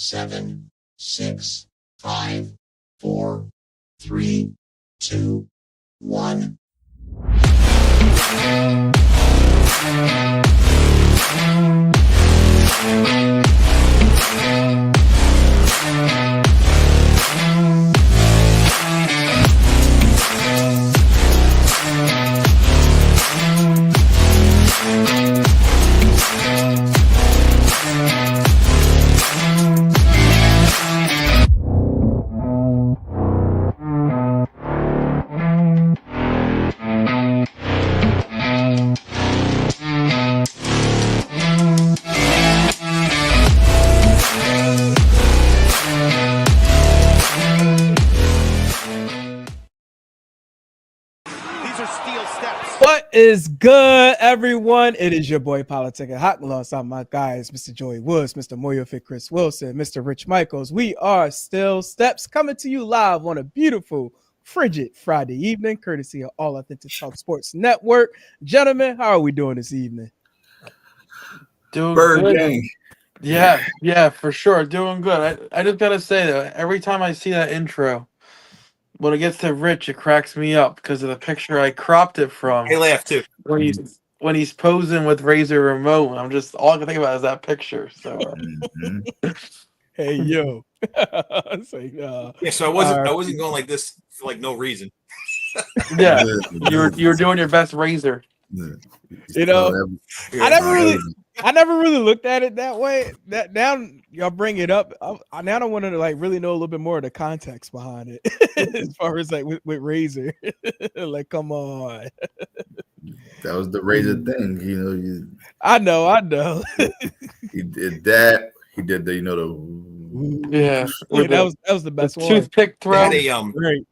7, 6, 5, 4, 3, 2, 1. What is good, everyone? It is your boy Politic Hot alongside my guys, Mr. Joey Woods, Mr. Moyo Fit Chris Wilson, Mr. Rich Michaels. We are Still Steps coming to you live on a beautiful, frigid Friday evening, courtesy of All Authentic Talk Sports Network. Gentlemen, how are we doing this evening? Doing Bird good. gang. Yeah, for sure. Doing good. I just gotta say that every time I see that intro, when it gets to Rich, it cracks me up because of the picture I cropped it from. I laugh too. When he's posing with Razor Ramon, I'm just all I can think about is that picture. So Hey yo. So I wasn't going like this for like no reason. yeah, you were doing your best Razor. You know, I never really looked at it that way. That now y'all bring it up. I now don't want to like really know a little bit more of the context behind it, as far as like with Razor. Like, come on. That was the Razor thing, you know. I know. He did that. He did the, that was the best one. Toothpick throw. They had Great.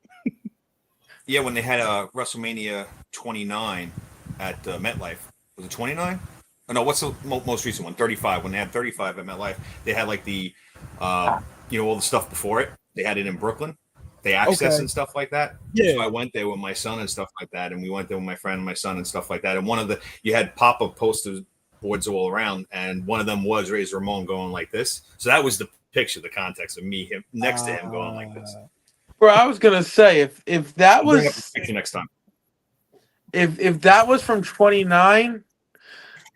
Yeah, when they had WrestleMania 29 at MetLife, was it 29? Oh, no, what's the most recent one? 35. When they had 35 at MetLife, they had like the, all the stuff before it. They had it in Brooklyn. They access and stuff like that. Yeah. So I went there with my son and stuff like that, and we went there with my friend and my son and stuff like that. And you had pop-up poster boards all around, and one of them was Razor Ramon going like this. So that was the picture, the context of him next to him going like this. Bro, I was gonna say if that was bring up the picture next time. If that was from 29,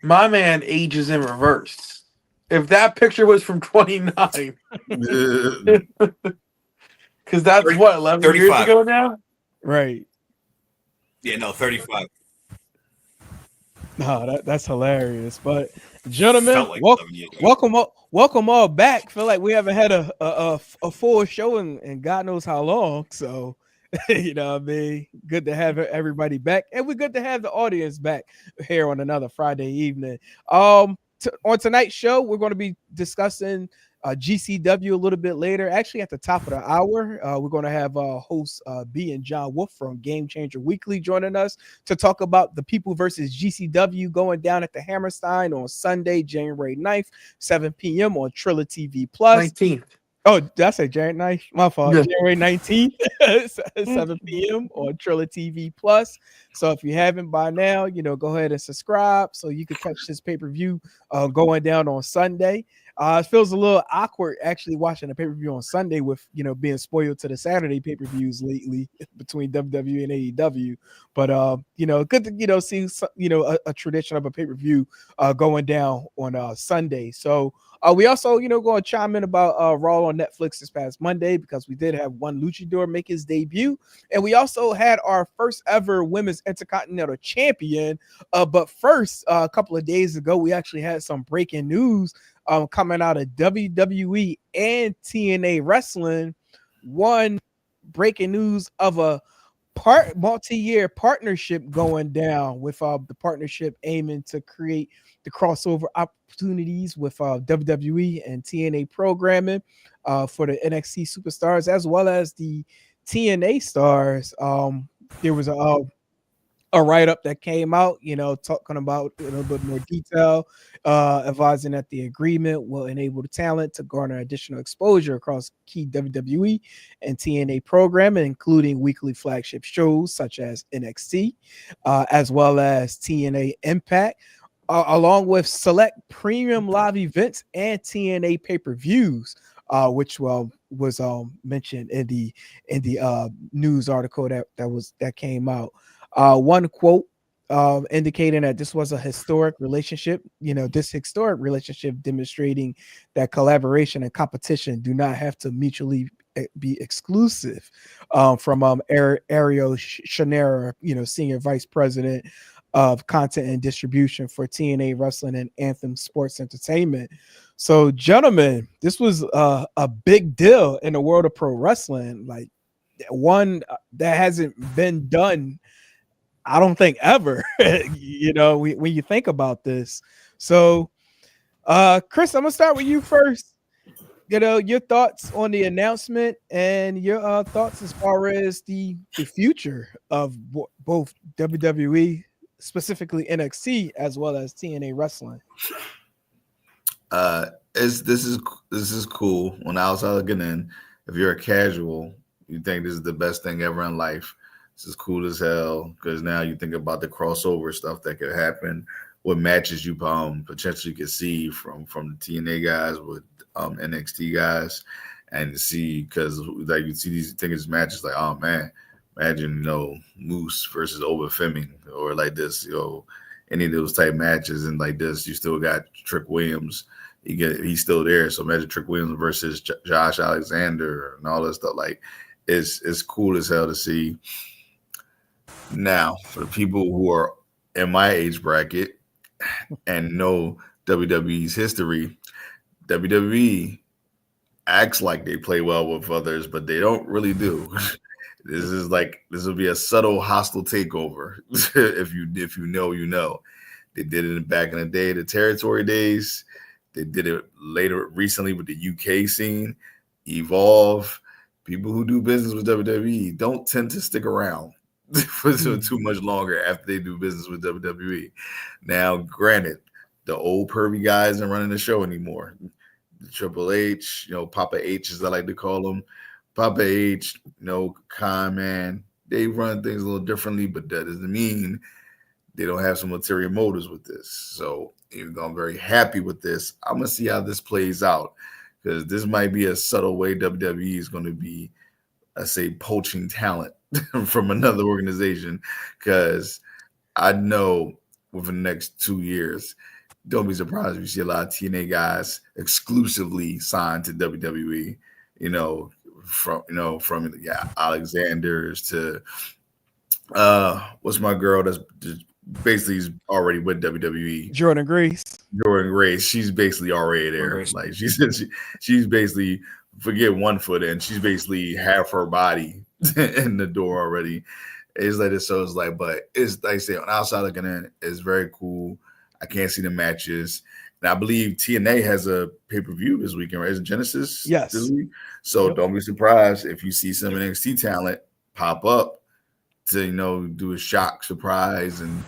my man ages in reverse. If that picture was from 29, because that's 11 35 years ago now, right? Yeah, no, 35. No, that's hilarious. But gentlemen, Like welcome all back. Feel like we haven't had a full show in God knows how long. So you know what I mean? Good to have everybody back, and we're good to have the audience back here on another Friday evening. On tonight's show, we're going to be discussing GCW a little bit later. Actually, at the top of the hour, we're going to have host B and John Wolfe from Game Changer Weekly joining us to talk about the People versus GCW going down at the Hammerstein on Sunday, January 9th, 7 p.m. on Triller TV Plus. 19th. Oh, did I say January 9th? My fault. Yeah. January 19th, 7 p.m. on Triller TV Plus. So if you haven't by now, go ahead and subscribe so you can catch this pay-per-view going down on Sunday. It feels a little awkward actually watching a pay-per-view on Sunday with, being spoiled to the Saturday pay-per-views lately between WWE and AEW. But, good to, see, a tradition of a pay-per-view going down on Sunday. So, we also, going to chime in about Raw on Netflix this past Monday because we did have one luchador make his debut. And we also had our first ever women's Intercontinental champion. But first, a couple of days ago, we actually had some breaking news coming out of WWE and TNA Wrestling. One breaking news of a multi-year partnership going down with the partnership aiming to create the crossover opportunities with WWE and TNA programming for the NXT superstars as well as the TNA stars. There was a write-up that came out, talking about a little bit more detail, advising that the agreement will enable the talent to garner additional exposure across key WWE and TNA programming, including weekly flagship shows such as NXT, as well as TNA Impact, along with select premium live events and TNA pay-per-views. which was mentioned in the news article that came out. One quote indicating that this was a historic relationship. This historic relationship demonstrating that collaboration and competition do not have to mutually be exclusive. From Ariel Shanera, senior vice president of content and distribution for TNA Wrestling and Anthem Sports Entertainment. So, gentlemen, this was a big deal in the world of pro wrestling, like one that hasn't been done, I don't think, ever. When you think about this. So, Chris, I'm gonna start with you first. Your thoughts on the announcement and your thoughts as far as the future of both WWE, specifically NXT, as well as TNA Wrestling. This is cool. On the outside looking in, if you're a casual, you think this is the best thing ever in life. This is cool as hell, because now you think about the crossover stuff that could happen, what matches you potentially could see from the TNA guys with NXT guys, and see, because like you see these matches, like, oh man, imagine Moose versus Oba Fleming, or like this, any of those type matches, and like this, you still got Trick Williams. He's still there. So imagine Trick Williams versus Josh Alexander and all that stuff. Like, it's cool as hell to see. Now, for the people who are in my age bracket and know WWE's history, WWE acts like they play well with others, but they don't really do. This will be a subtle hostile takeover. if you know, you know. They did it back in the day, the territory days. They did it recently with the UK scene, Evolve. People who do business with WWE don't tend to stick around for too much longer after they do business with WWE. Now, granted, the old pervy guys aren't running the show anymore. The Triple H, Papa H, as I like to call him, Papa H, Con Man, they run things a little differently, but that doesn't mean they don't have some ulterior motives with this. So even though I'm very happy with this, I'm going to see how this plays out, because this might be a subtle way WWE is going to be, I say, poaching talent from another organization, because I know within the next 2 years, don't be surprised if you see a lot of TNA guys exclusively signed to WWE, from Alexander's to what's my girl that's basically is already with WWE, Jordan Grace. She's basically already there. Like, she's basically, forget 1 foot in, she's basically half her body in the door already. It's like this, so it's like, but it's like I say, on outside looking in, it's very cool. I can't see the matches. And I believe TNA has a pay-per-view this weekend, right? Is it Genesis? Yes. This week? So Don't be surprised if you see some NXT talent pop up to, do a shock, surprise, and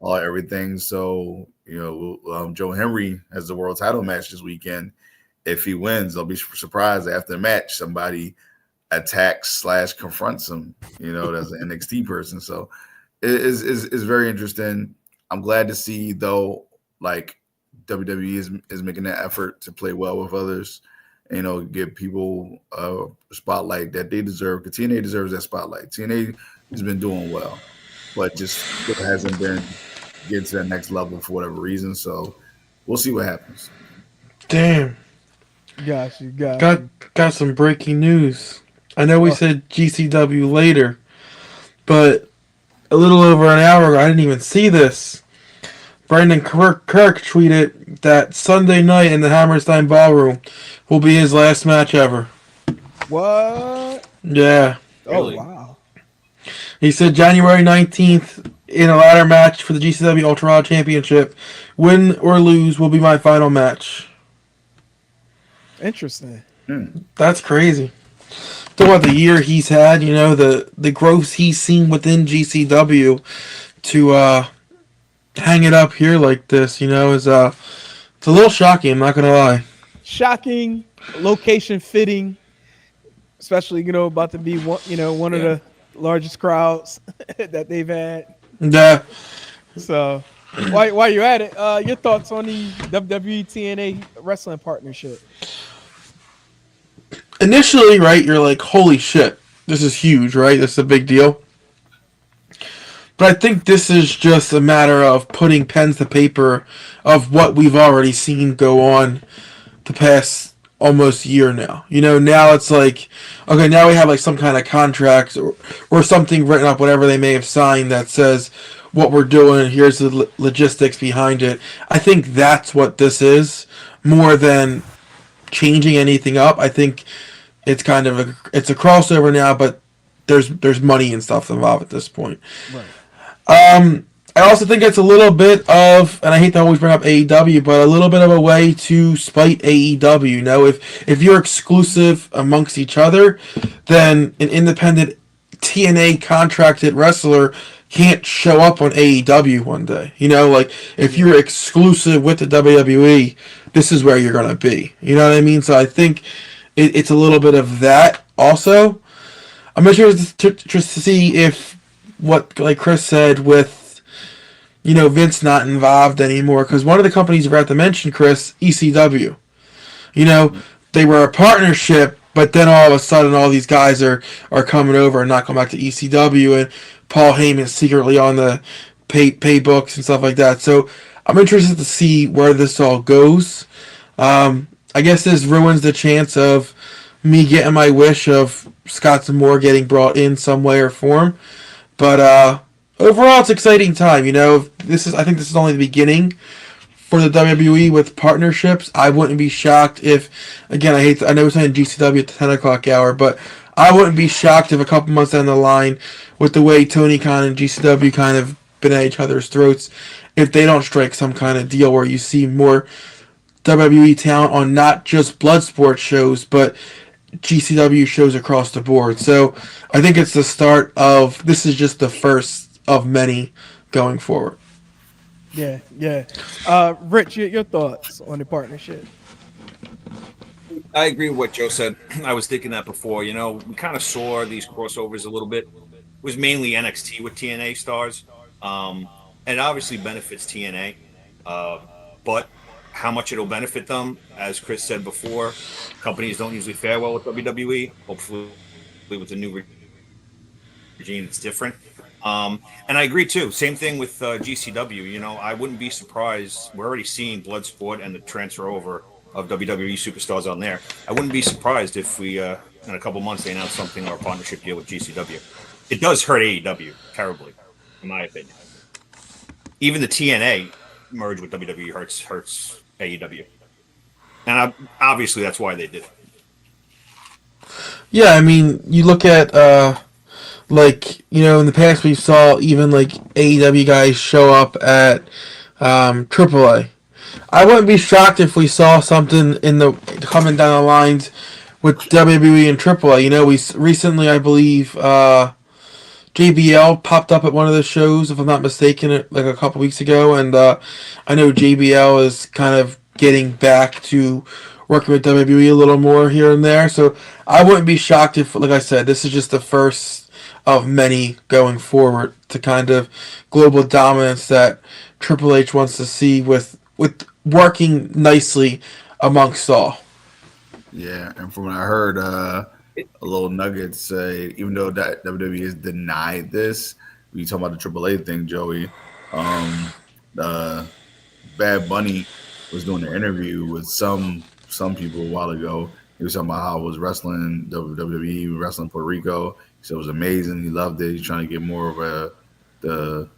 everything. So, Joe Henry has the world title match this weekend. If he wins, I'll be surprised after the match somebody attacks / confronts him, as an NXT person. So it's very interesting. I'm glad to see, though, like, WWE is making that effort to play well with others, give people a spotlight that they deserve, because TNA deserves that spotlight. TNA has been doing well, but just still hasn't been getting to that next level for whatever reason. So we'll see what happens. Damn. Got some breaking news. I know we said GCW later, but a little over an hour ago, I didn't even see this. Brandon Kirk tweeted that Sunday night in the Hammerstein Ballroom will be his last match ever. What? Yeah. Really? Oh, wow. He said January 19th in a ladder match for the GCW Ultra Raw Championship. Win or lose will be my final match. Interesting. That's crazy. Talk about the year he's had, the growth he's seen within GCW to hang it up here like this, is it's a little shocking, I'm not gonna lie. Shocking, location fitting, especially about to be one of the largest crowds that they've had. Yeah. So while you're at it, your thoughts on the WWE-TNA wrestling partnership? initially, right, you're like, holy shit, this is huge, right? This is a big deal. But I think this is just a matter of putting pens to paper of what we've already seen go on the past almost year now. Now it's like, okay, now we have like some kind of contract or something written up, whatever they may have signed that says what we're doing, here's the logistics behind it. I think that's what this is more than changing anything up. I think it's kind of it's a crossover now, but there's money and stuff involved at this point. Right. I also think it's a little bit of, and I hate to always bring up AEW, but a little bit of a way to spite AEW. If you're exclusive amongst each other, then an independent TNA contracted wrestler can't show up on AEW one day. Like if you're exclusive with the WWE, this is where you're gonna be. You know what I mean? So I think it's a little bit of that also. I'm interested to see if what, like Chris said, with Vince not involved anymore, because one of the companies we're about to mention, Chris, ECW. They were a partnership, but then all of a sudden all these guys are coming over and not coming back to ECW, and Paul Heyman's secretly on the pay books and stuff like that. So I'm interested to see where this all goes. I guess this ruins the chance of me getting my wish of Scott D'Amore getting brought in some way or form. But overall, it's an exciting time. I think this is only the beginning for the WWE with partnerships. I wouldn't be shocked if, again, I know we're saying GCW at the 10 o'clock hour, but I wouldn't be shocked if a couple months down the line, with the way Tony Khan and GCW kind of been at each other's throats, if they don't strike some kind of deal where you see more WWE talent on not just Bloodsport shows, but GCW shows across the board. So I think it's the start of, this is just the first of many going forward. Yeah. Rich, your thoughts on the partnership? I agree with what Joe said. I was thinking that before. We kind of saw these crossovers a little bit. It was mainly NXT with TNA stars. And it obviously benefits TNA. But how much it'll benefit them, as Chris said before, companies don't usually fare well with WWE. Hopefully with the new regime, it's different. And I agree too. Same thing with GCW. I wouldn't be surprised. We're already seeing Bloodsport and the transfer over of WWE superstars on there. I wouldn't be surprised if we, in a couple months, they announce something or a partnership deal with GCW. It does hurt AEW terribly, in my opinion. Even the TNA merge with WWE hurts AEW, and obviously that's why they did it. Yeah, I mean, you look at in the past we saw even like AEW guys show up at AAA. I wouldn't be shocked if we saw something coming down the lines with WWE and AAA. We recently, I believe, JBL popped up at one of the shows, if I'm not mistaken, like a couple weeks ago, and I know JBL is kind of getting back to working with WWE a little more here and there, so I wouldn't be shocked if, like I said, this is just the first of many going forward to kind of global dominance that Triple H wants to see with working nicely amongst all. Yeah, and from what I heard, a little nugget say, even though that WWE has denied this, we talking about the AAA thing, Joey. Bad Bunny was doing an interview with some people a while ago. He was talking about how it was wrestling WWE, wrestling Puerto Rico. He said it was amazing. He loved it. He's trying to get more of the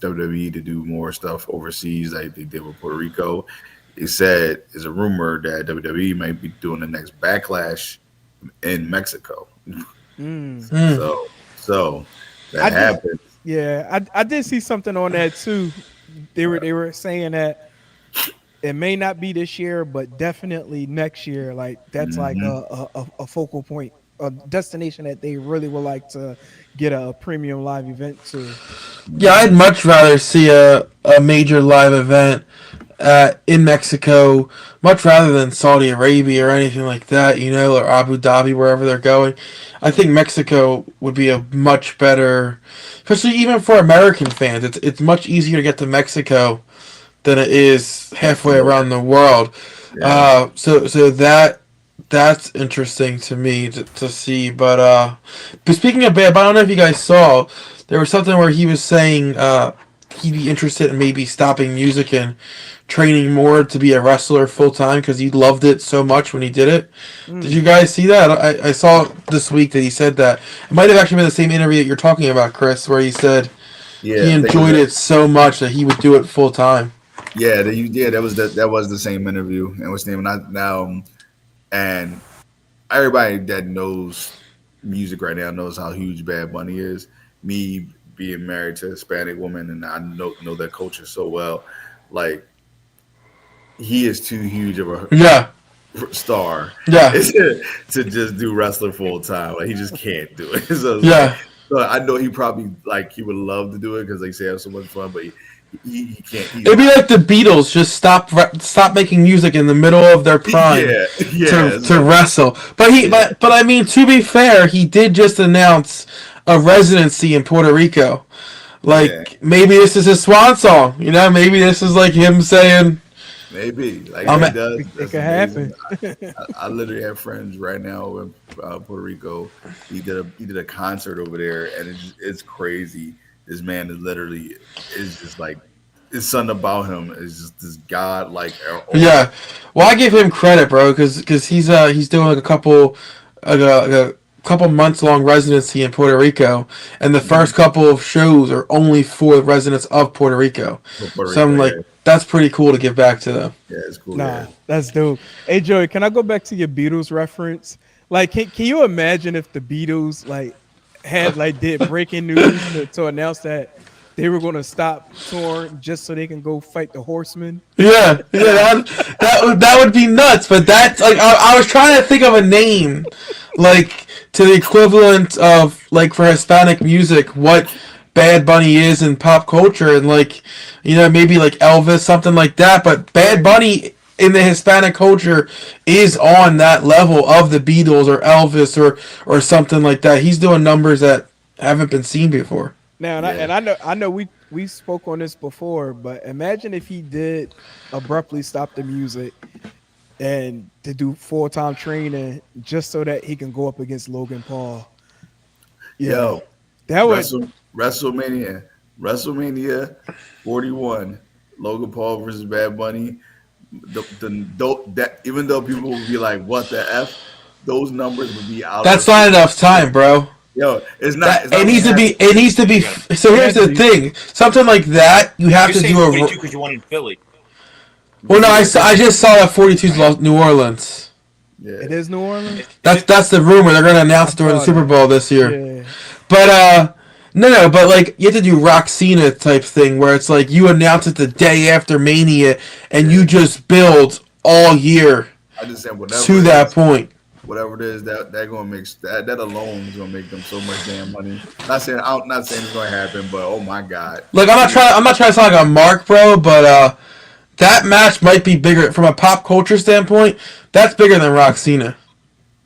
WWE to do more stuff overseas like they did with Puerto Rico. He said there's a rumor that WWE might be doing the next Backlash in Mexico. So that happened. I did see something on that too. They were saying that it may not be this year, but definitely next year. Like that's like a focal point, a destination that they really would like to get a premium live event to. Yeah, I'd much rather see a major live event in Mexico, much rather than Saudi Arabia or anything like that, or Abu Dhabi, wherever they're going. I think Mexico would be a much better, especially even for American fans. It's much easier to get to Mexico than it is halfway around the world. Yeah. So that That's interesting to me to see. But speaking of Bad Bunny, I don't know if you guys saw, there was something where he was saying he'd be interested in maybe stopping music and training more to be a wrestler full time because he loved it so much when he did it. Did you guys see that? I saw this week that he said that. It might have actually been the same interview that you're talking about, Chris, where he said Yeah, he enjoyed it so much that he would do it full time. Yeah, that was the same interview, and what's name now, and everybody that knows music right now knows how huge Bad Bunny is. Me being married to a Hispanic woman, and I know that culture so well. Like, he is too huge of a star, to just do wrestler full time. Like, he just can't do it. So I know he probably he would love to do it because they say have so much fun, but he can't. It'd be like the Beatles just stop making music in the middle of their prime to wrestle. But I mean, to be fair, he did just announce a residency in Puerto Rico. Maybe this is his swan song. Maybe this is like him saying. Maybe he does. It could happen. I literally have friends right now in Puerto Rico. He did a concert over there, and it's crazy. This man is just like, it's something about him is just this god like. Yeah, well, I give him credit, bro, because he's doing like a couple months long residency in Puerto Rico, and the first couple of shows are only for the residents of Puerto Rico. So I'm like, that's pretty cool to give back to them. Yeah, it's cool. That's dope. Hey, Joey, can I go back to your Beatles reference? Like, can you imagine if the Beatles did breaking news to announce that they were going to stop touring just so they can go fight the Horsemen? Yeah, that would be nuts. But that's like I was trying to think of a name, like to the equivalent of like for Hispanic music, what Bad Bunny is in pop culture, and maybe like Elvis, something like that. But Bad Bunny in the Hispanic culture is on that level of the Beatles or Elvis or something like that. He's doing numbers that haven't been seen before. Now, I know we spoke on this before, but imagine if he did abruptly stop the music and to do full-time training just so that he can go up against Logan Paul. Yo, that would WrestleMania 41, Logan Paul versus Bad Bunny. That even though people would be like, "What the f," those numbers would be out. That's not enough time, bro. Yo, it's not. It needs to be. So here's the thing: something like that, you have to do a. 42 because you wanted Philly. Well, no, I just saw that 42's lost New Orleans. Yeah, it is New Orleans. That's the rumor. They're going to announce it during the Super Bowl this year. Yeah. But no, but like you have to do Rock Cena type thing where it's like you announce it the day after Mania and you just build all year to that point. Whatever it is, that gonna make that alone is gonna make them so much damn money. Not saying it's gonna happen, but oh my god! Like I'm not trying to sound like a mark, bro, but that match might be bigger from a pop culture standpoint. That's bigger than Rock Cena.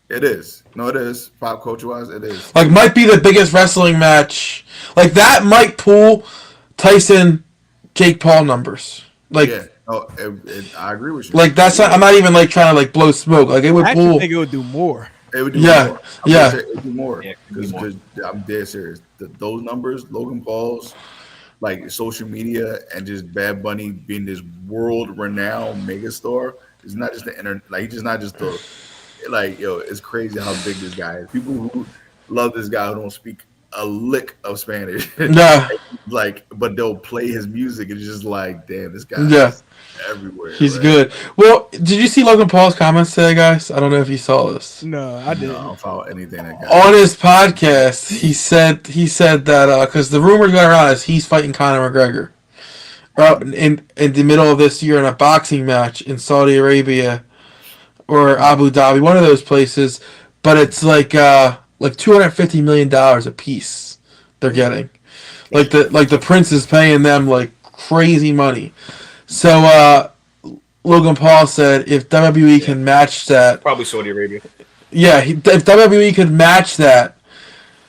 It is. No, it is. Pop culture wise, it is. Like might be the biggest wrestling match. Like that might pull Tyson, Jake Paul numbers. Like. Yeah. Oh, I agree with you. Like that's not. I'm not even like trying to like blow smoke. Like it would pull. I think it would do more. It would do more. It would do more. Because I'm dead serious. Those numbers, Logan Paul's, like social media and just Bad Bunny being this world-renowned megastar is not just the internet. Like he's just not just the. Like it's crazy how big this guy is. People who love this guy who don't speak a lick of Spanish. Yeah. But they'll play his music. It's just like, damn, this guy. Is everywhere. He's good. Well, did you see Logan Paul's comments today, guys? I don't know if you saw this. No, I didn't. I don't follow anything that guy. On his podcast, he said that because the rumors going around is he's fighting Conor McGregor in the middle of this year in a boxing match in Saudi Arabia or Abu Dhabi, one of those places. But it's like $250 million a piece they're getting. Like the prince is paying them like crazy money. So Logan Paul said if WWE can match that, probably Saudi Arabia. Yeah, if WWE could match that,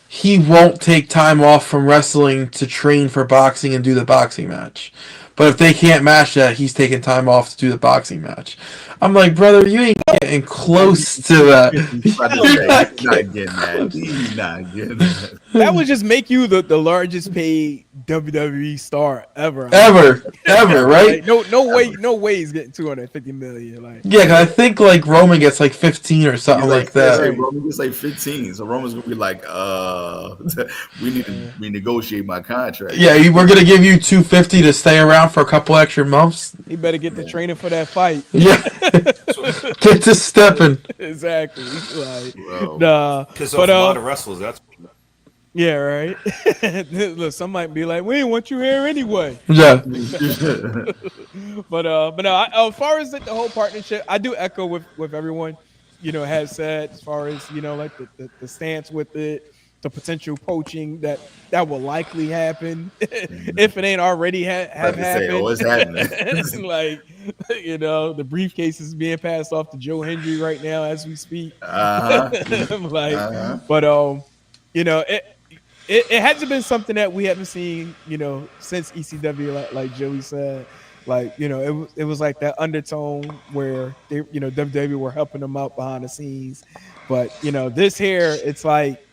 he won't take time off from wrestling to train for boxing and do the boxing match. But if they can't match that, he's taking time off to do the boxing match. I'm like, brother, you ain't getting close to that. He's about to say, he's not getting that. He's not getting that. That would just make you the largest paid WWE star ever. Ever, right? Like, no way he's getting 250 million. Like, Yeah, 'cause I think like Roman gets like 15 or something like that. Right. Roman gets like 15, so Roman's gonna be like, we need to renegotiate my contract. Yeah, we're gonna give you 250 to stay around for a couple extra months. he better get the training for that fight. Yeah, get to stepping. Exactly. Like, Bro. nah, Piss but off a lot of wrestlers. That's yeah, right. Look, some might be like, we didn't want you here anyway. Yeah, But no, as far as like the whole partnership, I do echo with everyone, has said, as far as like the stance with it, the potential poaching that will likely happen if it ain't already have happened. It's happening. Like, the briefcase is being passed off to Joe Hendry right now as we speak. Uh-huh. But it hasn't been something that we haven't seen, since ECW, like Joey said. Like, it was like that undertone where they, WWE were helping them out behind the scenes. But, this here, it's like,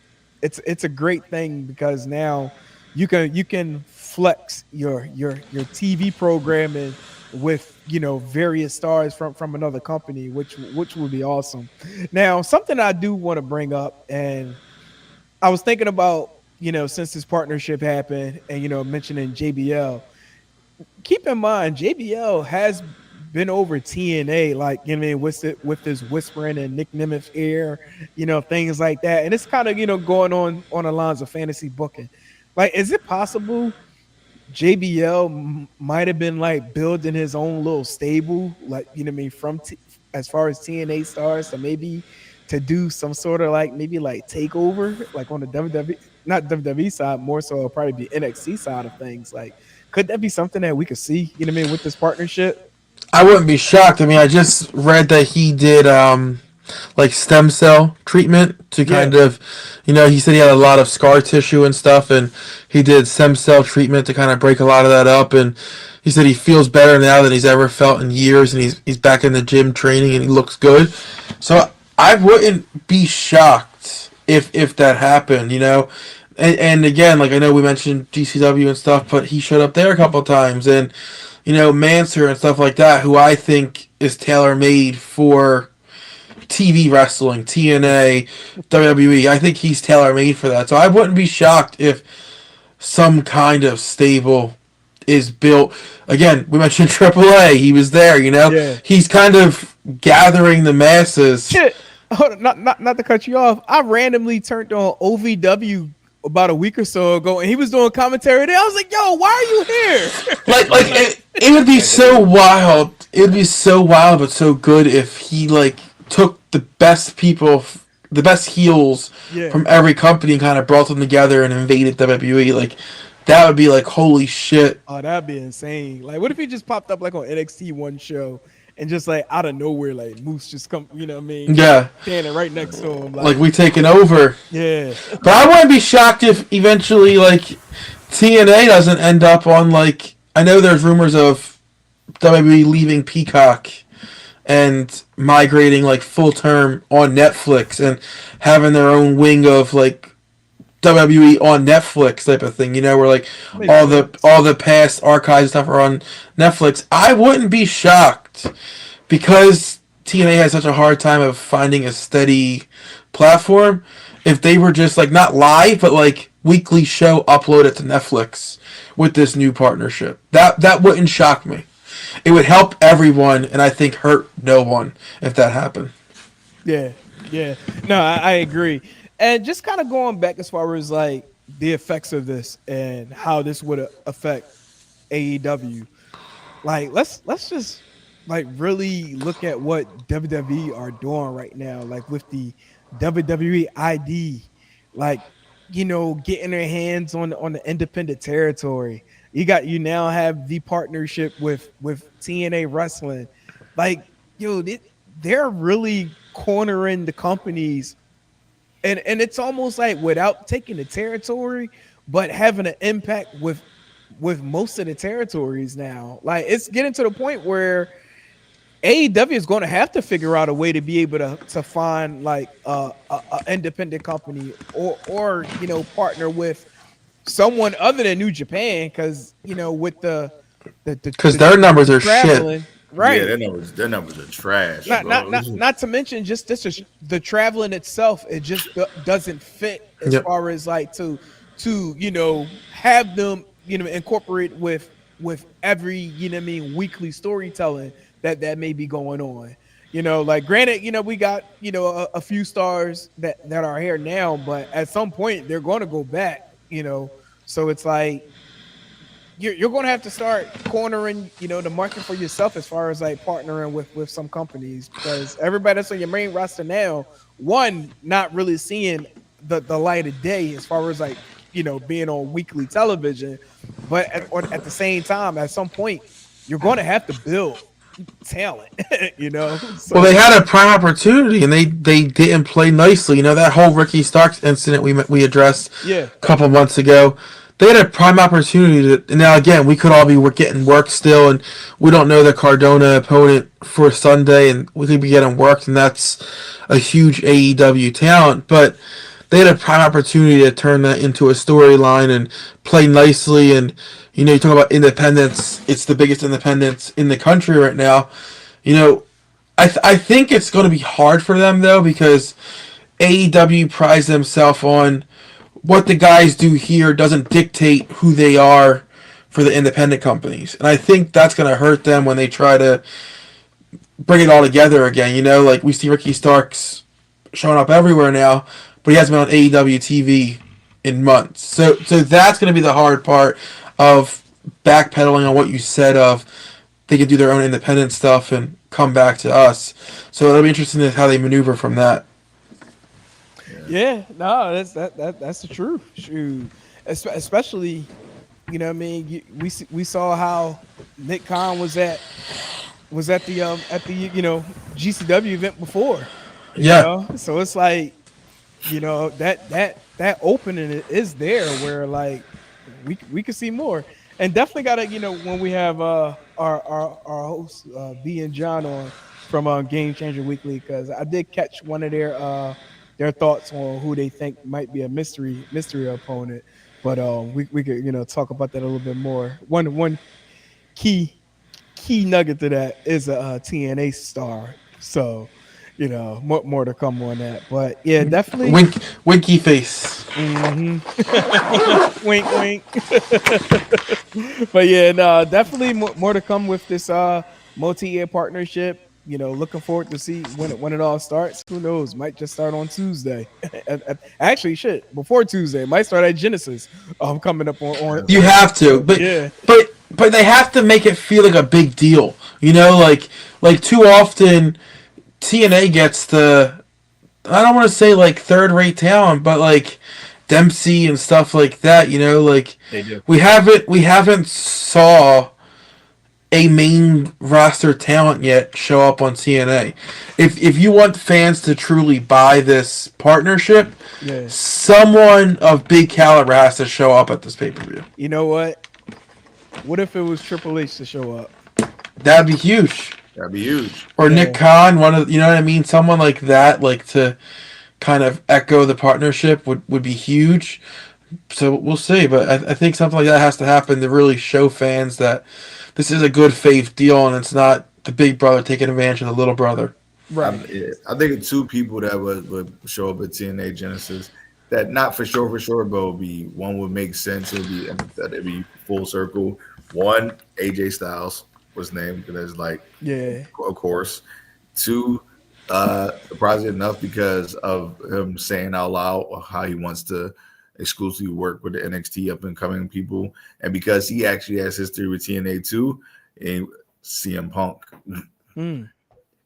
it's a great thing because now you can flex your TV programming with, various stars from another company, which would be awesome. Now, something I do want to bring up, and I was thinking about, since this partnership happened and, mentioning JBL, keep in mind, JBL has been over TNA, like, with this whispering and Nick Nemeth's ear, things like that. And it's kind of, going on the lines of fantasy booking. Like, is it possible JBL might have been like building his own little stable, like, from as far as TNA stars, to maybe to do some sort of like maybe like takeover, like on the WWE, not WWE side, more so it'll probably be NXT side of things. Like, could that be something that we could see, with this partnership? I wouldn't be shocked. I mean, I just read that he did like stem cell treatment to kind of, he said he had a lot of scar tissue and stuff, and he did stem cell treatment to kind of break a lot of that up. And he said he feels better now than he's ever felt in years, and he's back in the gym training and he looks good. So I wouldn't be shocked if that happened, And again, like I know we mentioned GCW and stuff, but he showed up there a couple of times, and Mansoor and stuff like that, who I think is tailor made for TV wrestling, TNA, WWE. I think he's tailor made for that. So I wouldn't be shocked if some kind of stable is built. Again, we mentioned AAA. He was there, Yeah. He's kind of gathering the masses. Shit. Hold on, not to cut you off. I randomly turned on OVW about a week or so ago, and he was doing commentary there. I was like, "Yo, why are you here?" Like it would be so wild. It would be so wild, but so good if he like took the best people, the best heels from every company, and kind of brought them together and invaded WWE. Like that would be like holy shit. Oh, that'd be insane. Like, what if he just popped up like on NXT one show and just like out of nowhere, like Moose just come, Yeah, standing right next to him, like we taking over. Yeah, but I wouldn't be shocked if eventually like TNA doesn't end up on like, I know there's rumors of WWE leaving Peacock and migrating like full term on Netflix and having their own wing of like WWE on Netflix type of thing, where like all the past archives and stuff are on Netflix. I wouldn't be shocked because TNA has such a hard time of finding a steady platform. If they were just like not live, but like weekly show uploaded to Netflix with this new partnership, that wouldn't shock me. It would help everyone, and I think hurt no one if that happened. Yeah. No, I agree. And just kind of going back as far as like the effects of this and how this would affect AEW. Like, let's just like really look at what WWE are doing right now, like with the WWE ID, like, getting their hands on the independent territory. You now have the partnership with TNA Wrestling. Like, they're really cornering the companies, and it's almost like without taking the territory, but having an impact with with most of the territories now. Like it's getting to the point where AEW is going to have to figure out a way to be able to find like a independent company or partner with someone other than New Japan, because with Because their numbers the are shit. traveling, Yeah, right? their numbers are trash, Not not bro. not not to mention just this is the traveling itself. It just doesn't fit as Yep. far as like to have them incorporate with every what I mean weekly storytelling that may be going on. Like granted, we got a few stars that are here now, but at some point they're going to go back. So it's like you're going to have to start cornering the market for yourself as far as like partnering with some companies, because everybody that's on your main roster now, one, not really seeing the light of day as far as like being on weekly television, but at the same time at some point you're going to have to build talent. Well, So they had a prime opportunity and they didn't play nicely. That whole Ricky Starks incident we addressed yeah, a couple months ago. They had a prime opportunity to. Now again, we could all be getting work still, and we don't know the Cardona opponent for Sunday, and we could be getting worked, and that's a huge AEW talent. But they had a prime opportunity to turn that into a storyline and play nicely. And you talk about independence; it's the biggest independence in the country right now. I think it's going to be hard for them though, because AEW prides themselves on what the guys do here doesn't dictate who they are for the independent companies. And I think that's going to hurt them when they try to bring it all together again. Like we see Ricky Starks showing up everywhere now, but he hasn't been on AEW TV in months. So that's going to be the hard part of backpedaling on what you said of they could do their own independent stuff and come back to us. So it'll be interesting to how they maneuver from that. yeah, no, that's the truth. Shoot, especially what I mean. We saw how Nick Khan was at the GCW event before. Yeah. So it's like that opening is there where like we could see more, and definitely gotta when we have our host B and John on from Game Changer Weekly, because I did catch one of their thoughts on who they think might be a mystery opponent, but we could talk about that a little bit more. One key nugget to that is a TNA star, so more to come on that, but yeah, definitely. Winky face. Mm-hmm. Wink, wink. But yeah, no, definitely more to come with this multi-year partnership. Looking forward to see when it all starts. Who knows? Might just start on Tuesday. Actually, shit, before Tuesday, might start at Genesis. Coming up on You have to, yeah, but they have to make it feel like a big deal. Like too often TNA gets the, I don't want to say like third rate talent, but like Dempsey and stuff like that. Like They do. we haven't saw a main roster talent yet show up on TNA. If you want fans to truly buy this partnership, yeah. someone of big caliber has to show up at this pay-per-view. You know what? What if it was Triple H to show up? That'd be huge. That'd be huge. Or Yeah. Nick Khan, one of, you know what I mean? Someone like that, like to kind of echo the partnership would be huge. So we'll see, but I think something like that has to happen to really show fans that this is a good faith deal and it's not the big brother taking advantage of the little brother. Right. I think it's two people that would show up at TNA Genesis that not for sure, but would be one would make sense. It'd be full circle. One, AJ Styles was named because like Yeah. of course. Two, surprisingly enough, because of him saying out loud how he wants to exclusively work with the NXT up and coming people, and because he actually has history with TNA too, and CM Punk. Mm.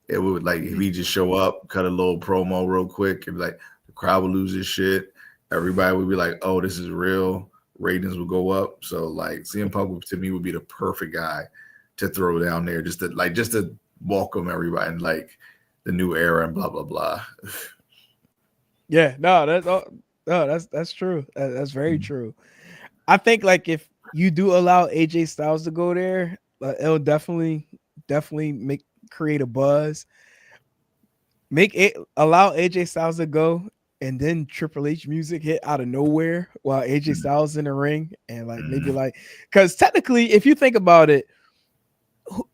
It would like if he just show up, cut a little promo real quick, and like the crowd would lose his shit. Everybody would be like, "Oh, this is real." Ratings would go up. So like CM Punk to me would be the perfect guy to throw down there, just to welcome everybody and like the new era and blah blah blah. Yeah. No, that's true. That's very true. I think like if you do allow AJ Styles to go there, it'll definitely create a buzz. Allow AJ Styles to go, and then Triple H music hit out of nowhere while AJ Styles in the ring, and like maybe like, because technically, if you think about it,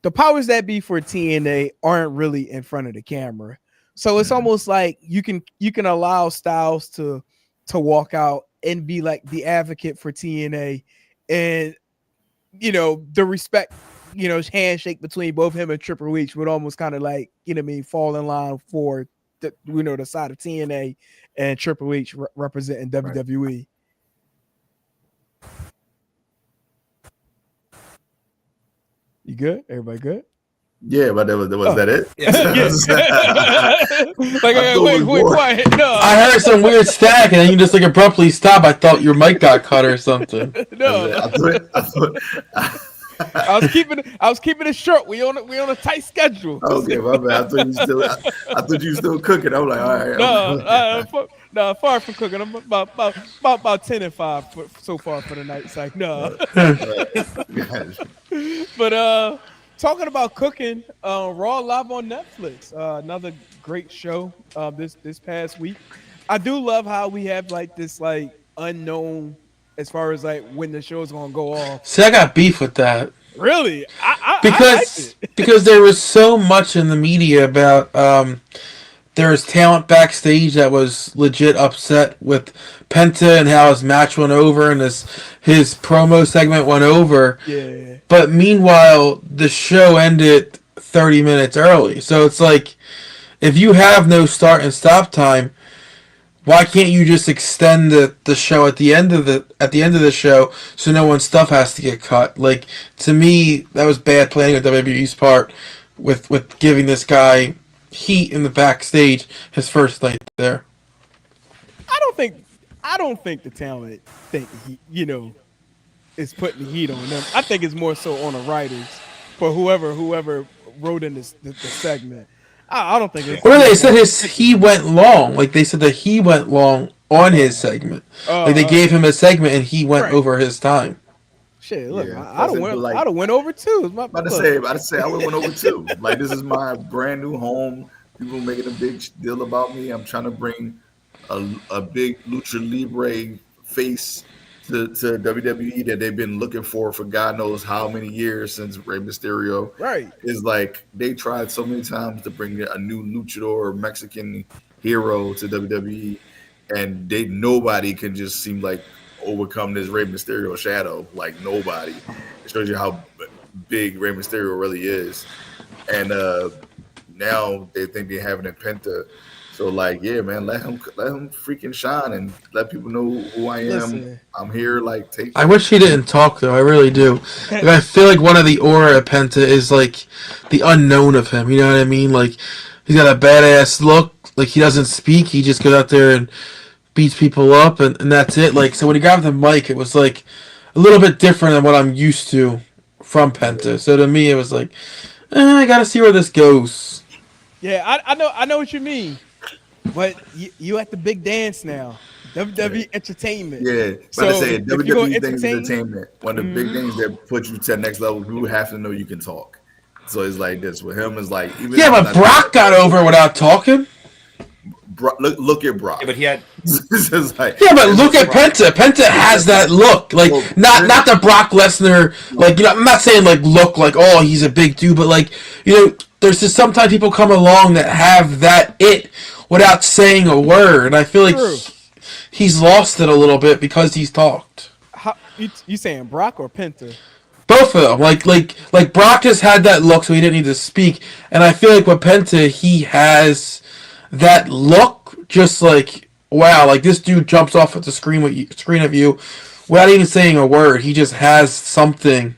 the powers that be for TNA aren't really in front of the camera, so it's almost like you can allow Styles to walk out and be like the advocate for TNA, and the respect, handshake between both him and Triple H would almost kind of like, fall in line for the the side of TNA and Triple H representing WWE. You good? Everybody good? Yeah, but was that it? Like, wait, quiet. No, I heard some weird static, and then you just like abruptly stop. I thought your mic got cut or something. No, I thought I was keeping it short. We on a tight schedule. okay, my bad. I thought you still cooking. I'm like, all right. No, far from cooking. I'm about 10 and 5 so far for the night. It's like, no. But talking about cooking, Raw live on Netflix. Another great show this past week. I do love how we have like this like unknown as far as like when the show's gonna go off. See, I got beef with that. Really? Because there was so much in the media about there was talent backstage that was legit upset with Penta and how his match went over and his promo segment went over. Yeah. But meanwhile, the show ended 30 minutes early. So it's like, if you have no start and stop time, why can't you just extend the show at the end of the show so no one's stuff has to get cut? Like, to me, that was bad planning on WWE's part with giving this guy heat in the backstage his first night there. I don't think the talent think he, is putting the heat on them. I think it's more so on the writers for whoever wrote in the segment. I don't think it's. Well, they said he went long. Like, they said that he went long on his segment. Like, they gave him a segment and he went over his time. Shit, look, I'd have went over too. I'd say I would have went over too. Like, this is my brand new home. People making a big deal about me. I'm trying to bring a big lucha libre face to WWE that they've been looking for God knows how many years since Rey Mysterio. Right. Is like they tried so many times to bring a new luchador or Mexican hero to WWE, and nobody can just seem like overcome this Rey Mysterio shadow. Like, nobody. It shows you how big Rey Mysterio really is. And now they think they have it in Penta. So, like, yeah, man, let him freaking shine and let people know who I am. Listen. I'm here, like, I wish he didn't talk, though. I really do. Like, I feel like one of the aura of Penta is, like, the unknown of him. You know what I mean? Like, he's got a badass look. Like, he doesn't speak. He just goes out there and beats people up, and that's it. Like, so when he got the mic, it was, like, a little bit different than what I'm used to from Penta. So to me, it was like, I gotta see where this goes. Yeah, I know what you mean. But you at the big dance now. WWE Entertainment. Yeah, so but I say WWE things entertainment. One of the big things that put you to the next level, you have to know you can talk. So it's like this with him. Is like even but Brock got over without talking. Look at Brock. Yeah, but he had. Like, but look at Penta. Penta has that look. Like, not the Brock Lesnar. Like, I'm not saying like look like, oh, he's a big dude, but like, there's just sometimes people come along that have that it without saying a word, and I feel like he's lost it a little bit because he's talked. How, you saying Brock or Penta? Both of them. Like Brock just had that look, so he didn't need to speak, and I feel like with Penta, he has that look, just like, wow, like this dude jumps off at the screen of you without even saying a word. He just has something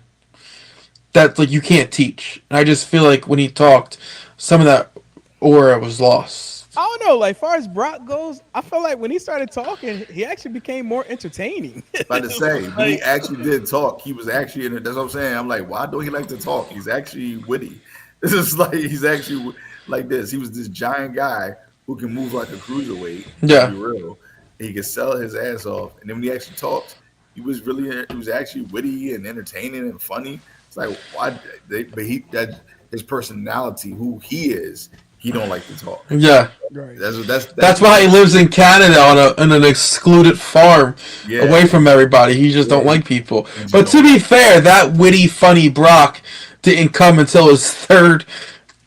that like you can't teach. And I just feel like when he talked, some of that aura was lost. I don't know. Like, far as Brock goes, I feel like when he started talking, he actually became more entertaining. About to say, when he actually did talk, he was actually in it. That's what I'm saying. I'm like, why don't he like to talk? He's actually witty. This is like he's actually like this. He was this giant guy who can move like a cruiserweight. Yeah, to be real. He can sell his ass off, and then when he actually talks, he was actually witty and entertaining and funny. It's like why? That his personality, who he is, he don't like to talk. Yeah. Right. That's why he lives in Canada on an excluded farm, away from everybody. He just don't like people. But to be fair, that witty, funny Brock didn't come until his third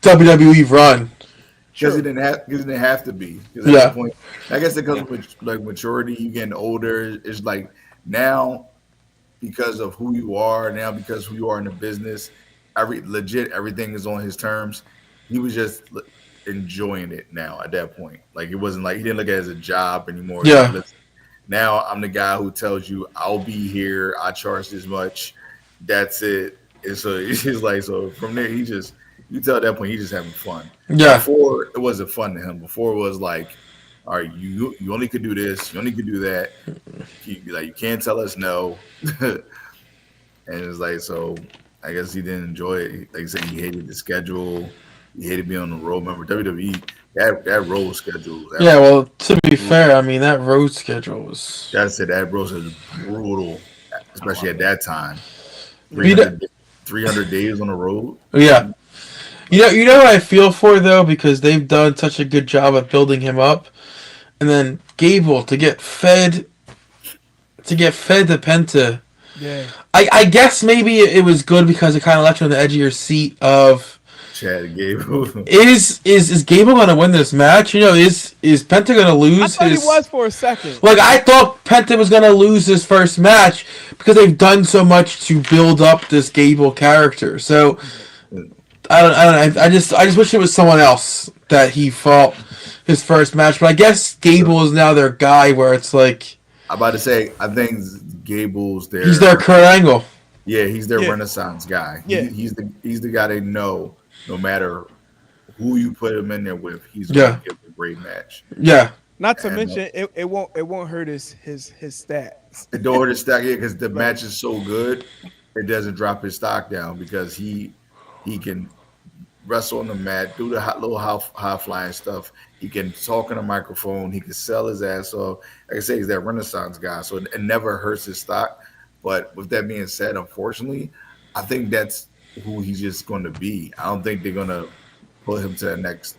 WWE run. Because it didn't have to be. At that point, I guess it comes with like maturity. You getting older. It's like now, because of who you are now, because who you are in the business, everything is on his terms. He was just enjoying it now at that point. Like it wasn't like he didn't look at it as a job anymore. Yeah. Like, now I'm the guy who tells you I'll be here. I charge this much. That's it. And so it's like from there you tell at that point he's just having fun. Yeah. Before it wasn't fun to him. Before it was like, all right, you only could do this, you only could do that. You can't tell us no. And it's like, so I guess he didn't enjoy it. Like I said, he hated the schedule. He hated being on the road. Remember WWE, that road schedule. Well, to be fair, I mean that road schedule was. That road schedule was brutal, especially at that time. 300 days on the road. Yeah. You know what I feel for though, because they've done such a good job of building him up, and then Gable to get fed to Penta. Yeah. I guess maybe it was good because it kind of left you on the edge of your seat of. Chad Gable. Is Gable gonna win this match? You know, is Penta gonna lose? I thought he was for a second. Like I thought Penta was gonna lose his first match because they've done so much to build up this Gable character. So I don't know. I just wish it was someone else that he fought his first match. But I guess Gable is now their guy. Where it's like I'm about to say, I think Gable's their. He's their Kurt Angle. Yeah, he's their Renaissance guy. Yeah. He's the guy they know. No matter who you put him in there with, he's going to give a great match. Yeah. Not to mention, it won't hurt his stats. It don't hurt his stock because the match is so good, it doesn't drop his stock down because he can wrestle on the mat, do the little high flying stuff. He can talk on a microphone. He can sell his ass off. Like I say, he's that Renaissance guy, so it never hurts his stock. But with that being said, unfortunately, I think that's who he's just going to be. I don't think they're going to put him to the next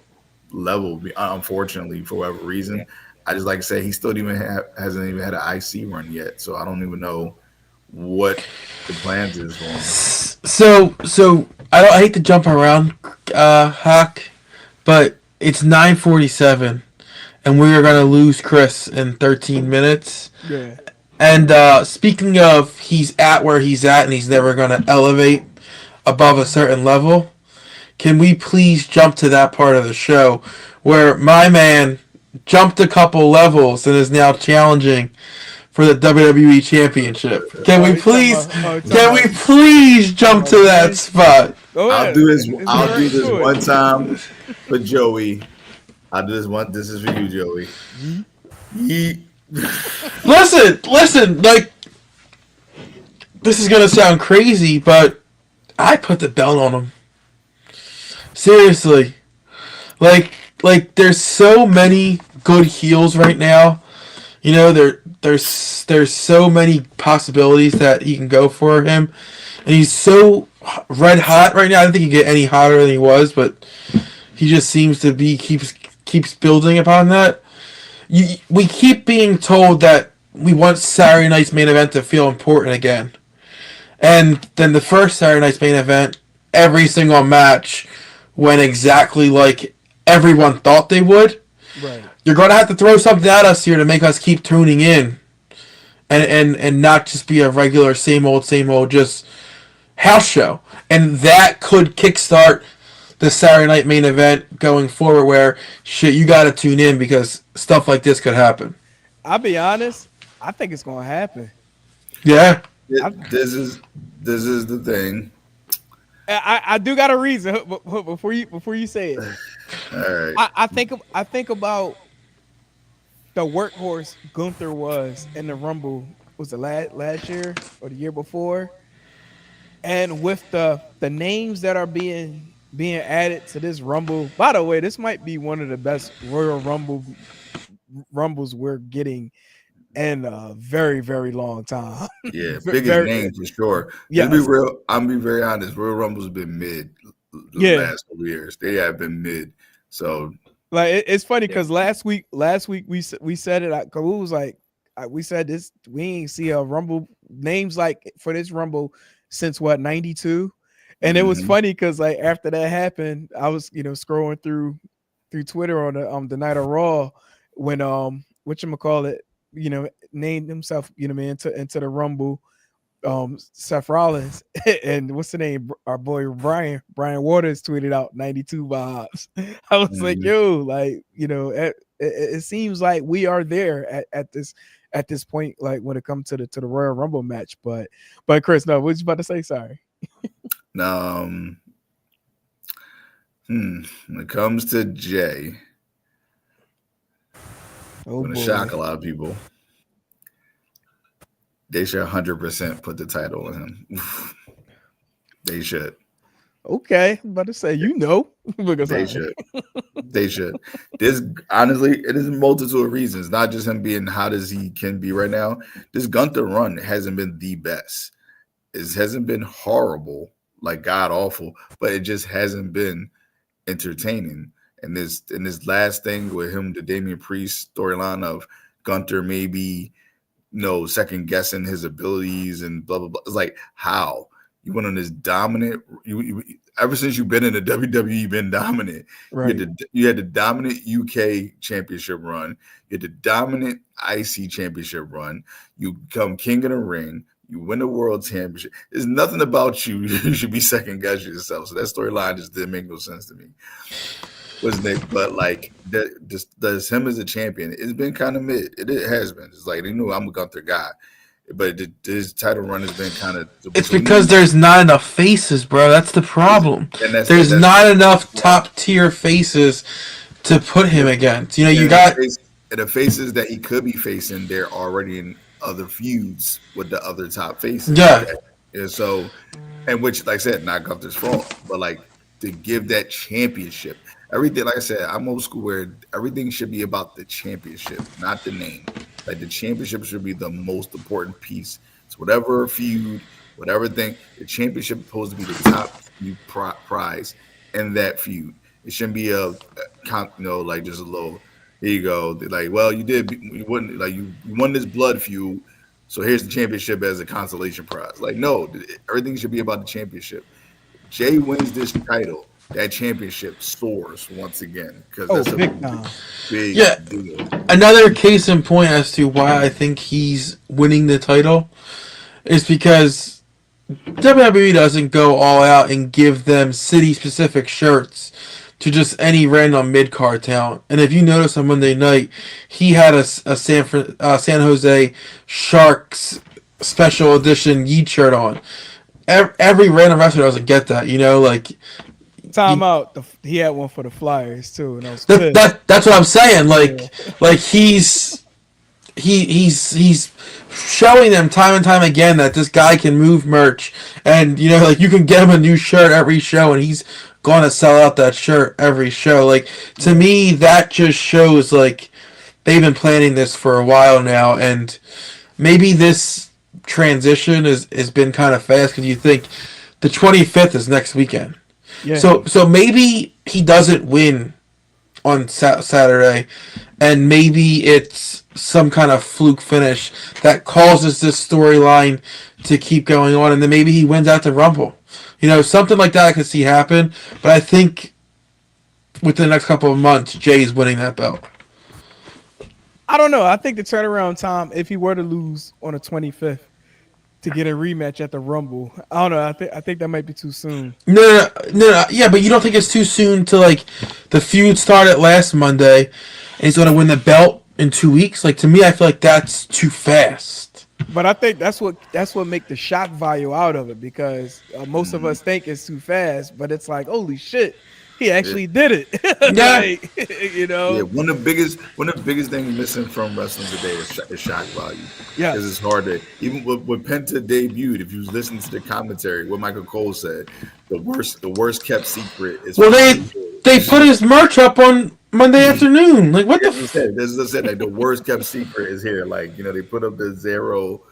level, unfortunately, for whatever reason. I just like to say he still hasn't even had an IC run yet, so I don't even know what the plans is for him. So I hate to jump around, Hawk, but it's 9:47, and we are going to lose Chris in 13 minutes. Yeah. And speaking of, he's at where he's at, and he's never going to elevate above a certain level. Can we please jump to that part of the show where my man jumped a couple levels and is now challenging for the WWE Championship? Can we please jump to that spot? I'll do this one time for Joey. I'll do this one. This is for you, Joey. Listen, like, this is gonna sound crazy, but I put the belt on him. Seriously. Like there's so many good heels right now. You know, there's so many possibilities that he can go for him. And he's so red hot right now. I don't think he can get any hotter than he was, but he just seems to be keeps building upon that. We keep being told that we want Saturday night's main event to feel important again. And then the first Saturday night's main event, every single match went exactly like everyone thought they would. Right. You're going to have to throw something at us here to make us keep tuning in. And not just be a regular same old just house show. And that could kickstart the Saturday night main event going forward where, shit, you got to tune in because stuff like this could happen. I'll be honest, I think it's going to happen. Yeah. This is the thing. I do got a reason before you say it. All right. I think about the workhorse Gunther was in the Rumble. Was it last year or the year before? And with the names that are being added to this Rumble. By the way, this might be one of the best Royal Rumbles we're getting in a very, very long time. Yeah, biggest Very, name for sure. yeah, Let's be real. I'm gonna be very honest. Royal Rumble's been mid the yeah. last couple years. They have been mid. So Like it's funny yeah. because last week we said it. Cause it was like we said this. We ain't see a Rumble names like for this Rumble since what 92, and it was Mhm. funny because like after that happened, I was scrolling through Twitter on the night of Raw when whatchamacallit, named himself into the Rumble, Seth Rollins and what's the name? Our boy Brian Waters tweeted out 92 vibes. I was like, Mhm. yo, like, it seems like we are there at this point, like when it comes to the Royal Rumble match. But Chris, no, what was you about to say? Sorry. When it comes to Jay, Oh gonna boy. shock a lot of people. They should 100% put the title on him. They should. Okay, I'm about to say, because They should. They should. This honestly, it is a multitude of reasons, not just him being hot as he can be right now. This Gunther run hasn't been the best. It hasn't been horrible, like god awful, but it just hasn't been entertaining. And this last thing with him, the Damian Priest storyline of Gunther maybe second guessing his abilities and blah blah blah. It's like, how you went on this dominant. You ever since you've been in the WWE, you've been dominant. Right. You had the dominant UK championship run. You had the dominant IC championship run. You become king of the ring. You win the world championship. There's nothing about you should be second guessing yourself. So that storyline just didn't make no sense to me. Was Nick, but like does him as a champion, it's been kind of mid. It has been. It's like, I'm a Gunther guy, but his title run has been kind of. It's because there's not enough faces, bro. That's the problem. There's not enough top tier faces to put him against. You got the faces that he could be facing. They're already in other feuds with the other top faces. Yeah. And so, and which, like I said, not Gunther's fault, but like to give that championship. Everything, like I said, I'm old school where everything should be about the championship, not the name. Like the championship should be the most important piece. It's whatever feud, whatever thing. The championship is supposed to be the top feud prize in that feud. It shouldn't be like just a little. Here you go. Like, well, you won this blood feud, so here's the championship as a consolation prize. Like, no, everything should be about the championship. Jay wins this title. That championship soars once again because that's a big deal. Another case in point as to why I think he's winning the title is because WWE doesn't go all out and give them city-specific shirts to just any random mid-card talent. And if you notice on Monday night, he had a San Jose Sharks special edition Yeet shirt on. Every random wrestler doesn't get that, like. Time out. He had one for the Flyers too, and that's what I'm saying. Like he's showing them time and time again that this guy can move merch, and you can get him a new shirt every show, and he's going to sell out that shirt every show. Like, to me, that just shows like they've been planning this for a while now, and maybe this transition has been kind of fast because you think the 25th is next weekend. Yeah. So maybe he doesn't win on Saturday, and maybe it's some kind of fluke finish that causes this storyline to keep going on, and then maybe he wins at the Rumble. Something like that I could see happen, but I think within the next couple of months, Jay's winning that belt. I don't know. I think the turnaround time, if he were to lose on the 25th, to get a rematch at the Rumble, I don't know. I think that might be too soon. No. Yeah, but you don't think it's too soon to like the feud started last Monday, and he's going to win the belt in 2 weeks? Like, to me, I feel like that's too fast. But I think that's what make the shock value out of it, because most of us think it's too fast, but it's like, holy shit, he actually did it. Yeah, one of the biggest things missing from wrestling today is shock value. Yeah, because it's hard to, even when Penta debuted, if you listen to the commentary, what Michael Cole said, the worst kept secret is They put his merch up on Monday afternoon. Like, what the? This is said, like the worst kept secret is here. Like, you know, they put up the zero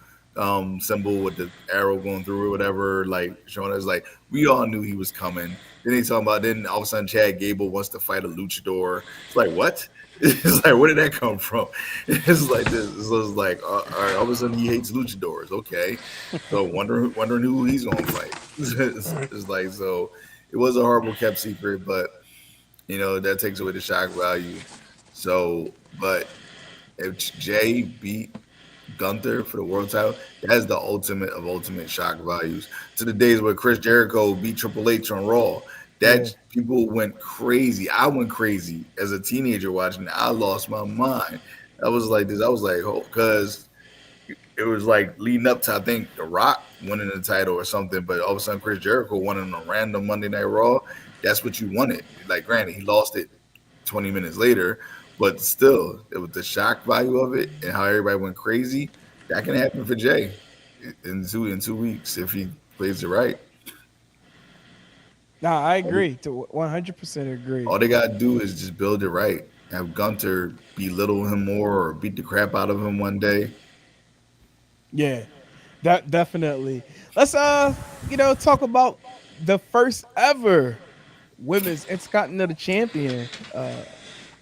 symbol with the arrow going through or whatever, like showing us like we all knew he was coming. Then they talking about then all of a sudden Chad Gable wants to fight a luchador. It's like what? It's like where did that come from? It's like this. So it's like all right, all of a sudden he hates luchadors. Okay, so wondering who he's gonna fight. It's like so. It was a horrible kept secret, but you know that takes away the shock value. So, but if Jay beat Gunther for the world title, that's the ultimate of ultimate shock values. To the days where Chris Jericho beat Triple H on Raw, that people went crazy. I went crazy as a teenager watching it. I lost my mind. I was like this. I was like, oh, because it was like leading up to I think The Rock winning the title or something, but all of a sudden Chris Jericho won on a random Monday Night Raw. That's what you wanted. Like, granted, he lost it 20 minutes later, but still, it was the shock value of it and how everybody went crazy. That can happen for Jay in 2 weeks if he plays it right. Nah, I agree. 100% agree. All they gotta do is just build it right. Have Gunther belittle him more or beat the crap out of him one day. Yeah, that definitely. Let's talk about the first ever women's Intercontinental champion,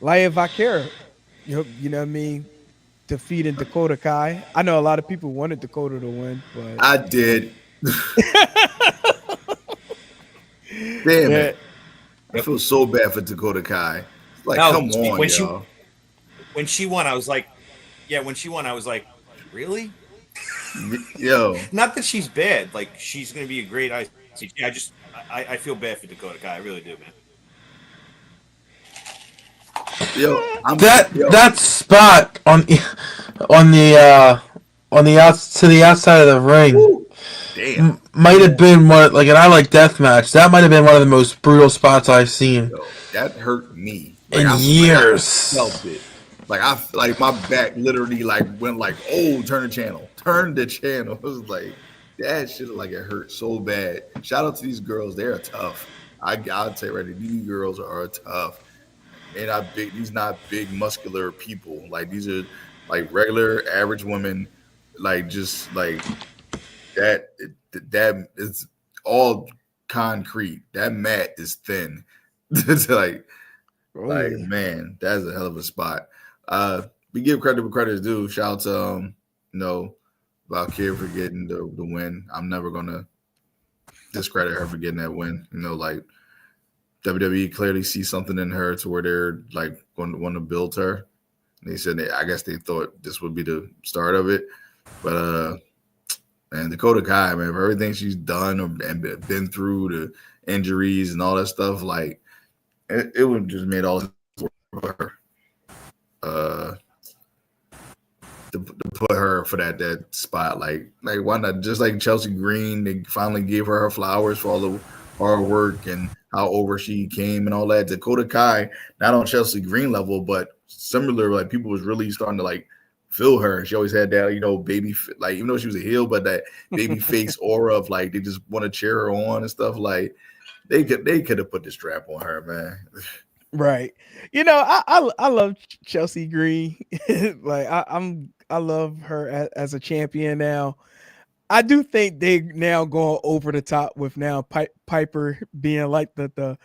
Laya Valkyria. You know what I mean? Defeating Dakota Kai. I know a lot of people wanted Dakota to win, but I did. Damn it. I feel so bad for Dakota Kai. Like, come on, y'all. When she won, I was like, really? Yo. Not that she's bad. Like, she's going to be a great IC. I feel bad for Dakota Kai. I really do, man. That spot on the outside of the ring. Ooh, damn. Might have been one and I like deathmatch. That might have been one of the most brutal spots I've seen. Yo, that hurt me in years. I felt it. Like my back literally went turn the channel. It was like that shit like it hurt so bad. Shout out to these girls, they're tough. I'll tell you right now, these girls are tough. And these not big muscular people. Like these are like regular average women, like just like that is all concrete. That mat is thin. It's like man, that's a hell of a spot. We give credit where credit is due. Shout out to Valkyria for getting the win. I'm never gonna discredit her for getting that win. Like WWE clearly sees something in her to where they're like going to want to build her. And they said I guess they thought this would be the start of it. But and Dakota Kai, man, for everything she's done and been through, the injuries and all that stuff, like it would just made all this for her. To put her for that spot, like why not? Just like Chelsea Green, they finally gave her flowers for all the hard work and how over she came and all that. Dakota Kai, not on Chelsea Green level, but similar. Like people was really starting to like feel her. She always had that, baby, like even though she was a heel, but that baby face aura of like they just want to cheer her on and stuff. Like they could have put the strap on her, man. Right. I love Chelsea Green. Like I love her as a champion now. I do think they now going over the top with now Piper being like the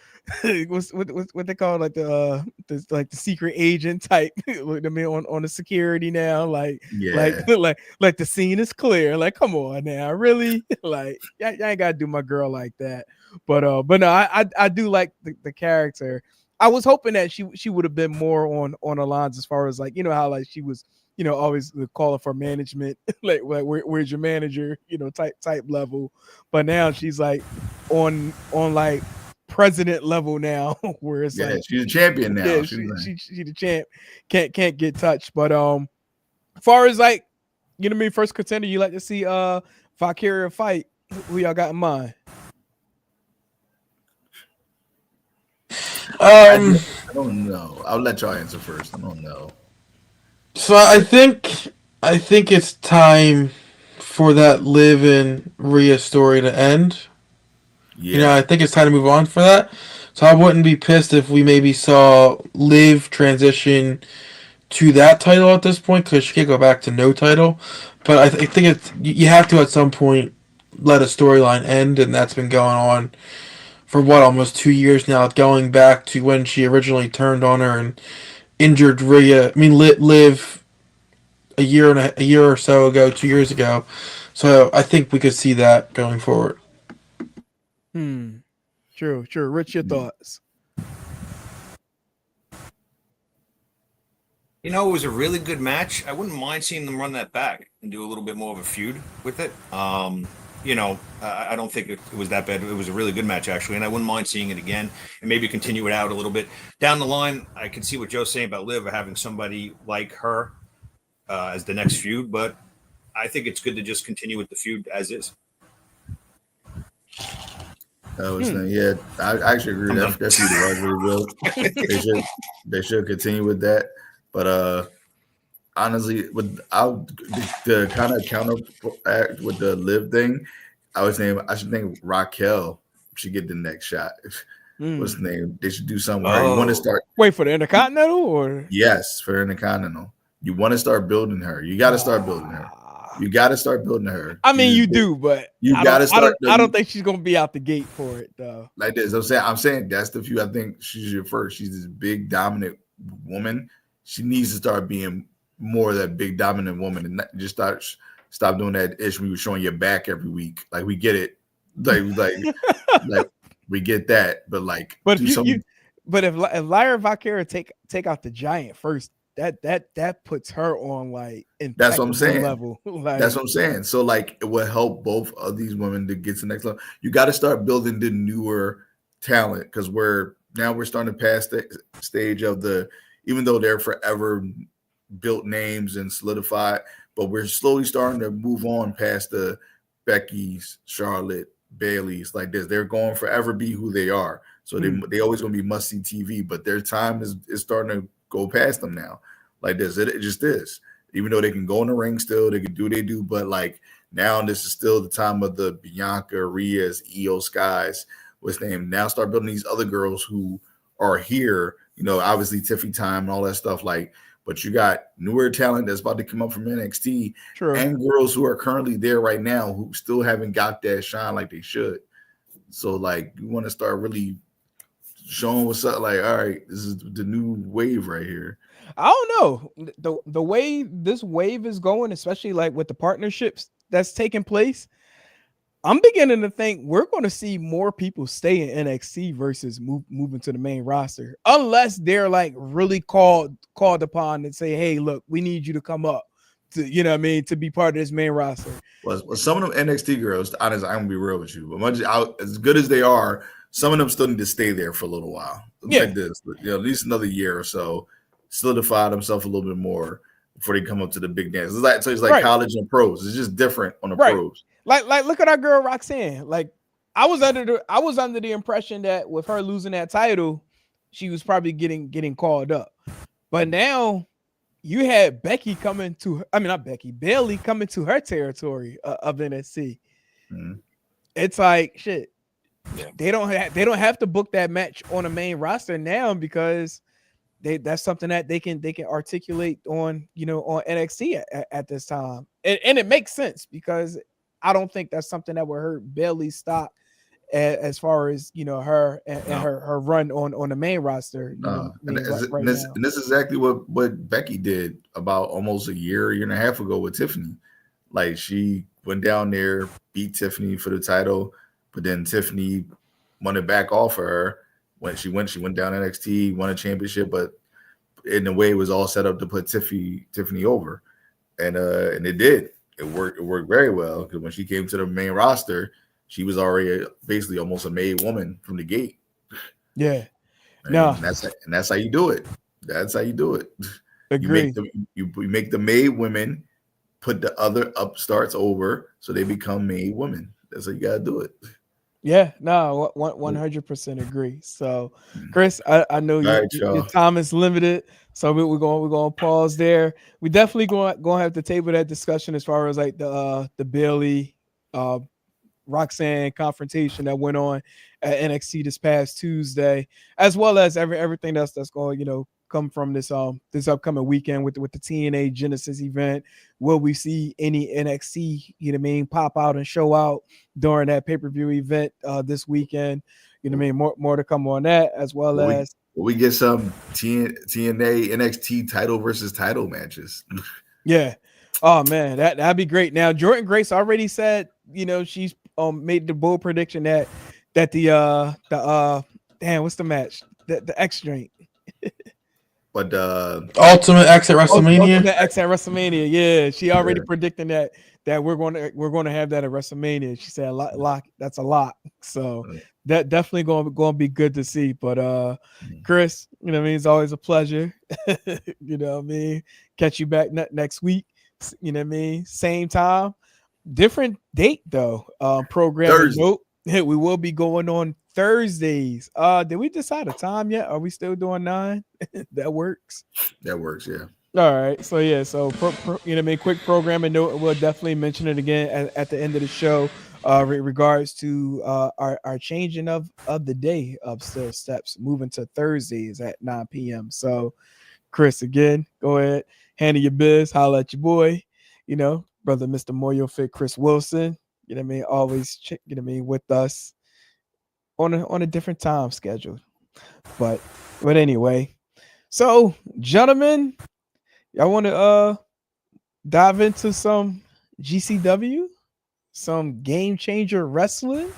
what they call like the secret agent type. I mean on the security now, like the scene is clear. Like, come on now, really? Like, y'all ain't gotta do my girl like that. But no, I do like the character. I was hoping that she would have been more on the lines as far as like how like she was always calling for management like where's your manager type level, but now she's like on like president level now where it's like she's a champion now. Yeah, she the champ, can't get touched. But as far as like first contender you like to see Valkyria fight, who y'all got in mind? I don't know. I'll let y'all answer first. I don't know. So I think it's time for that Liv and Rhea story to end. Yeah. I think it's time to move on for that So I wouldn't be pissed if we maybe saw Liv transition to that title at this point because she can't go back to no title. But I think you have to at some point let a storyline end, and that's been going on for almost 2 years now, going back to when she originally turned on her and injured Rhea. I mean, Liv a year or so ago, 2 years ago. So I think we could see that going forward. True. Rich, your thoughts? You know, it was a really good match. I wouldn't mind seeing them run that back and do a little bit more of a feud with it. You know, I don't think it was that bad. It was a really good match, actually, and I wouldn't mind seeing it again and maybe continue it out a little bit. Down the line, I can see what Joe's saying about Liv, having somebody like her as the next feud, but I think it's good to just continue with the feud as is. Yeah, I actually agree. That feud was really good. They should continue with that. But honestly, without the kind of counteract with the Liv thing, I should think Raquel should get the next shot. What's the name? They should do something where you want to start. Wait for the Intercontinental, or yes, for Intercontinental. You want to start building her. You got to start building her. You got to start building her. I mean, you do, but you got to start. I don't think she's gonna be out the gate for it though. Like this, I'm saying that's the few. I think she's your first. She's this big dominant woman. She needs to start being more of that big dominant woman and just stop doing that ish when you were showing your back every week. Like we get it, like we get that, but if Lyra Valkyria take out the Giant first, that puts her on like that's what I'm saying level. That's what I'm saying. So like it will help both of these women to get to the next level. You got to start building the newer talent because we're starting to pass the stage of the, even though they're forever built names and solidified, but we're slowly starting to move on past the Becky's, Charlotte, Bailey's like this. They're going forever be who they are. So they always going to be must see TV, but their time is starting to go past them now. Like this, it just is. Even though they can go in the ring still, they can do what they do, but like now this is still the time of the Bianca, Rhea's, Io Skies, what's name. Now start building these other girls who are here, you know, obviously Tiffany time and all that stuff. Like, but you got newer talent that's about to come up from NXT. True. And girls who are currently there right now who still haven't got that shine like they should. So like you want to start really showing what's up. Like, all right, this is the new wave right here. I don't know the way this wave is going, especially like with the partnerships that's taking place. I'm beginning to think we're going to see more people stay in NXT versus moving to the main roster, unless they're like really called upon and say, "Hey, look, we need you to come up to, you know what I mean, to be part of this main roster." Well, some of them NXT girls, honestly, I'm gonna be real with you, but as good as they are, some of them still need to stay there for a little while. Like this, you know, at least another year or so, solidify themselves a little bit more before they come up to the big dance. It's like college and pros. It's just different on the pros. Like look at our girl Roxanne. Like I was under the impression that with her losing that title, she was probably getting called up. But now you had Bailey coming to her territory of NXT. Mm-hmm. It's like shit. Yeah. They don't have to book that match on a main roster now because that's something that they can articulate on, you know, on NXT at this time. And it makes sense because I don't think that's something that would hurt Bailey's stock as far as, you know, her and her run on the main roster. And this is exactly what Becky did about almost a year and a half ago with Tiffany. Like she went down there, beat Tiffany for the title, but then Tiffany wanted back off of her when she went down NXT, won a championship, but in a way it was all set up to put Tiffany over. And it did. It worked very well because when she came to the main roster, she was already basically almost a made woman from the gate. Yeah. And that's how you do it. That's how you do it. Agree. You make the made women put the other upstarts over so they become made women. That's how you gotta do it. Yeah, no, 100% agree. So, Chris, I know your time is limited, so we're going to pause there. We definitely going to have to table that discussion as far as like the Bailey Roxanne confrontation that went on at NXT this past Tuesday, as well as everything else that's going, come from this upcoming weekend with the TNA Genesis event. Will we see any NXT, pop out and show out during that pay-per-view event this weekend? More to come on that, as well as we get some TNA NXT title versus title matches. Yeah. Oh man, that'd be great. Now Jordan Grace already said, she's made the bold prediction that the what's the match? The X drink. But Ultimate X at WrestleMania. Ultimate X at WrestleMania. Yeah, she already predicting that we're going to have that at WrestleMania. She said lock that's a lot. So that definitely going to be good to see. But Chris, it's always a pleasure. Catch you back next week. Same time, different date though. Program note. We will be going on Thursdays. Did we decide a time yet? Are we still doing 9? That works. That works, yeah. All right. So yeah. So quick programming note. We'll definitely mention it again at the end of the show. Regards to our changing of the day of Still Steps, moving to Thursdays at 9 p.m. So, Chris, again, go ahead, handle your biz, holla at your boy, brother, Mr. Moyo Fit, Chris Wilson. Always with us on a different time schedule. But anyway, so gentlemen, y'all want to dive into some GCW, some Game Changer Wrestling?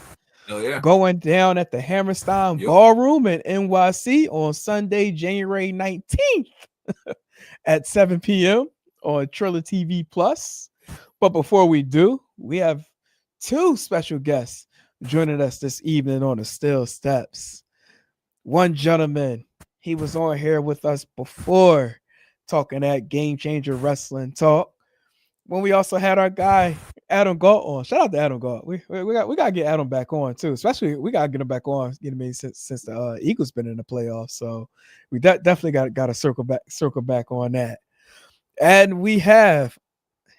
Oh yeah, going down at the Hammerstein Ballroom in NYC on Sunday, January 19th at 7 p.m. on Triller TV Plus. But before we do, we have 2 special guests joining us this evening on the Still Steps. One gentleman, he was on here with us before talking at Game Changer Wrestling Talk, when we also had our guy Adam Galt on. Shout out to Adam Galt. We gotta get Adam back on too. Especially we gotta get him back on. Since the Eagles been in the playoffs, so we definitely got to circle back on that. And we have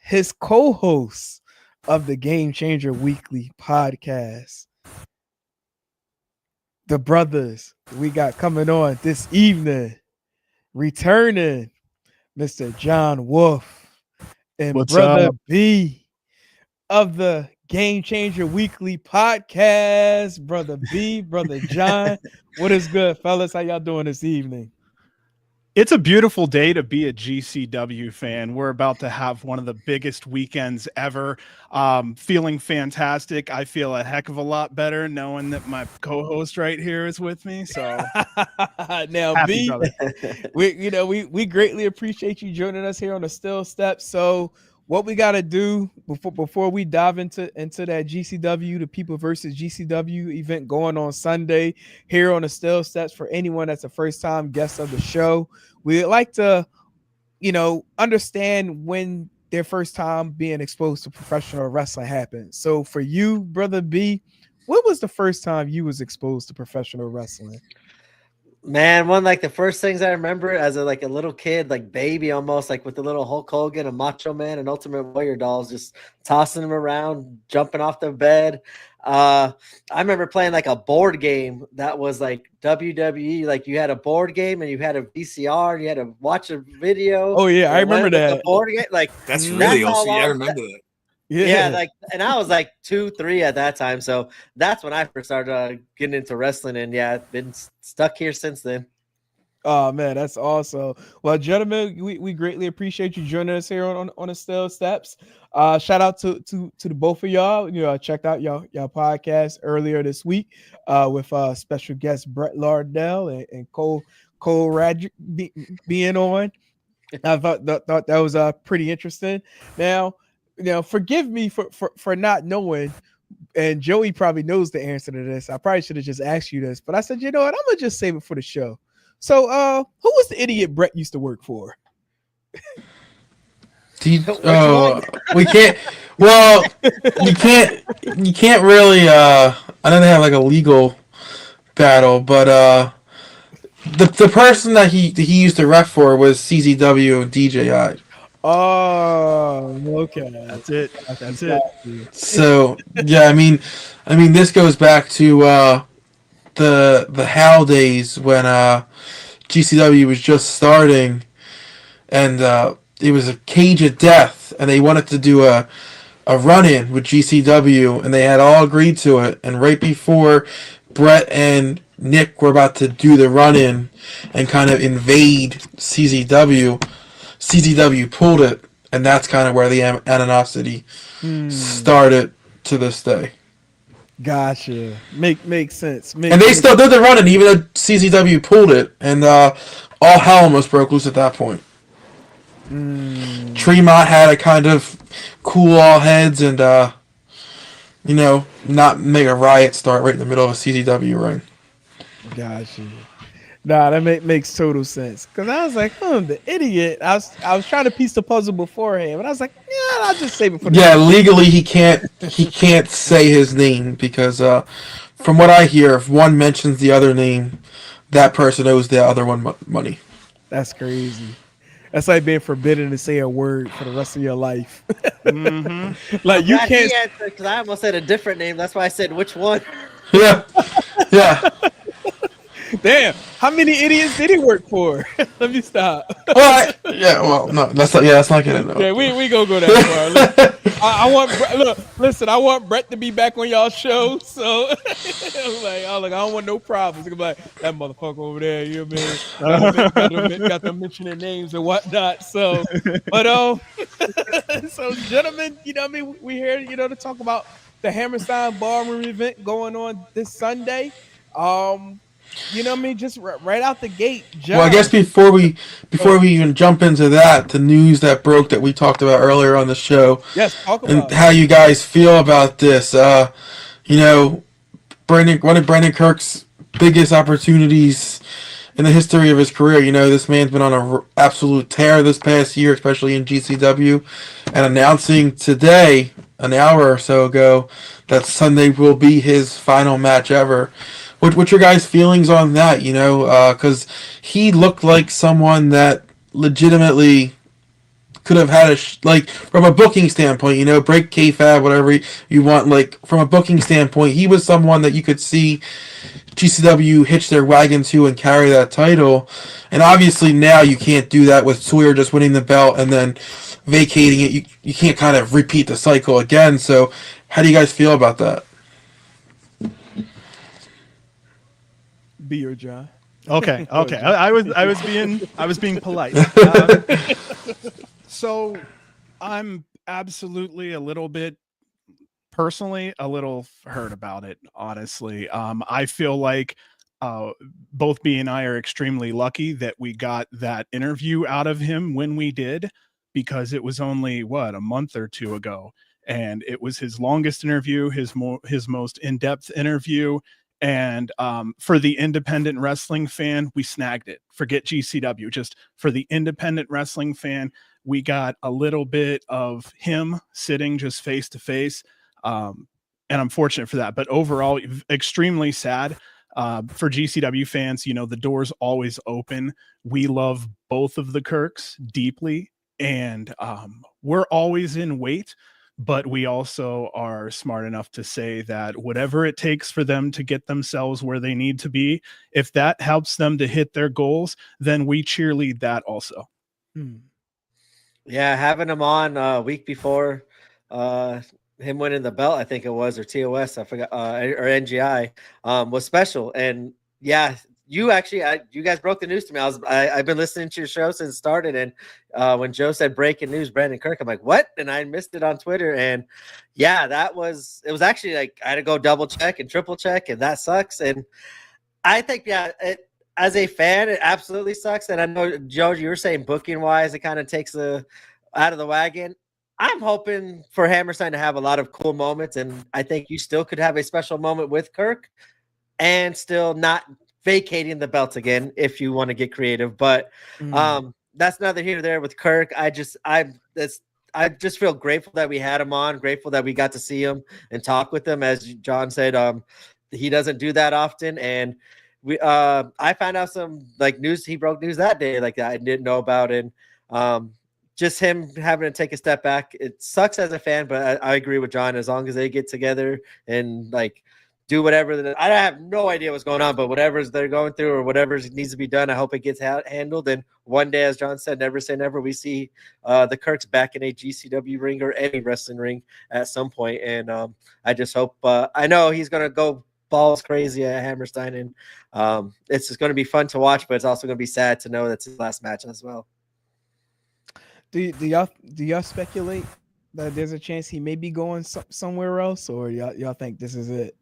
his co-host of the Game Changer Weekly podcast, the brothers we got coming on this evening, returning, Mr. John Wolfe and What's Brother up? B of the Game Changer Weekly podcast. Brother B, Brother John, what is good, fellas? How y'all doing this evening? It's a beautiful day to be a GCW fan. We're about to have one of the biggest weekends ever. Feeling fantastic. I feel a heck of a lot better knowing that my co-host right here is with me. So now, happy, B, we greatly appreciate you joining us here on the Still Steps. So what we got to do before we dive into that GCW, the People versus GCW event going on Sunday here on the Still Steps, for anyone that's a first time guest of the show, we like to, understand when their first time being exposed to professional wrestling happened. So for you, Brother B, what was the first time you was exposed to professional wrestling? Man, one like the first things I remember as a little kid, like baby almost, like with the little Hulk Hogan, a Macho Man, and Ultimate Warrior dolls, just tossing them around, jumping off the bed. I remember playing like a board game that was like WWE. Like you had a board game and you had a VCR and you had to watch a video. Oh yeah, I remember that. The board game, like that's really awesome. Yeah, I remember that. Yeah, and I was like 2, 3 at that time, so that's when I first started getting into wrestling, and yeah, I've been stuck here since then. Oh man, that's awesome. Well, gentlemen, we greatly appreciate you joining us here on the Still Steps. Shout out to the both of y'all. I checked out y'all podcast earlier this week with special guest Brett Lardell and Cole Radrick being on. I thought that was pretty interesting. Now, forgive me for not knowing, and Joey probably knows the answer to this. I probably should have just asked you this, but I said, you know what? I'm gonna just save it for the show. So, who was the idiot Brett used to work for? We can't. Well, you can't really. I don't have like a legal battle, but the person that he used to ref for was CZW and DJI. Oh man, okay. That's it. That's it. Got you. So yeah, I mean, this goes back to the Hal days when GCW was just starting, and it was a cage of death, and they wanted to do a run-in with GCW, and they had all agreed to it. And right before Brett and Nick were about to do the run-in and kind of invade CZW pulled it, and that's kind of where the animosity started to this day. Gotcha. Makes sense. And they still did the run-in, even though CZW pulled it, and all hell almost broke loose at that point. Tremont had to kind of cool all heads and, not make a riot start right in the middle of a CZW ring. Gotcha. Nah, that makes total sense. Cause I was like, the idiot. I was trying to piece the puzzle beforehand, but I was like, yeah, I'll just save it for the Yeah, legally he can't say his name because from what I hear, if one mentions the other name, that person owes the other one money. That's crazy. That's like being forbidden to say a word for the rest of your life. Like you can't. Because I almost said a different name. That's why I said which one. Yeah. Damn, how many idiots did he work for? Let me stop. No, that's not getting it. Yeah, we gonna go that far. I want Brett to be back on y'all show. So I don't want no problems. Be like that motherfucker over there. You know what I mean? Got them mentioning names and whatnot. So, but so gentlemen, you know what I mean? We here, to talk about the Hammerstein Ballroom event going on this Sunday. You know what I mean? Just right out the gate. John. Well, I guess before we even jump into that, the news that broke that we talked about earlier on the show. Yes, talk about and how you guys feel about this. One of Brandon Kirk's biggest opportunities in the history of his career. This man's been on an absolute tear this past year, especially in GCW, and announcing today, an hour or so ago, that Sunday will be his final match ever. What's your guys' feelings on that? Because he looked like someone that legitimately could have had from a booking standpoint, break kayfabe, whatever you want. Like from a booking standpoint, he was someone that you could see GCW hitch their wagon to and carry that title. And obviously now you can't do that with Sawyer just winning the belt and then vacating it. You can't kind of repeat the cycle again. So how do you guys feel about that? Be your John. Okay. I was being polite. So I'm absolutely a little bit personally a little hurt about it, honestly. I feel like both B and I are extremely lucky that we got that interview out of him when we did, because it was only a month or two ago, and it was his longest interview, his most in-depth interview. And for the independent wrestling fan, we snagged it. Forget GCW. Just for the independent wrestling fan, we got a little bit of him sitting just face to face. And I'm fortunate for that. But overall, extremely sad for GCW fans. The door's always open. We love both of the Kirks deeply. And we're always in wait. But we also are smart enough to say that whatever it takes for them to get themselves where they need to be, if that helps them to hit their goals, then we cheerlead that also. Yeah, having him on a week before him winning the belt, I think it was, or TOS, I forgot, or NGI, was special. And yeah, you guys broke the news to me. I've been listening to your show since it started, and when Joe said breaking news, Brandon Kirk, I'm like, what? And I missed it on Twitter, and yeah, it was actually like I had to go double check and triple check, and that sucks. And I think as a fan, it absolutely sucks. And I know, Joe, you were saying booking wise, it kind of takes out of the wagon. I'm hoping for Hammerstein to have a lot of cool moments, and I think you still could have a special moment with Kirk and still not vacating the belt again if you want to get creative. But that's neither here nor there with Kirk. I just feel grateful that we had him on, grateful that we got to see him and talk with him. As John said, he doesn't do that often. And I found out some news. He broke news that day, like that I didn't know about. And just him having to take a step back. It sucks as a fan, but I agree with John. As long as they get together and like do whatever, I have no idea what's going on, but whatever they're going through or whatever needs to be done, I hope it gets handled. And one day, as John said, never say never. We see the Kirks back in a GCW ring or any wrestling ring at some point. And I just hope, I know he's going to go balls crazy at Hammerstein, and it's just going to be fun to watch, but it's also going to be sad to know that's his last match as well. Do y'all speculate that there's a chance he may be going somewhere else, or y'all think this is it?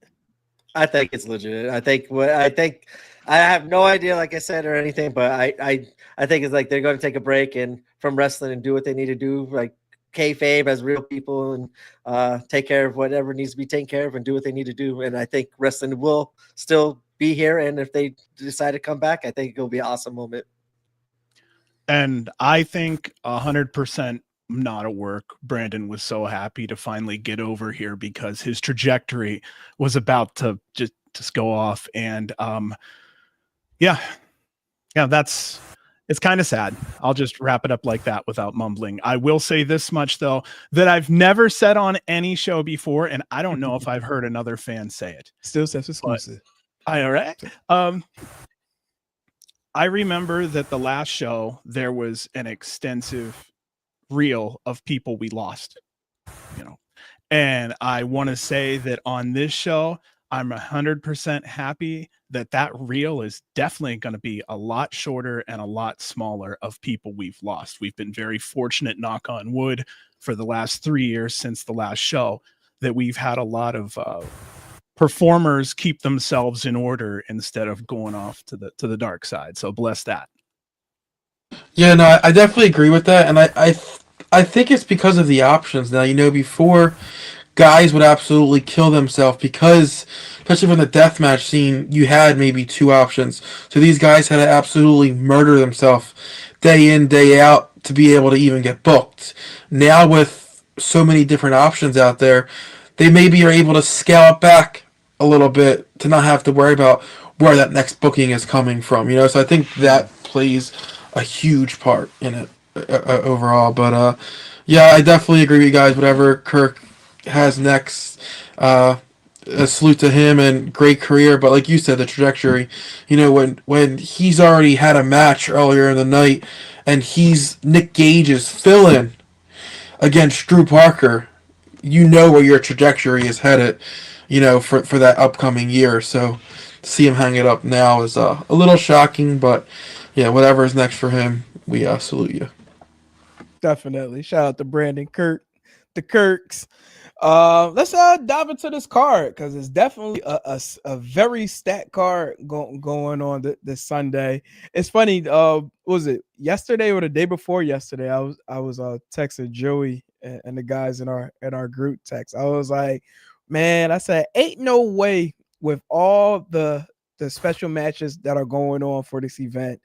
I think it's legit. I think I have no idea, like I said, or anything, but I think it's like they're going to take a break and from wrestling and do what they need to do, like kayfabe as real people, and take care of whatever needs to be taken care of and do what they need to do. And I think wrestling will still be here. And if they decide to come back, I think it'll be an awesome moment. And I think 100% not at work. Brandon was so happy to finally get over here because his trajectory was about to just go off. And yeah, it's kind of sad. I'll just wrap it up like that without mumbling. I will say this much though, that I've never said on any show before, and I don't know if I've heard another fan say it. Still says exclusive. All right. I remember that the last show there was an extensive reel of people we lost, and I want to say that on this show, I'm 100% happy that reel is definitely going to be a lot shorter and a lot smaller of people we've lost. We've been very fortunate, knock on wood, for the last 3 years since the last show, that we've had a lot of performers keep themselves in order instead of going off to the dark side. So bless that. Yeah, no, I definitely agree with that, and I think it's because of the options now. Before, guys would absolutely kill themselves because, especially from the deathmatch scene, you had maybe two options. So these guys had to absolutely murder themselves day in, day out to be able to even get booked. Now with so many different options out there, they maybe are able to scale it back a little bit to not have to worry about where that next booking is coming from. So I think that plays a huge part in it overall. But yeah, I definitely agree with you guys. Whatever Kirk has next, a salute to him and great career. But like you said, the trajectory, when he's already had a match earlier in the night and he's Nick Gage's fill-in against Drew Parker, where your trajectory is headed, for that upcoming year. So to see him hang it up now is a little shocking, but yeah, whatever is next for him, we salute you. Definitely. Shout out to Brandon the Kirks. Let's dive into this card because it's definitely a very stacked card going on this Sunday. It's funny. Was it yesterday or the day before yesterday? I was texting Joey and the guys in our group text. I was like, man, I said, ain't no way with all the special matches that are going on for this event.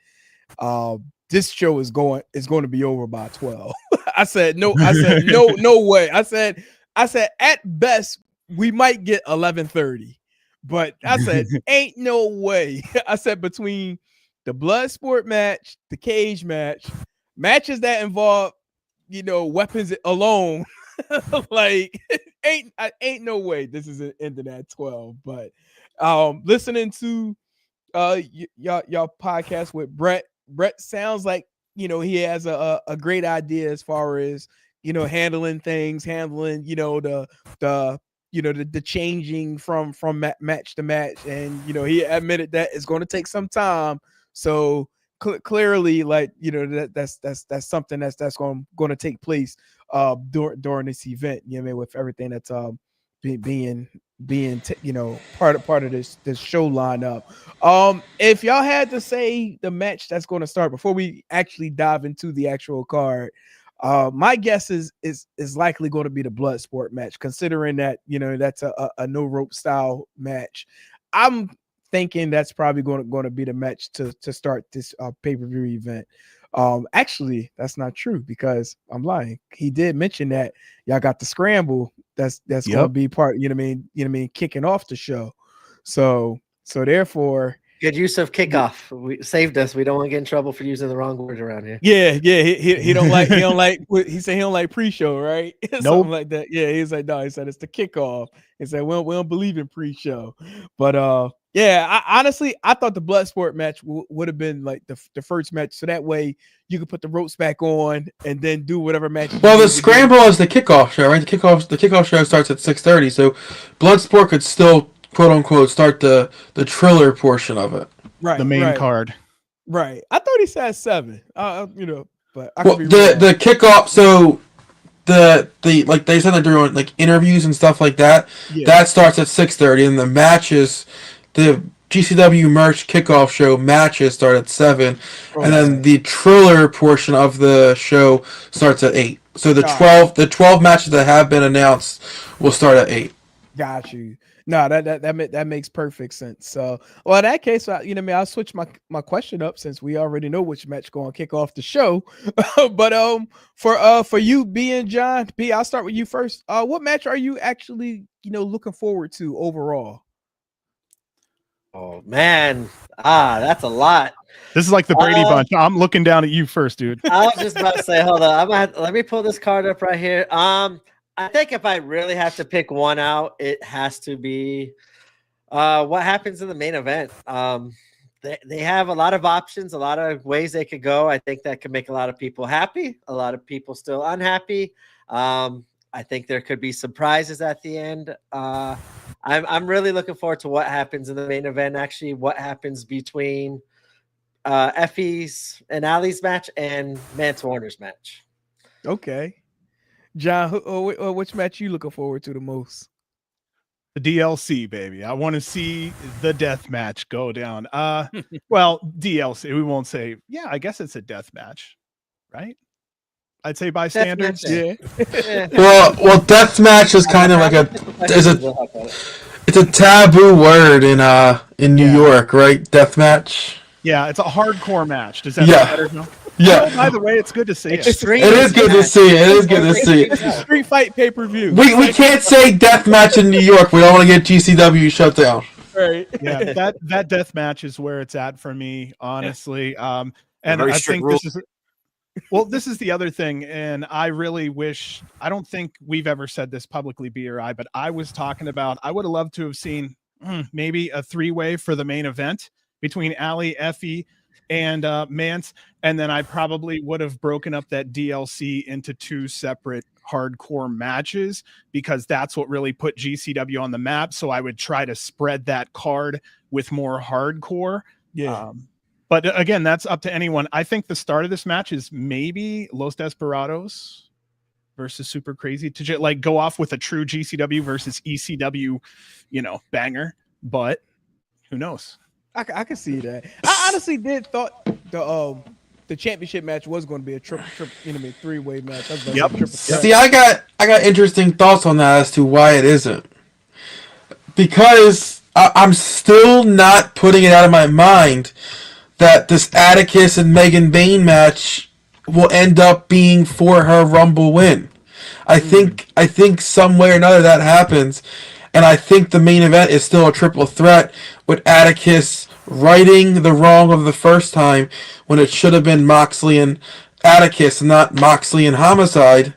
This show is going to be over by 12. I said no way. I said at best we might get 11:30, but I said ain't no way. I said between the blood sport match, the cage match, matches that involve weapons alone, like ain't no way this is ending at 12. But listening to y'all podcast with Brett sounds like he has a great idea as far as handling things, the changing from match to match, and he admitted that it's going to take some time. So clearly, like that's something that's going to take place during this event. With everything that's being part of this show lineup. If y'all had to say the match that's going to start before we actually dive into the actual card, my guess is likely going to be the blood sport match, considering that that's a no rope style match. I'm thinking that's probably going to be the match to start this pay-per-view event. Actually, that's not true because I'm lying. He did mention that y'all got the scramble that's going to be part, kicking off the show. So therefore, Good use of kickoff. We saved us. We don't want to get in trouble for using the wrong word around here. Yeah. He don't like he said he don't like pre-show, right? Something like that. Yeah, he's like, no, he said it's the kickoff. He said we don't believe in pre-show. But yeah, I honestly thought the Bloodsport match would have been like the first match, so that way you could put the ropes back on and then do whatever match. Well, the Scramble is the kickoff show, right? The kickoff show starts at 6:30, so Bloodsport could still, quote unquote, start the Triller portion of it. Right, the main card. Right. I thought he said 7. But I well, could be wrong. the kickoff. So the like they said they're doing like interviews and stuff like that. Yeah. That starts at 6:30, and the matches, the GCW merch kickoff show matches start at 7, and then the Triller portion of the show starts at 8. So the 12 matches that have been announced will start at 8. Got you. No, that makes perfect sense. So, well, in that case, I'll switch my question up since we already know which match going to kick off the show. But for you, B and John, B, I'll start with you first. What match are you actually looking forward to overall? Oh man, that's a lot. This is like the Brady Bunch. I'm looking down at you first, dude. I was just about to say, hold on. Let me pull this card up right here. I think if I really have to pick one out, it has to be what happens in the main event. They have a lot of options, a lot of ways they could go. I think that could make a lot of people happy, a lot of people still unhappy. I think there could be surprises at the end. I'm really looking forward to what happens in the main event. Actually, what happens between Effie's and Ali's match and Mance Warner's match. Okay. John, which match you looking forward to the most? The DLC, baby. I want to see the death match go down. Well, DLC. We won't say. Yeah, I guess it's a death match, right? I'd say by standards. Yeah. well, death match is kind of like it's a taboo word in New York, right? Death match. Yeah, it's a hardcore match. Does that matter? No? Yeah. Oh, by the way, it's good to see it. It is good to see it. It is good to see it. It's a street fight pay-per-view. We can't say death match in New York. We don't want to get GCW shut down. Right. Yeah, that death match is where it's at for me, honestly. And I think this is the other thing, and I really wish, I don't think we've ever said this publicly, B or I, but I was talking about, I would have loved to have seen maybe a 3-way for the main event between Ali, Effie, and Mance, and then I probably would have broken up that DLC into 2 separate hardcore matches, because that's what really put GCW on the map. So I would try to spread that card with more hardcore. Yeah. But again, that's up to anyone. I think the start of this match is maybe Los Desperados versus Super Crazy to like go off with a true GCW versus ECW, banger. But who knows? I can see that. I honestly did thought the championship match was going to be a triple 3-way match. See, I got interesting thoughts on that as to why it isn't. Because I'm still not putting it out of my mind that this Atticus and Megan Bayne match will end up being for her Rumble win. I think some way or another that happens, and I think the main event is still a triple threat with Atticus righting the wrong of the first time when it should have been Moxley and Atticus, not Moxley and Homicide,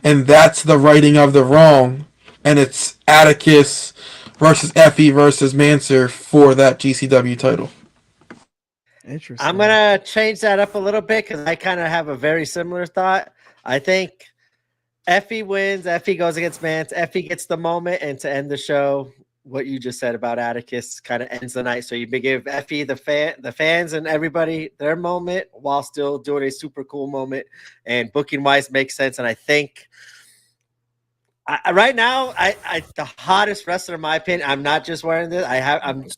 and that's the righting of the wrong, and it's Atticus versus Effie versus Manser for that GCW title. Interesting. I'm gonna change that up a little bit because I kind of have a very similar thought. I think Effie wins. Effie goes against Mance. Effie gets the moment, and to end the show, what you just said about Atticus kind of ends the night. So you give Effie the fans and everybody their moment while still doing a super cool moment, and booking wise makes sense. And I think right now, the hottest wrestler in my opinion. I'm not just wearing this.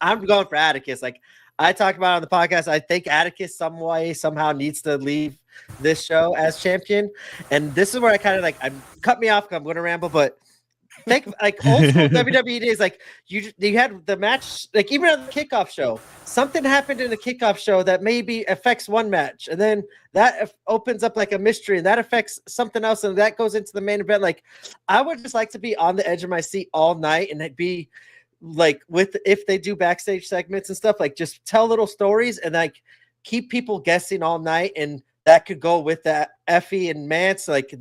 I'm going for Atticus. Like I talked about on the podcast, I think Atticus somehow needs to leave this show as champion. And this is where I kind of cut me off because I'm going to ramble, but think like old school WWE days, like you had the match, like even on the kickoff show, something happened in the kickoff show that maybe affects one match, and then that opens up like a mystery, and that affects something else, and that goes into the main event. Like I would just like to be on the edge of my seat all night and be like if they do backstage segments and stuff, like just tell little stories and like keep people guessing all night, and that could go with that Effie and Mance. Like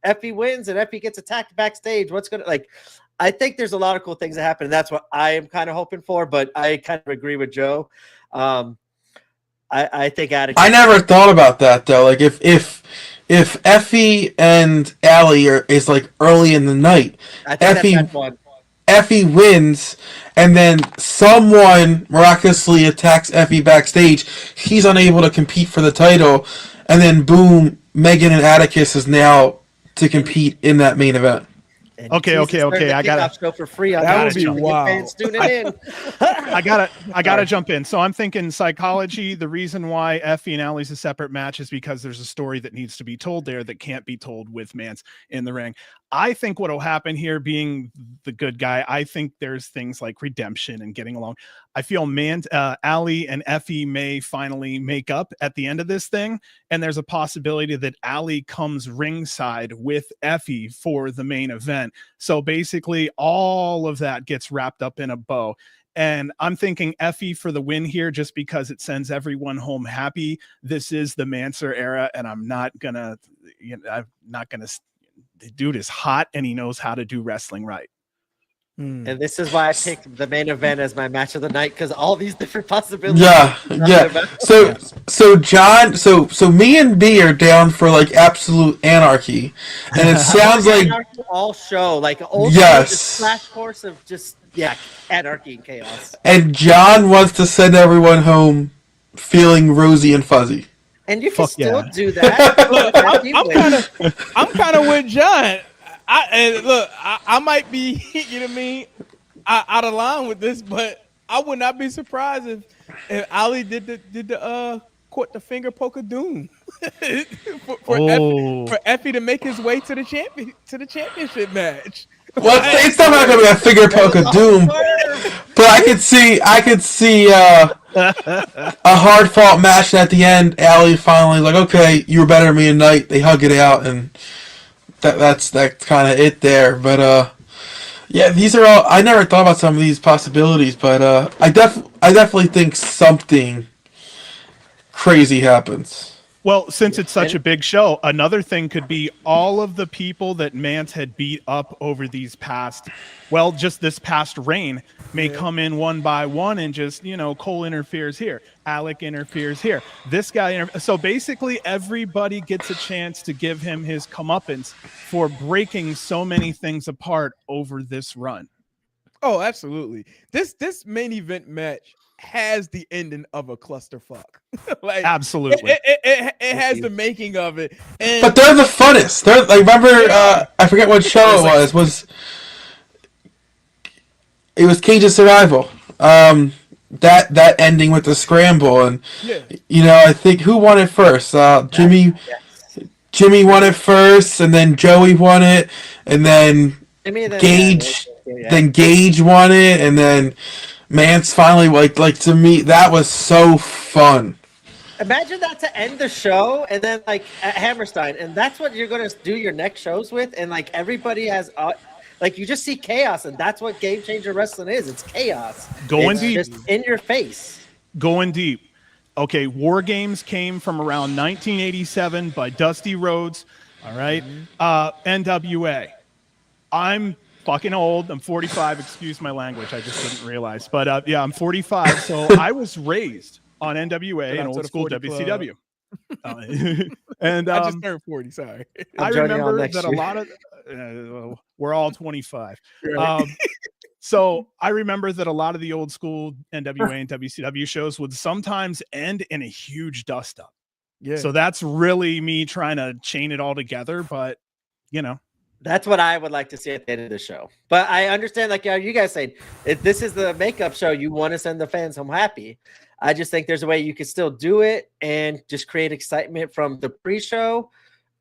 Effie wins and Effie gets attacked backstage. What's gonna like? I think there's a lot of cool things that happen. And that's what I am kind of hoping for. But I kind of agree with Joe. I think I never thought about that though. Like if Effie and Allie is like early in the night, I think that's one. Effie wins, and then someone miraculously attacks Effie backstage. He's unable to compete for the title, and then boom, Megan and Atticus is now to compete in that main event. And Okay. I gotta show for free. On That would YouTube. be Get wild. fans tuning in. I gotta jump in. So I'm thinking psychology. The reason why Effie and Allie's a separate match is because there's a story that needs to be told there that can't be told with Mance in the ring. I think what will happen here, being the good guy, I think there's things like redemption and getting along. I feel Allie and Effie may finally make up at the end of this thing, and there's a possibility that Allie comes ringside with Effie for the main event. So basically, all of that gets wrapped up in a bow. And I'm thinking Effie for the win here, just because it sends everyone home happy. This is the Manser era, and I'm not gonna. The dude is hot, and he knows how to do wrestling right. And this is why I picked the main event as my match of the night, because all these different possibilities. Yeah. So John, so me and B are down for like absolute anarchy, and it sounds like all show like old flash course of just anarchy and chaos. And John wants to send everyone home feeling rosy and fuzzy. And you can still do that. Look, I'm kind of with John. I might be, you know what I mean, out of line with this, but I would not be surprised if Ali did the finger poke of doom for Effie to make his way to the championship match. Well, it's not going to be a finger poke of doom, but I could see a hard fought match, and at the end, Allie finally like, okay, you were better than me tonight. They hug it out, and that's kind of it there. But yeah, these are all. I never thought about some of these possibilities, but I definitely think something crazy happens. Well, since it's such a big show, another thing could be all of the people that Mance had beat up over these past, just this past reign may come in one by one and just, Cole interferes here, Alec interferes here, this guy. So basically everybody gets a chance to give him his comeuppance for breaking so many things apart over this run. Oh, absolutely. This main event match has the ending of a clusterfuck. Like, absolutely, it has the making of it. But they're the funnest. They're like, remember, I forget what show it was. It was Cage of Survival. That ending with the scramble, and I think who won it first? Jimmy won it first, and then Joey won it, and then Gage. Then Gage won it, and then Mance finally like to me that was so fun. Imagine that to end the show, and then like at Hammerstein, and that's what you're gonna do your next shows with, and like everybody has you just see chaos, and that's what Game Changer Wrestling is. It's chaos. Going deep, just in your face. Going deep. Okay, War Games came from around 1987 by Dusty Rhodes. All right, NWA. I'm fucking old. I'm 45. Excuse my language. I just didn't realize. But I'm 45. So I was raised on NWA and old school WCW. And I just turned 40. Sorry. I remember that a lot of we're all 25. Right. So I remember that a lot of the old school NWA and WCW shows would sometimes end in a huge dust up. Yeah. So that's really me trying to chain it all together. But that's what I would like to see at the end of the show. But I understand, like you guys say, if this is the makeup show, you want to send the fans home happy. I just think there's a way you could still do it and just create excitement from the pre-show,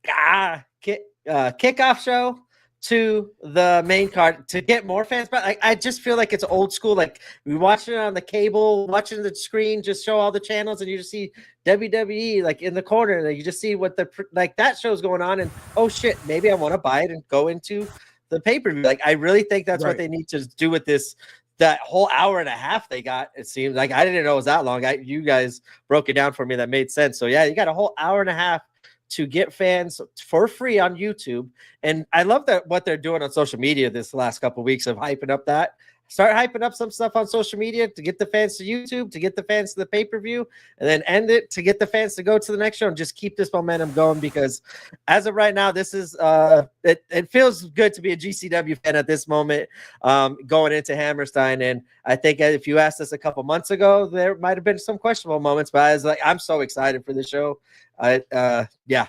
kickoff show to the main card to get more fans. But I just feel like it's old school. Like we watch it on the cable, watching the screen, just show all the channels, and you just see WWE like in the corner. And you just see what that show's going on, and oh shit, maybe I want to buy it and go into the pay-per-view. Like I really think that's what they need to do with this that whole hour and a half they got, it seems like I didn't know it was that long. You guys broke it down for me. That made sense. So yeah, you got a whole hour and a half to get fans for free on YouTube. And I love that what they're doing on social media this last couple of weeks of hyping up that. Start hyping up some stuff on social media to get the fans to YouTube, to get the fans to the pay-per-view, and then end it to get the fans to go to the next show and just keep this momentum going, because as of right now, this is it feels good to be a GCW fan at this moment, going into Hammerstein. And I think if you asked us a couple months ago, there might have been some questionable moments, but I was like, I'm so excited for the show. Yeah,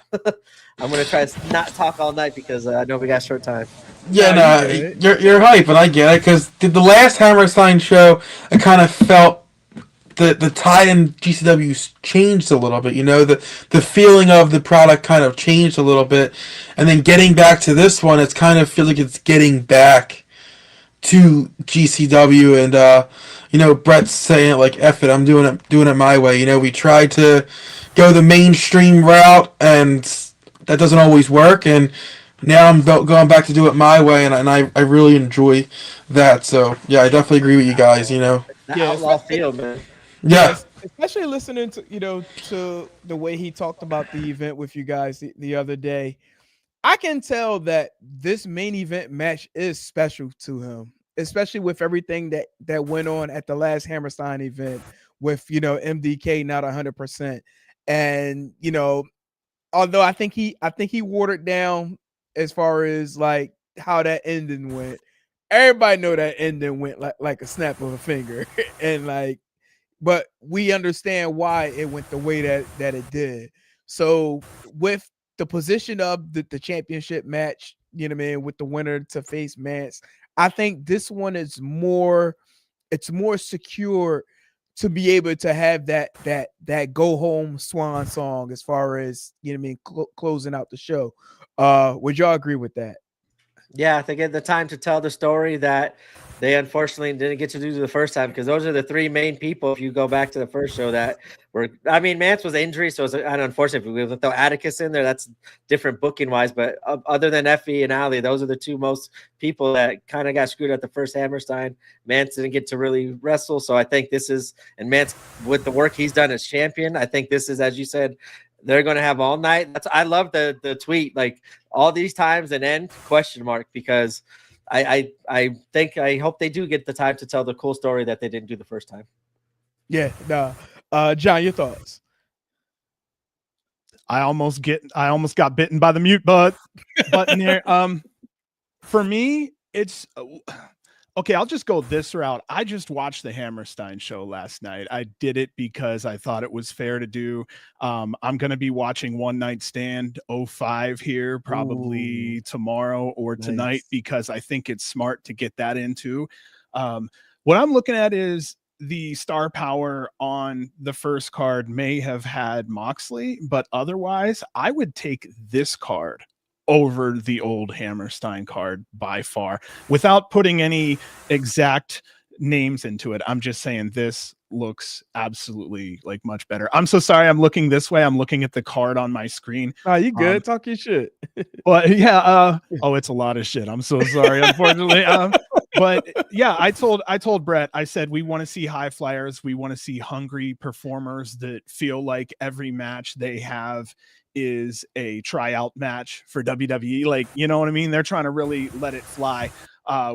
I'm gonna try to not talk all night because I know we got short time. Yeah, no, you're hype, and I get it, because the last Hammerstein show, I kind of felt the tie in GCW changed a little bit. You know, the feeling of the product kind of changed a little bit, and then getting back to this one, it's kind of feels like it's getting back to GCW, and you know, Brett's saying it like, "F it, I'm doing it my way." You know, we tried to go the mainstream route, and that doesn't always work, and now I'm going back to do it my way, and I really enjoy that. So yeah, I definitely agree with you guys. You know, The outlaw field, man. yeah, especially listening to to the way he talked about the event with you guys the other day. I can tell that this main event match is special to him, especially with everything that went on at the last Hammerstein event with MDK not 100%, and although I think he watered down as far as like how that ending went. Everybody know that ending went like a snap of a finger, and like, but we understand why it went the way that it did. So with the position of the championship match, you know what I mean, with the winner to face Mance, I think this one is more secure to be able to have that go home swan song as far as closing out the show. Would y'all agree with that? Yeah, they get the time to tell the story that they unfortunately didn't get to do the first time, because those are the three main people, if you go back to the first show, that were, I mean, Mance was injury, so it's unfortunate. If we throw Atticus in there, that's different booking wise, but other than Effie and Ali, those are the two most people that kind of got screwed at the first Hammerstein. Mance didn't get to really wrestle, so I think this is, and Mance, with the work he's done as champion, I think this is, as you said, they're going to have all night. I love the tweet, like all these times and end ? Because I hope they do get the time to tell the cool story that they didn't do the first time. Yeah. No. John, your thoughts? I almost got bitten by the mute button here. For me, it's okay. I'll just go this route. I just watched the Hammerstein show last night. I did it because I thought it was fair to do. I'm going to be watching One Night Stand 05 here probably tomorrow or tonight, because I think it's smart to get that into. What I'm looking at is the star power on the first card may have had Moxley, but otherwise I would take this card over the old Hammerstein card by far, without putting any exact names into it. I'm just saying this looks absolutely like much better. I'm so sorry. I'm looking this way. I'm looking at the card on my screen. Oh, you good? Talk your shit. But yeah, it's a lot of shit. I'm so sorry, unfortunately. But yeah, I told Brett, I said, we want to see high flyers. We want to see hungry performers that feel like every match they have is a tryout match for WWE. Like, you know what I mean? They're trying to really let it fly.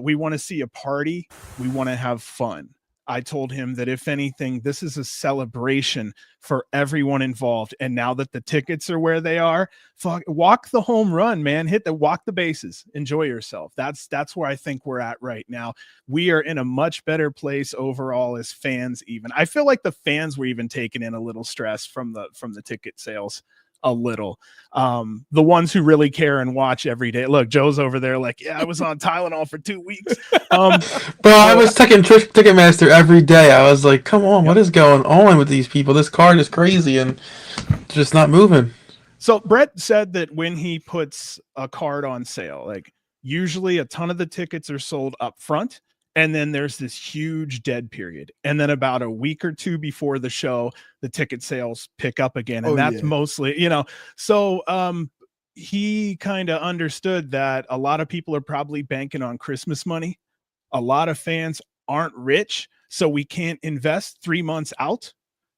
We want to see a party. We want to have fun. I told him that if anything, this is a celebration for everyone involved. And now that the tickets are where they are, walk the home run, man. Walk the bases. Enjoy yourself. That's where I think we're at right now. We are in a much better place overall as fans. Even I feel like the fans were even taking in a little stress from the ticket sales. A little. The ones who really care and watch every day. Look, Joe's over there like, yeah, I was on Tylenol for 2 weeks. Bro, I was checking Ticketmaster every day. I was like, come on, what is going on with these people? This card is crazy and just not moving. So Brett said that when he puts a card on sale, like usually a ton of the tickets are sold up front. And then there's this huge dead period. And then about a week or two before the show, the ticket sales pick up again. And that's mostly, so he kind of understood that a lot of people are probably banking on Christmas money. A lot of fans aren't rich, so we can't invest 3 months out.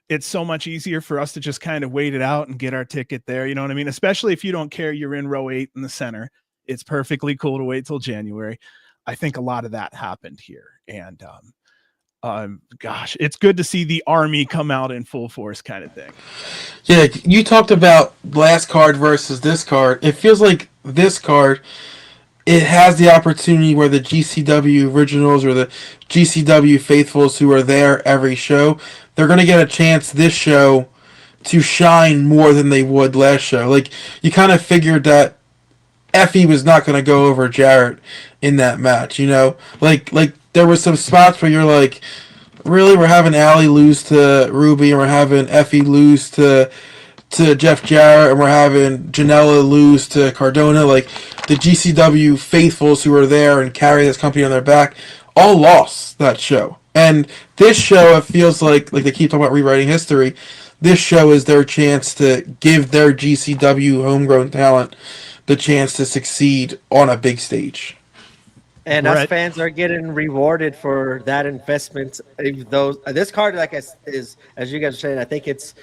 It's so much easier for us to just kind of wait it out and get our ticket there. You know what I mean? Especially if you don't care, you're in row 8 in the center. It's perfectly cool to wait till January. I think a lot of that happened here. And gosh, it's good to see the Army come out in full force kind of thing. Yeah, you talked about last card versus this card. It feels like this card, it has the opportunity where the GCW originals or the GCW faithfuls who are there every show, they're going to get a chance this show to shine more than they would last show. Like, you kind of figured that Effie was not going to go over Jarrett in that match, you know? Like there were some spots where you're like, really, we're having Allie lose to Ruby, and we're having Effie lose to Jeff Jarrett, and we're having Janela lose to Cardona. Like, the GCW faithfuls who are there and carry this company on their back all lost that show. And this show, it feels like they keep talking about rewriting history. This show is their chance to give their GCW homegrown talent the chance to succeed on a big stage. And us fans are getting rewarded for that investment. This card, like is as you guys are saying, I think it's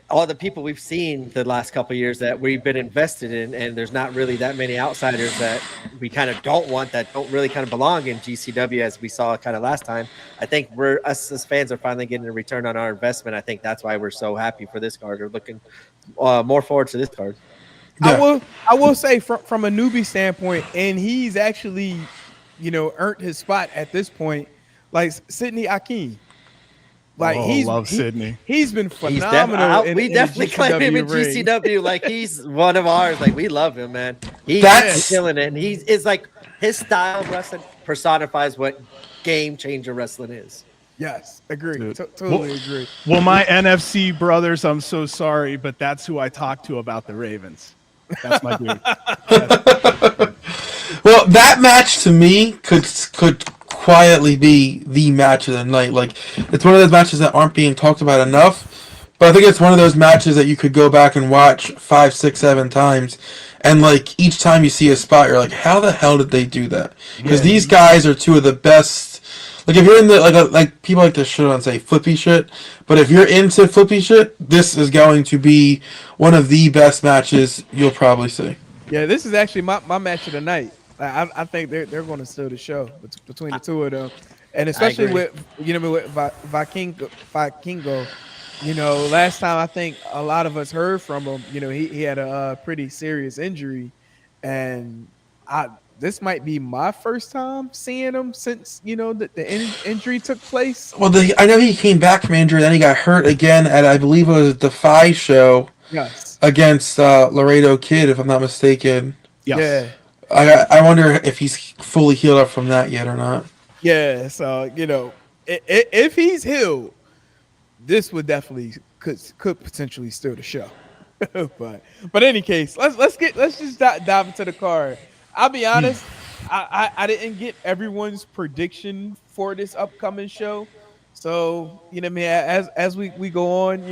all the people we've seen the last couple of years that we've been invested in, and there's not really that many outsiders that we kind of don't want, that don't really kind of belong in GCW as we saw kind of last time. I think us as fans are finally getting a return on our investment. I think that's why we're so happy for this card. We're looking more forward to this card. Yeah. I will say from a newbie standpoint, and he's actually, earned his spot at this point. Like Sidney Akeem, like Sidney. He's been phenomenal. We definitely claim him in GCW. Like, he's one of ours. Like, we love him, man. He's killing it. And it's like his style of wrestling personifies what game changer wrestling is. Yes, agree. Totally agree. Well, my NFC brothers, I'm so sorry, but that's who I talk to about the Ravens. That's my dude. Well, that match to me could quietly be the match of the night. Like, it's one of those matches that aren't being talked about enough, but I think it's one of those matches that you could go back and watch 5, 6, 7 times, and like each time you see a spot, you're like, how the hell did they do that? Because these guys are two of the best. Like, if you're in the like people like to shit on say flippy shit, but if you're into flippy shit, this is going to be one of the best matches you'll probably see. Yeah, this is actually my match of the night. I think they're going to steal the show between the two of them, and especially with Vikingo. Last time I think a lot of us heard from him. He had a pretty serious injury, and this might be my first time seeing him since the injury took place. Well, I know he came back from injury, then he got hurt again at, I believe it was a Defy show. Yes. Against Laredo Kid, if I'm not mistaken. Yes. Yeah. I wonder if he's fully healed up from that yet or not. Yeah. So if he's healed, this would definitely could potentially steal the show. but in any case, let's just dive into the card. I'll be honest, I didn't get everyone's prediction for this upcoming show. So, as we go on,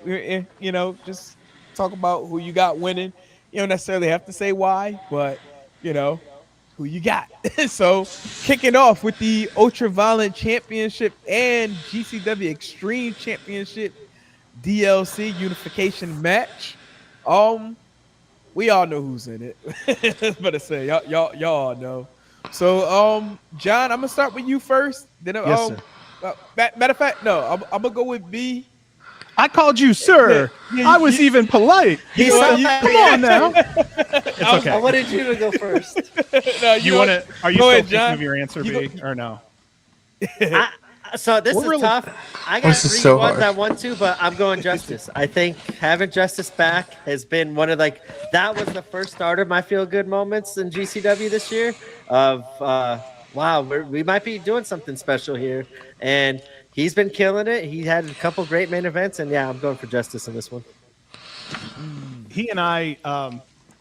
we're just talk about who you got winning. You don't necessarily have to say why, but who you got. So, kicking off with the Ultraviolent Championship and GCW Extreme Championship DLC unification match. We all know who's in it. But I say y'all all know. So John, I'm gonna start with you first. Then yes, sir. Matter of fact, no, I'm gonna go with B. I called you sir. I was even polite. Come on now. It's okay. I wanted you to go first. No, you want to? Are you still thinking of your answer, B, or no? So this is tough. I got 3 ones I want to, but I'm going Justice. I think having Justice back has been one of that was the first start of my feel good moments in GCW this year. Of wow, we might be doing something special here, and he's been killing it. He had a couple great main events, and yeah, I'm going for Justice in this one. He and I,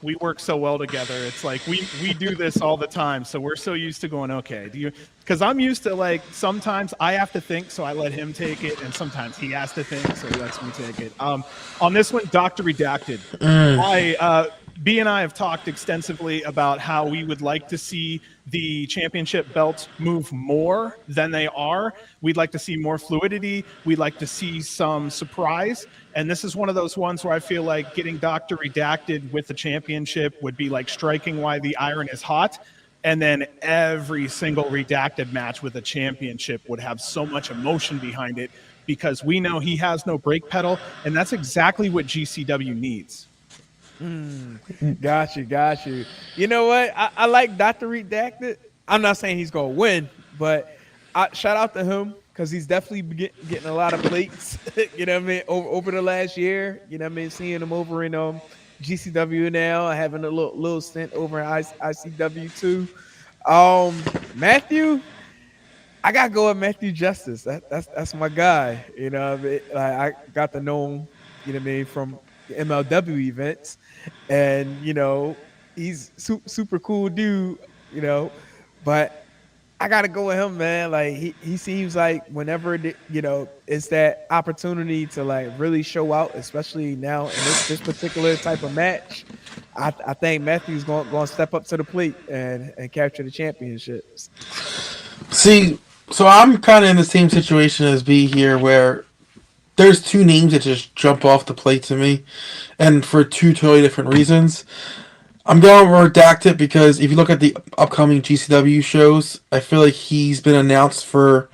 we work so well together. It's like we do this all the time, so we're so used to going, okay, because I'm used to sometimes I have to think, so I let him take it, and sometimes he has to think, so he lets me take it. On this one, Dr. Redacted. B and I have talked extensively about how we would like to see the championship belts move more than they are. We'd like to see more fluidity. We'd like to see some surprise. And this is one of those ones where I feel like getting Dr. Redacted with the championship would be like striking while the iron is hot. And then every single Redacted match with a championship would have so much emotion behind it because we know he has no brake pedal. And that's exactly what GCW needs. Got you. You know what? I like Dr. Redacted. I'm not saying he's gonna win, but shout out to him because he's definitely getting a lot of plates. You know what I mean? Over the last year, you know what I mean? Seeing him over in GCW now, having a little stint over in ICW too. Matthew, I gotta go with Matthew Justice. That's my guy. You know, I got to know him. You know what I mean, from MLW events, and you know he's super cool dude. You know, but I gotta go with him, man. Like he seems like whenever it's that opportunity to like really show out, especially now in this particular type of match. I think Matthew's going to step up to the plate and capture the championships. See, so I'm kind of in the same situation as B here, where there's two names that just jump off the plate to me, and for two totally different reasons. I'm going to redact it because if you look at the upcoming GCW shows, I feel like he's been announced for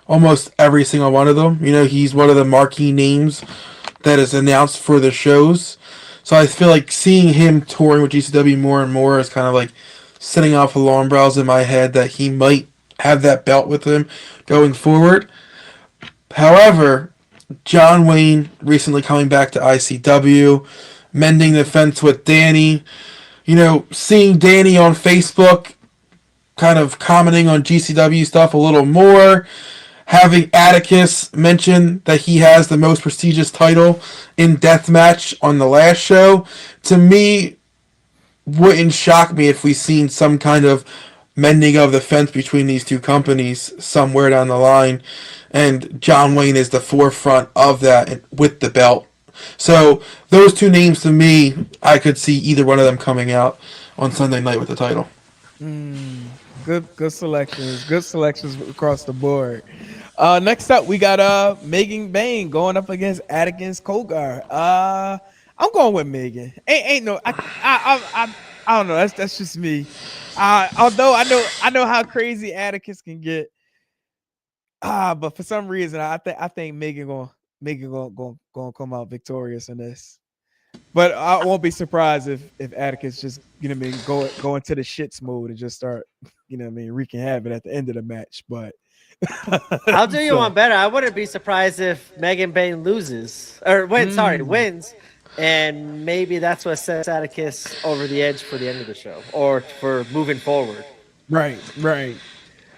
almost every single one of them. You know, he's one of the marquee names that is announced for the shows. So I feel like seeing him touring with GCW more and more is kind of like setting off alarm bells in my head that he might have that belt with him going forward. However, John Wayne recently coming back to ICW, mending the fence with Danny. You know, seeing Danny on Facebook kind of commenting on GCW stuff a little more, having Atticus mention that he has the most prestigious title in Deathmatch on the last show, to me, wouldn't shock me if we seen some kind of mending of the fence between these two companies somewhere down the line, and John Wayne is the forefront of that with the belt. So those two names, to me, I could see either one of them coming out on Sunday night with the title. Good selections across the board. Next up, we got Megan Bain going up against Atticus Kogar. I'm going with Megan. Ain't no, I don't know. That's just me. Although I know how crazy Atticus can get. But for some reason, I think Megan gonna come out victorious in this. But I won't be surprised if Atticus just, you know what I mean, go into the shits mode and just start, you know what I mean, wreaking havoc at the end of the match. But I'll do you one better. I wouldn't be surprised if Megan Bain loses or wins, and maybe that's what sets Atticus over the edge for the end of the show or for moving forward. Right.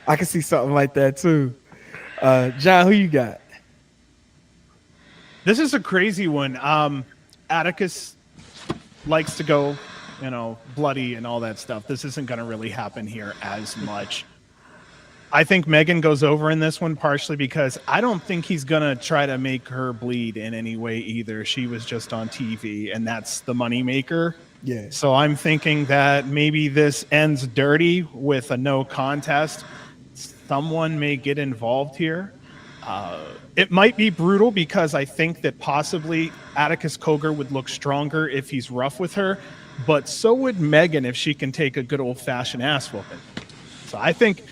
I can see something like that too. John, who you got? This is a crazy one. Atticus likes to go, you know, bloody and all that stuff. This isn't going to really happen here as much. I think Megan goes over in this one partially because I don't think he's going to try to make her bleed in any way either. She was just on TV, and that's the moneymaker. Yeah. So I'm thinking that maybe this ends dirty with a no contest. Someone may get involved here. It might be brutal because I think that possibly Atticus Kogar would look stronger if he's rough with her, but so would Megan if she can take a good old-fashioned ass whooping. So I think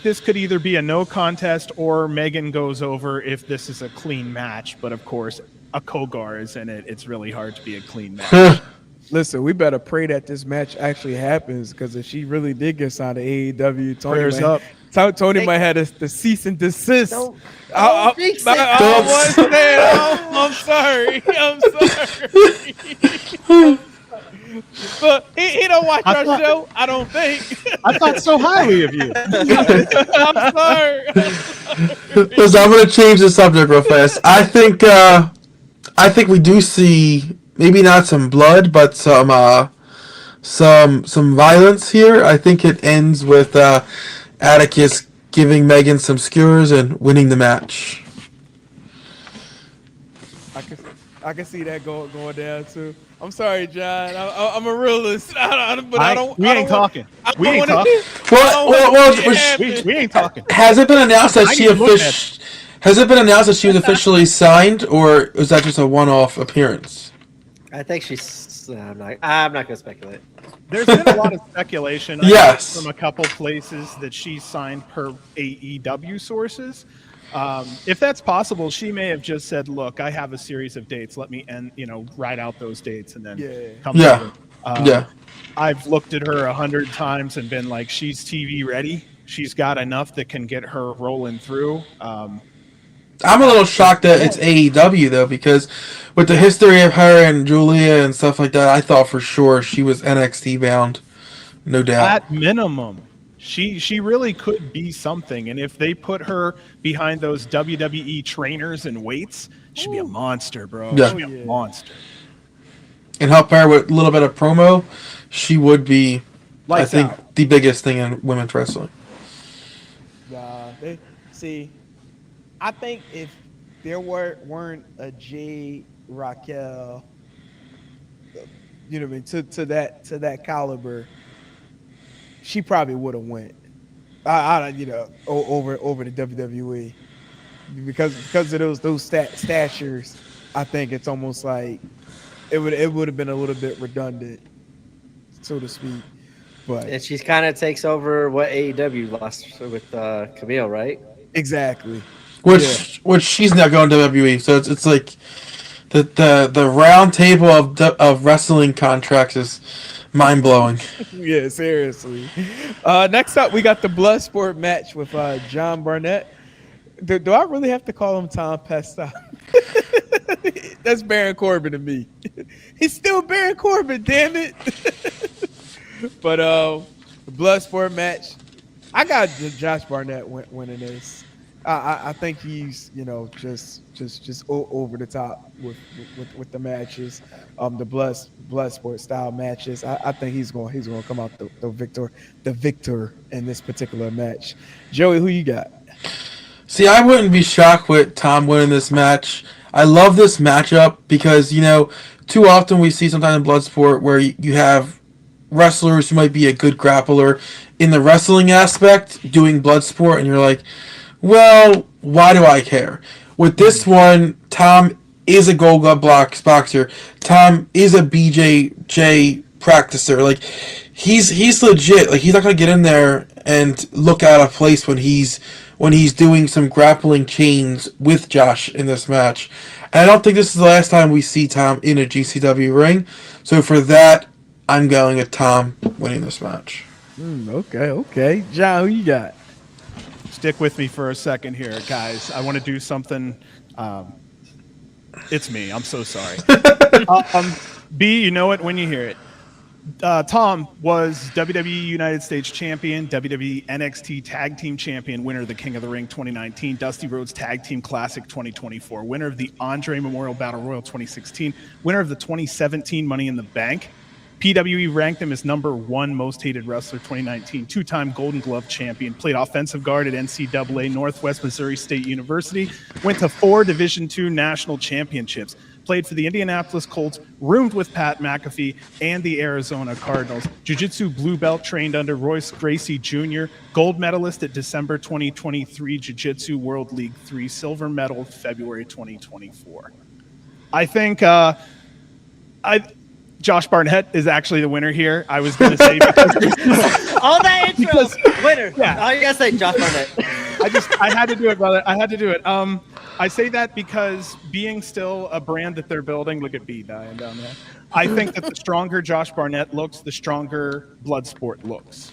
this could either be a no contest or Megan goes over if this is a clean match. But of course, a Kogar is in it. It's really hard to be a clean match. Listen, we better pray that this match actually happens, because if she really did get signed to AEW, Tony might have the cease and desist. I'm sorry. But he don't watch our show, I don't think. I thought so highly of you. I'm sorry. Listen, I'm going to change the subject real fast. I think we do see maybe not some blood, but some violence here. I think it ends with Atticus giving Megan some skewers and winning the match. I can see that going down too. I'm sorry, John. I'm a realist. We ain't talking. We ain't talking. We ain't talking. Has it been announced that has it been announced that she was officially signed, or was that just a one-off appearance? I think she's. I'm not gonna speculate. There's been a lot of speculation. Yes. From a couple places that she signed per AEW sources. If that's possible, she may have just said, "Look, I have a series of dates. Let me write out those dates and then come later." I've looked at her 100 times and been like, "She's TV ready. She's got enough that can get her rolling through." I'm a little shocked that it's AEW though, because with the history of her and Julia and stuff like that, I thought for sure she was NXT bound, no doubt. At minimum, she really could be something, and if they put her behind those WWE trainers and weights, she'd be a monster, bro. Yeah. She'd be a monster. And help her with a little bit of promo, she would be, I think, the biggest thing in women's wrestling. I think if there weren't a Jade Raquel, you know what I mean, to that caliber, she probably would have went. Over the WWE because of those statures. I think it's almost like it would have been a little bit redundant, so to speak. But and she kind of takes over what AEW lost with Camille, right? Exactly. Which she's not going to WWE, so it's like the round table of wrestling contracts is mind blowing. Yeah, seriously. Next up, we got the Bloodsport match with John Barnett. Do I really have to call him Tom Pesta? That's Baron Corbin to me. He's still Baron Corbin, damn it. But the Bloodsport match, I got Josh Barnett winning this. I think he's just over the top with the matches, the Bloodsport style matches. I think he's going to come out the victor in this particular match. Joey, who you got? See, I wouldn't be shocked with Tom winning this match. I love this matchup because too often we see sometimes in Bloodsport where you have wrestlers who might be a good grappler in the wrestling aspect doing Bloodsport, and you're like, well, why do I care? With this one, Tom is a Gold Glove boxer. Tom is a BJJ practicer. Like, he's legit. Like, he's not gonna get in there and look out of place when he's doing some grappling chains with Josh in this match. And I don't think this is the last time we see Tom in a GCW ring. So for that, I'm going with Tom winning this match. Okay. John, who you got? Stick with me for a second here, guys. I want to do something. It's me. I'm so sorry. B, you know it when you hear it. Tom was WWE United States Champion, WWE NXT Tag Team Champion, winner of the King of the Ring 2019, Dusty Rhodes Tag Team Classic 2024, winner of the Andre Memorial Battle Royal 2016, winner of the 2017 Money in the Bank. PWE ranked him as #1 most hated wrestler 2019, two-time Golden Glove champion, played offensive guard at NCAA Northwest Missouri State University, went to 4 Division II national championships, played for the Indianapolis Colts, roomed with Pat McAfee and the Arizona Cardinals, Jiu-Jitsu blue belt trained under Royce Gracie Jr., gold medalist at December 2023 Jiu-Jitsu World League 3, silver medal February 2024. I think Josh Barnett is actually the winner here. I was going to say all that intro, winner. Yeah, I gotta say Josh Barnett. I had to do it, brother. I had to do it. I say that because being still a brand that they're building. Look at B dying down there. I think that the stronger Josh Barnett looks, the stronger Bloodsport looks.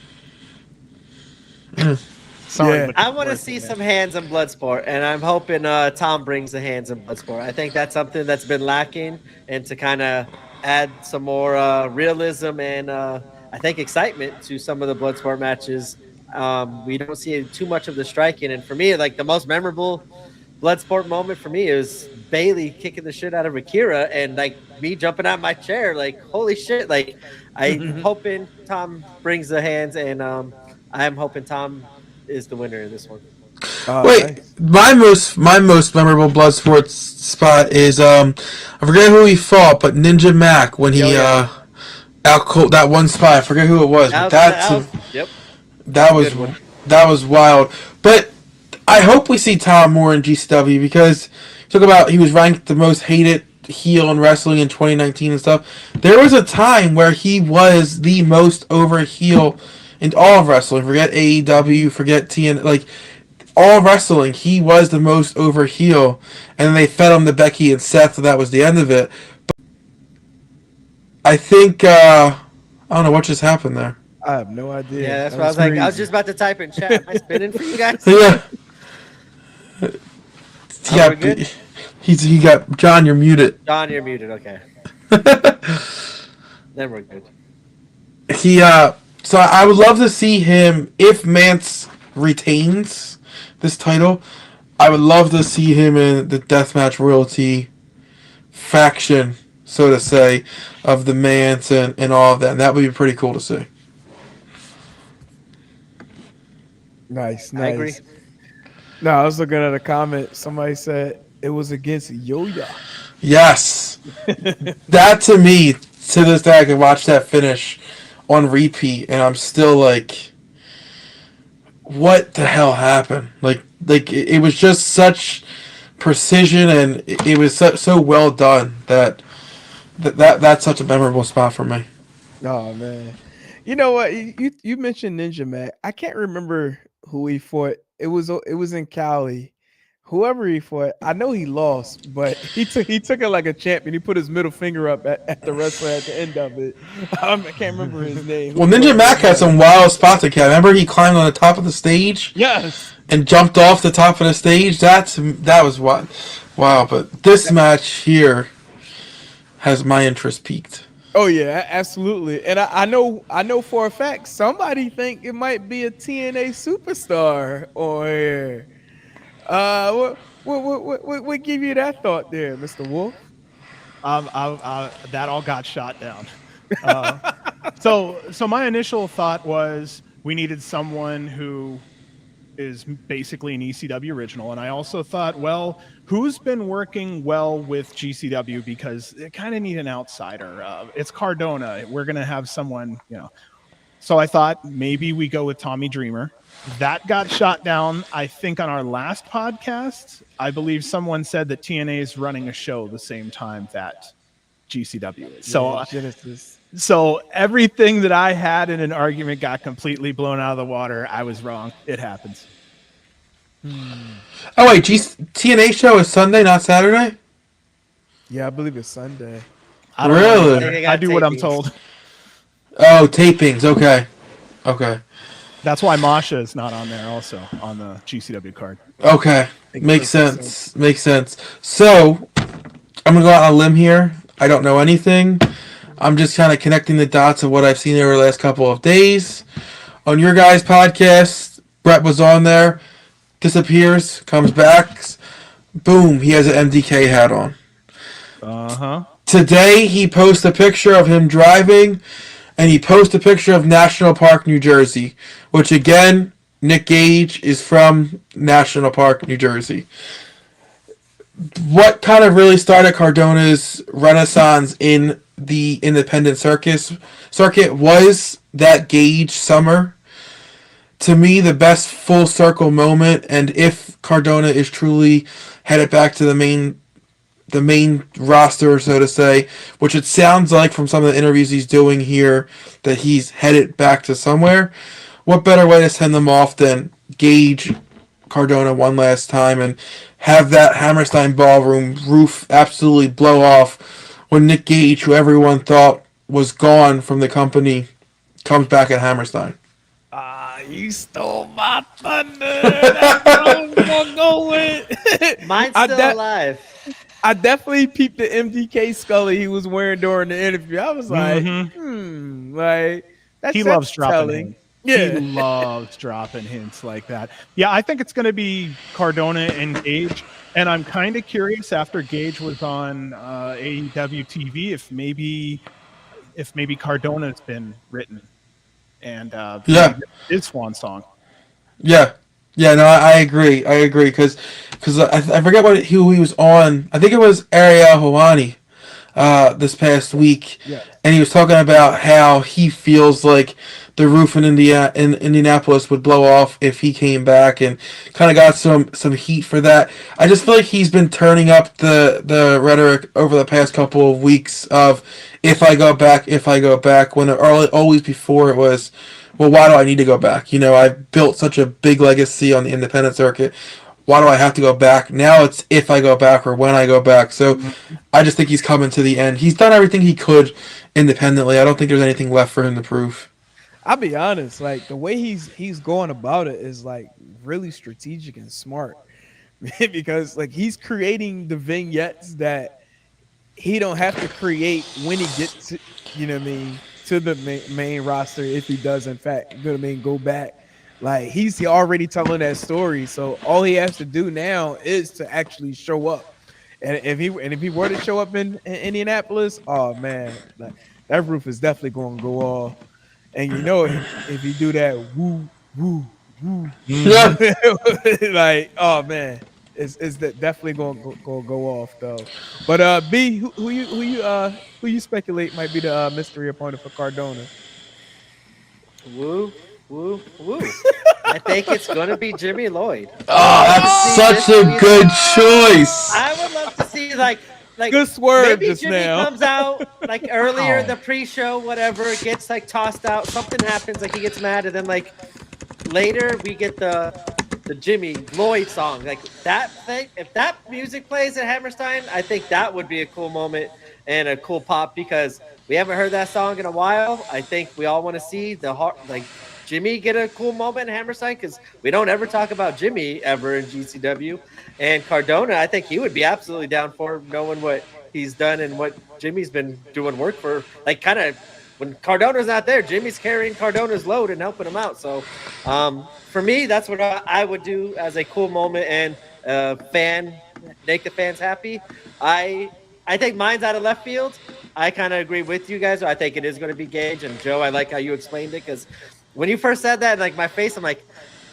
Sorry, I want to see some hands in Bloodsport, and I'm hoping Tom brings the hands in Bloodsport. I think that's something that's been lacking, and to kind of add some more realism and I think excitement to some of the Bloodsport matches. We don't see too much of the striking, and for me, like the most memorable Bloodsport moment for me is Bailey kicking the shit out of Akira, and like me jumping out of my chair, like holy shit! Like I'm hoping Tom brings the hands, and I'm hoping Tom is the winner in this one. Wait, Nice. my most memorable Bloodsport spot is I forget who he fought, but Ninja Mac when he out cold that one spot. I forget who it was, but Yep. that a was good one. that was wild. But I hope we see Tom more in GCW because talk about he was ranked the most hated heel in wrestling in 2019 and stuff. There was a time where he was the most over heel in all of wrestling. Forget AEW, forget TNA, like all wrestling. He was the most over heel, and then they fed him to Becky and Seth, and that was the end of it. But I think I don't know what just happened there. I have no idea. Yeah, that's That what I was like. I was crazy. just about to type in chat. Am I spinning for you guys? Yeah. Are we good? He got John. You're muted. John, you're muted. Okay. Then we're good. So I would love to see him if Mance retains this title. I would love to see him in the Deathmatch Royalty faction, so to say, of the Mance and all of that. And that would be pretty cool to see. Nice. I agree. No, I was looking at a comment. Somebody said it was against Yoya. Yes. That to me, to this day, I can watch that finish on repeat, and I'm still like, what the hell happened? Like it was just such precision, and it was so well done that's such a memorable spot for me. Oh man, you know what? You mentioned Ninja Mac. I can't remember who he fought. It was in Cali. Whoever he fought, I know he lost, but he took it like a champion. He put his middle finger up at the wrestler at the end of it. I can't remember his name. Well, Ninja Mac had some wild spots. At remember he climbed on the top of the stage. Yes. And jumped off the top of the stage. That was what. Wow, but this match here has my interest peaked. Oh yeah, absolutely. And I know for a fact somebody think it might be a TNA superstar on here. What give you that thought there, Mr. Wolf? That all got shot down. So my initial thought was we needed someone who is basically an ECW original, and I also thought, well, who's been working well with GCW because they kind of need an outsider. It's Cardona. We're gonna have someone, So I thought maybe we go with Tommy Dreamer. That got shot down. I think on our last podcast, I believe someone said that TNA is running a show the same time that GCW is. So Genesis. So everything that I had in an argument got completely blown out of the water. I was wrong. It happens. Oh wait, TNA show is Sunday, not Saturday? Yeah, I believe it's Sunday. I don't Really? know. I do what I'm told. Oh, tapings. Okay. That's why Masha is not on there also on the GCW card. Okay. Makes sense. So, I'm going to go out on a limb here. I don't know anything. I'm just kind of connecting the dots of what I've seen over the last couple of days. On your guys' podcast, Brett was on there, disappears, comes back, boom, he has an MDK hat on. Uh-huh. Today, he posts a picture of him driving, and he posts a picture of National Park, New Jersey, which again, Nick Gage is from National Park, New Jersey. What kind of really started Cardona's renaissance in the independent circuit was that Gage summer. To me, the best full circle moment, and if Cardona is truly headed back to the main roster, so to say, which it sounds like from some of the interviews he's doing here that he's headed back to somewhere, what better way to send them off than Gage Cardona one last time and have that Hammerstein ballroom roof absolutely blow off when Nick Gage, who everyone thought was gone from the company, comes back at Hammerstein. You stole my thunder. That's what I'm gonna go with. Mine's still alive. I definitely peeped the MDK Scully he was wearing during the interview. I was like, like that's he loves dropping hints. Yeah. He loves dropping hints like that. Yeah, I think it's going to be Cardona and Gage, and I'm kind of curious after Gage was on AEW TV if maybe Cardona's been written and his swan song. Yeah. Yeah, no, I agree. I agree because I forget who he was on. I think it was Ariel Helwani this past week, Yeah. and he was talking about how he feels like the roof in Indianapolis would blow off if he came back, and kind of got some heat for that. I just feel like he's been turning up the rhetoric over the past couple of weeks of if I go back, if I go back. When always before it was, well, why do I need to go back? I've built such a big legacy on the independent circuit. Why do I have to go back? Now it's if I go back or when I go back. So I just think he's coming to the end. He's done everything he could independently. I don't think there's anything left for him to prove. I'll be honest, like the way he's going about it is like really strategic and smart. Because like he's creating the vignettes that he don't have to create when he gets to, to the main roster if he does in fact, go back. Like he's already telling that story, so all he has to do now is to actually show up. And if he were to show up in Indianapolis, oh man, that roof is definitely going to go off. And if you do that, woo woo woo, Yeah. like oh man, it's definitely going to go off though. But B, who you speculate might be the mystery opponent for Cardona? Woo, woo, woo. I think it's gonna be Jimmy Lloyd. Oh, that's such a good choice. I would love to see like Good swerve maybe just Jimmy now. comes out like earlier in the pre-show, whatever, gets like tossed out, something happens, like he gets mad, and then like later we get the Jimmy Lloyd song. Like that thing, if that music plays at Hammerstein, I think that would be a cool moment and a cool pop because we haven't heard that song in a while. I think we all want to see Jimmy get a cool moment in Hammerstein because we don't ever talk about Jimmy ever in GCW. And Cardona, I think he would be absolutely down for knowing what he's done and what Jimmy's been doing work for. Like kind of when Cardona's not there, Jimmy's carrying Cardona's load and helping him out. So for me, that's what I would do as a cool moment and make the fans happy. I think mine's out of left field. I kind of agree with you guys. I think it is going to be Gage. And Joe, I like how you explained it because when you first said that, like my face, I'm like,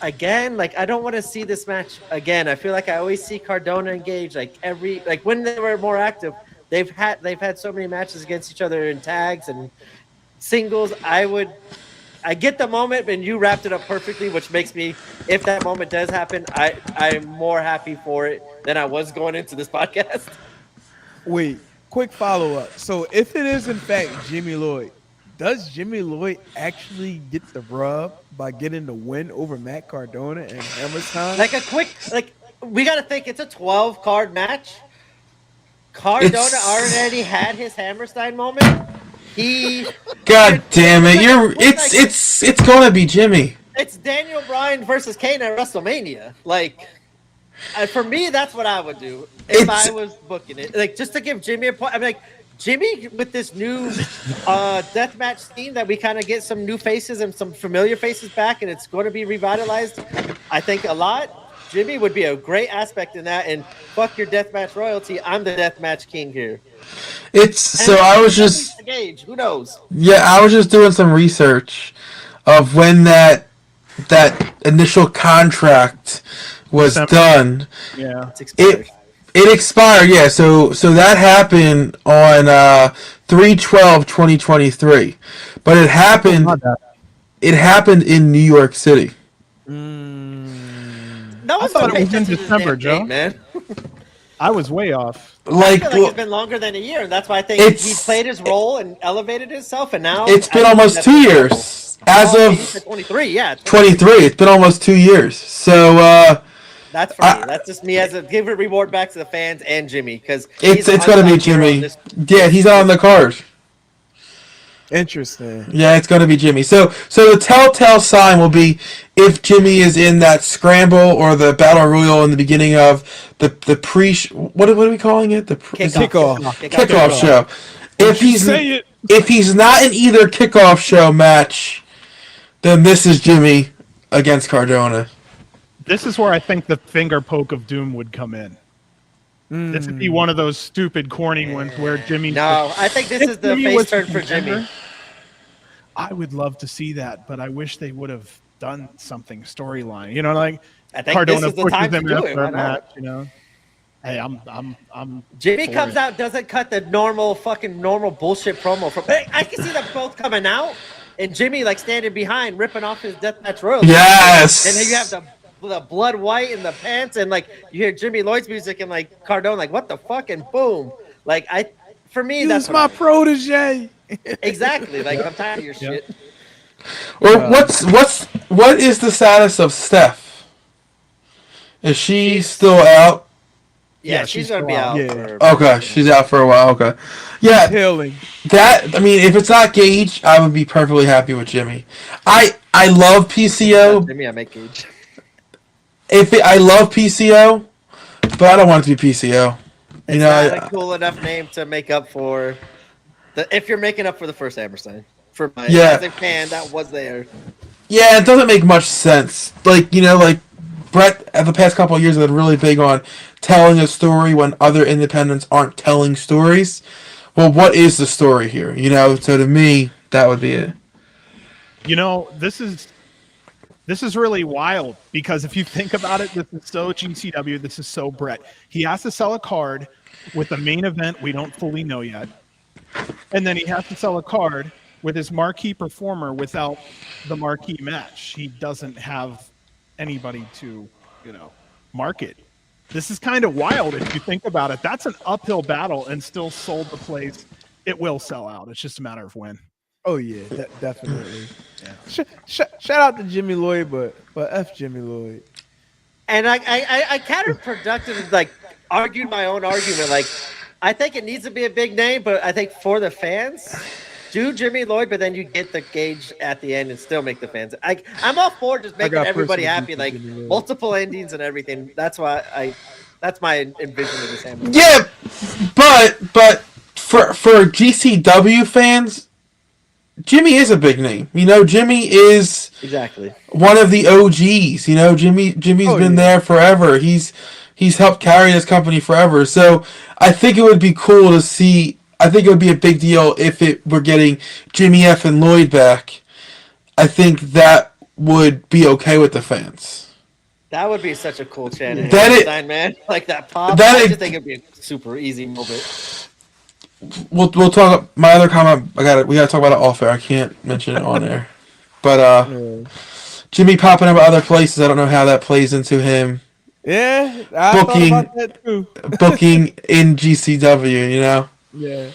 again, like I don't want to see this match again. I feel like I always see Cardona and Gage like when they were more active. They've had so many matches against each other in tags and singles. I get the moment, and you wrapped it up perfectly, which makes me, if that moment does happen, I'm more happy for it than I was going into this podcast. Wait, quick follow up. So if it is in fact Jimmy Lloyd, does Jimmy Lloyd actually get the rub by getting the win over Matt Cardona and Hammerstein? We got to think it's a 12-card match. Cardona already had his Hammerstein moment. God damn it! It's gonna be Jimmy. It's Daniel Bryan versus Kane at WrestleMania. Like, for me, that's what I would do if I was booking it. Like, just to give Jimmy a point. I'm like, Jimmy with this new deathmatch scene that we kind of get some new faces and some familiar faces back, and it's going to be revitalized. I think a lot. Jimmy would be a great aspect in that. And fuck your deathmatch royalty. I'm the deathmatch king here. I was just Gage. Who knows? Yeah, I was just doing some research of when that initial contract was done. Yeah, It's expired. It expired, yeah. So that happened on 3/12/2023, but it happened in New York City. That was I thought it was in to this December, damn Joe. date, man. I was way off. I feel like it's been longer than a year, and that's why I think he played his role and elevated himself. And now it's been almost 2 years. As of 23, yeah, 23, it's been almost 2 years. So that's for me. That's just me as a give a reward back to the fans and Jimmy because it's gonna be Jimmy. Yeah, he's on the card. Interesting. Yeah, it's going to be Jimmy. So the telltale sign will be if Jimmy is in that scramble or the battle royal in the beginning of the what are we calling it? The kickoff show. If he's not in either kickoff show match, then this is Jimmy against Cardona. This is where I think the finger poke of doom would come in. This would be one of those stupid, corny ones where Jimmy. No, I think this is the face turn for Jimmy. I would love to see that, but I wish they would have done something storyline. You know, like I think this Cardona is the pushes time to him do after it. a Why match, not? you know. Hey, I'm Jimmy for comes it. out, doesn't cut the normal bullshit promo from. Hey, I can see them both coming out, and Jimmy like standing behind, ripping off his deathmatch royalty. Yes. And then you have the blood white in the pants, and like you hear Jimmy Lloyd's music, and like Cardona, like what the fuck, and boom, like for me Use that's what my I would do. protege. Exactly. Like I'm tired of your shit. Or what is the status of Steph? Is she still out? Yeah, Yeah, she's she's gonna be still out. out. For Okay, she's out for a while. Okay, yeah. Healing. That I mean, if it's not Gage, I would be perfectly happy with Jimmy. I love PCO. Jimmy, I make Gage. I love PCO, but I don't want it to be PCO. It's You know, not a cool enough name to make up for if you're making up for the first Hammerstein. For my Yeah. as a fan that was there. yeah, it doesn't make much sense. Like like Brett, the past couple of years, have been really big on telling a story when other independents aren't telling stories. Well, what is the story here? So to me, that would be it. You know, this is really wild because if you think about it, this is so GCW. This is so Brett. He has to sell a card with a main event we don't fully know yet, and then he has to sell a card with his marquee performer without the marquee match. He doesn't have anybody to, market. This is kind of wild if you think about it. That's an uphill battle and still sold the place. It will sell out. It's just a matter of when. Oh yeah, definitely. Yeah. Shout out to Jimmy Lloyd, but F Jimmy Lloyd. And I counterproductive like argued my own argument. Like I think it needs to be a big name, but I think for the fans, do Jimmy Lloyd, but then you get the Gage at the end and still make the fans. I'm all for just making everybody happy, like multiple endings and everything. That's why that's my envision of this Hammerstein. Yeah, but for GCW fans, Jimmy is a big name. Jimmy is exactly one of the OGs. Jimmy's been there forever. He's helped carry this company forever. So I think it would be cool to see. I think it would be a big deal if we're getting Jimmy F and Lloyd back. I think that would be okay with the fans. That would be such a cool chant. Man, like that pop. I just think it'd be a super easy moment. We'll talk. My other comment. We gotta talk about it off air. I can't mention it on air. But Jimmy popping up at other places. I don't know how that plays into him. Yeah, I thought about that too. Booking in GCW. Yeah.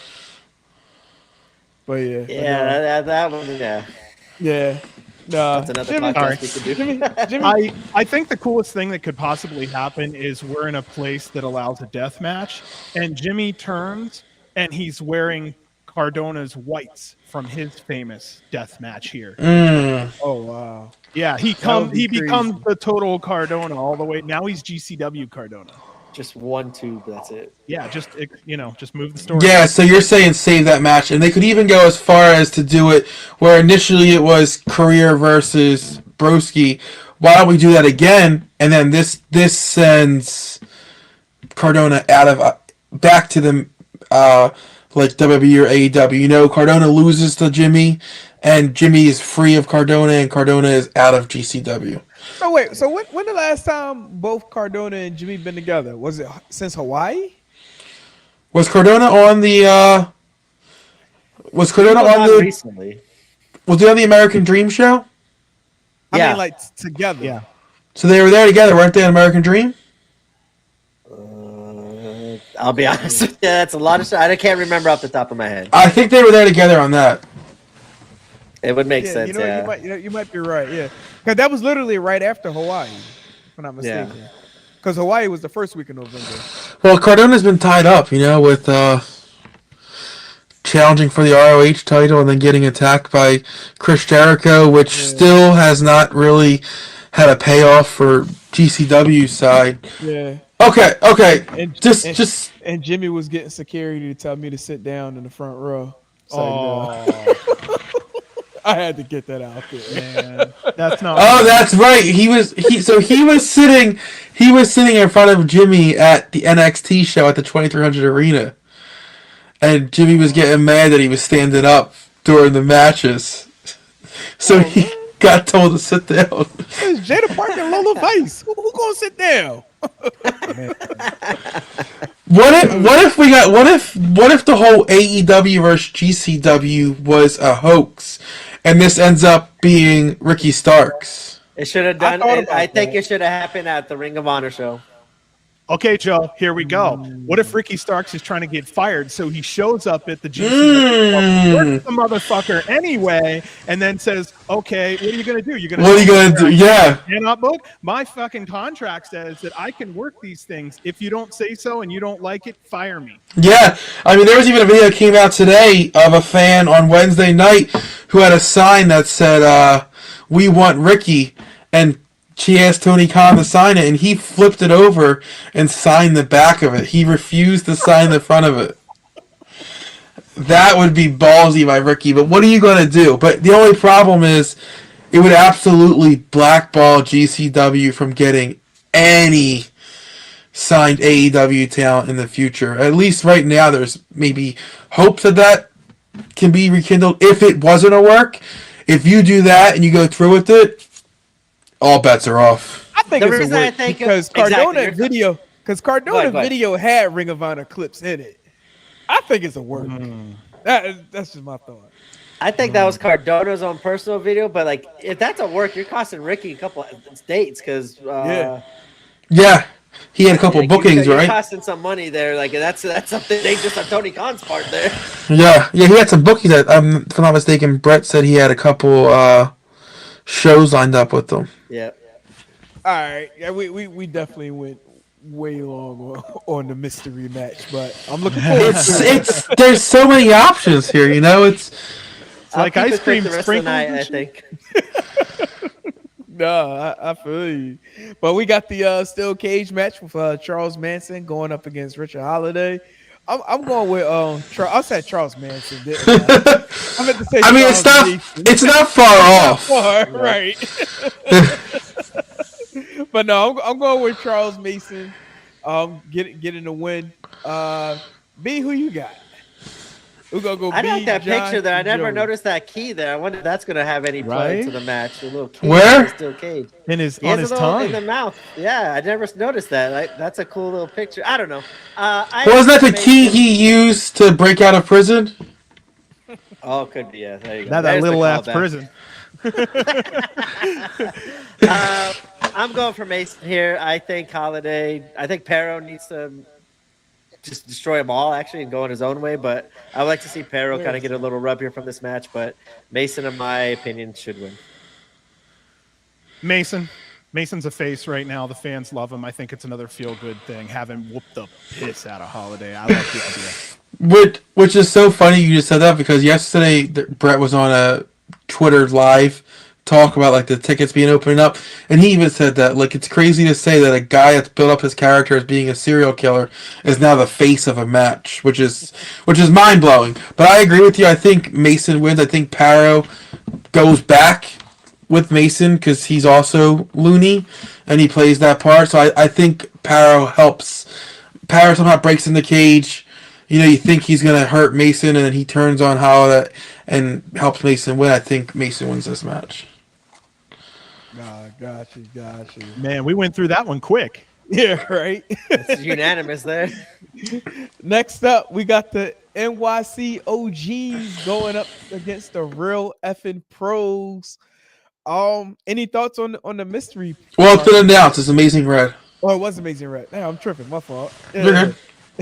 But yeah. Yeah, that one. Yeah. Yeah. No. That's another podcast we could do. Jimmy. I think the coolest thing that could possibly happen is we're in a place that allows a death match, and Jimmy turns and he's wearing Cardona's whites from his famous death match here. Oh wow. Yeah, he becomes the total Cardona all the way. Now he's GCW Cardona. Just 1 2, that's it. Yeah, just move the story. Yeah, so you're saying save that match, and they could even go as far as to do it where initially it was Career versus Broski. Why don't we do that again? And then this sends Cardona back to the like WWE or AEW. Cardona loses to Jimmy, and Jimmy is free of Cardona, and Cardona is out of GCW. So wait, when the last time both Cardona and Jimmy been together? Was it since Hawaii? Was Cardona on the? Was Cardona on the? Recently. Was he on the American Dream show? I mean, like together. Yeah. So they were there together, weren't they? On American Dream. I'll be honest with you, that's a lot of shit. I can't remember off the top of my head. I think they were there together on that. It would make sense. You might be right. Yeah, because that was literally right after Hawaii, if I'm not mistaken. Because Hawaii was the first week of November. Well, Cardona's been tied up, with challenging for the ROH title and then getting attacked by Chris Jericho, which still has not really had a payoff for GCW's side. Yeah. Okay. And Jimmy was getting security to tell me to sit down in the front row. So, I had to get that out there. Man, that's not. Oh, that's right. He was sitting in front of Jimmy at the NXT show at the 2300 Arena, and Jimmy was getting mad that he was standing up during the matches. So he got told to sit down. It's Jada Parker and Lola Vice. Who gonna sit down? What if the whole AEW versus GCW was a hoax, and this ends up being Ricky Starks? It should have done. I think it should have happened at the Ring of Honor show. Okay, Joe, here we go. What if Ricky Starks is trying to get fired, so he shows up at the GCW, works the motherfucker anyway, and then says, "Okay, what are you going to do? What are you going to do? Yeah. Cannot book. My fucking contract says that I can work these things. If you don't say so and you don't like it, fire me." Yeah. I mean, there was even a video that came out today of a fan on Wednesday night who had a sign that said, "We want Ricky," and she asked Tony Khan to sign it, and he flipped it over and signed the back of it. He refused to sign the front of it. That would be ballsy by Ricky, but what are you going to do? But the only problem is it would absolutely blackball GCW from getting any signed AEW talent in the future. At least right now, there's maybe hopes that can be rekindled if it wasn't a work. If you do that and you go through with it, all bets are off. I think it's a work because Cardona video had Ring of Honor clips in it. I think it's a work. That's just my thought. I think that was Cardona's own personal video, but like if that's a work, you're costing Ricky a couple of dates because yeah, he had a couple bookings, you're right? Costing some money there. Like that's something dangerous on Tony Khan's part there. Yeah, he had some bookings. If I'm not mistaken, Brett said he had a couple shows lined up with them. Yeah. All right. Yeah, we definitely went way long on the mystery match, but I'm looking forward to it. There's so many options here, you know. It's like ice cream sprinkles. I think. No, I feel you. But we got the steel cage match with Charles Manson going up against Richard Holiday. I'm going with I said Charles Manson. I meant to say. I mean, it's not far off. Right. But no, I'm going with Charles Mason. Getting the win. B, who you got? We're gonna go. I B, like that John, picture there. I never Joey. noticed that key there. I wonder if that's gonna have any play into the match. A little key where? Steel cage. On his tongue. In the mouth. Yeah, I never noticed that. That's a cool little picture. I don't know. Wasn't that the key he used to break out of prison? Oh, could be. Yeah, there you go. Now that little ass prison. I'm going for Mason here. I think Pero needs to just destroy them all, actually, and go in his own way. But I would like to see Pero kind of get a little rub here from this match. But Mason, in my opinion, should win. Mason's a face right now. The fans love him. I think it's another feel-good thing. Have him whoop the piss out of Holiday. I like the idea. Which is so funny you just said that because yesterday Brett was on a Twitter live talk about like the tickets being opened up, and he even said that like it's crazy to say that a guy that's built up his character as being a serial killer is now the face of a match, which is mind blowing. But I agree with you. I think Mason wins. I think Pero goes back with Mason because he's also loony and he plays that part. So I think Pero helps. Pero somehow breaks in the cage. You know, you think he's gonna hurt Mason, and then he turns on Holiday and helps Mason win. I think Mason wins this match. Got you. Man, we went through that one quick. Yeah, right. It's unanimous there. Next up, we got the NYC OGs going up against the Real Effing Pros. Any thoughts on the mystery? Well, it's been announced. It's Amazing Red. Oh, it was Amazing Red. Damn, I'm tripping. My fault. You're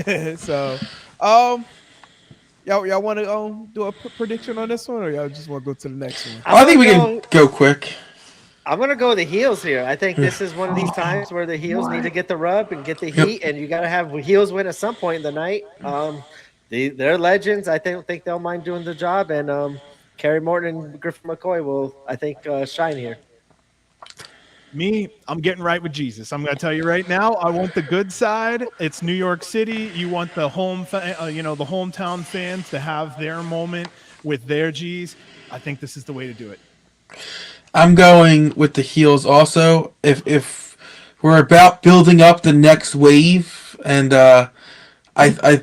good. So, y'all want to do a prediction on this one, or y'all just want to go to the next one? I think we can go quick. I'm gonna go with the heels here. I think this is one of these times where the heels need to get the rub and get the heat, and you got to have heels win at some point in the night. They're legends. I think they'll mind doing the job, and Kerry Morton and Griffin McCoy will, I think, shine here. Me, I'm getting right with Jesus. I'm going to tell you right now, I want the good side. It's New York City. You want the the hometown fans to have their moment with their G's. I think this is the way to do it. I'm going with the heels also. If we're about building up the next wave, and I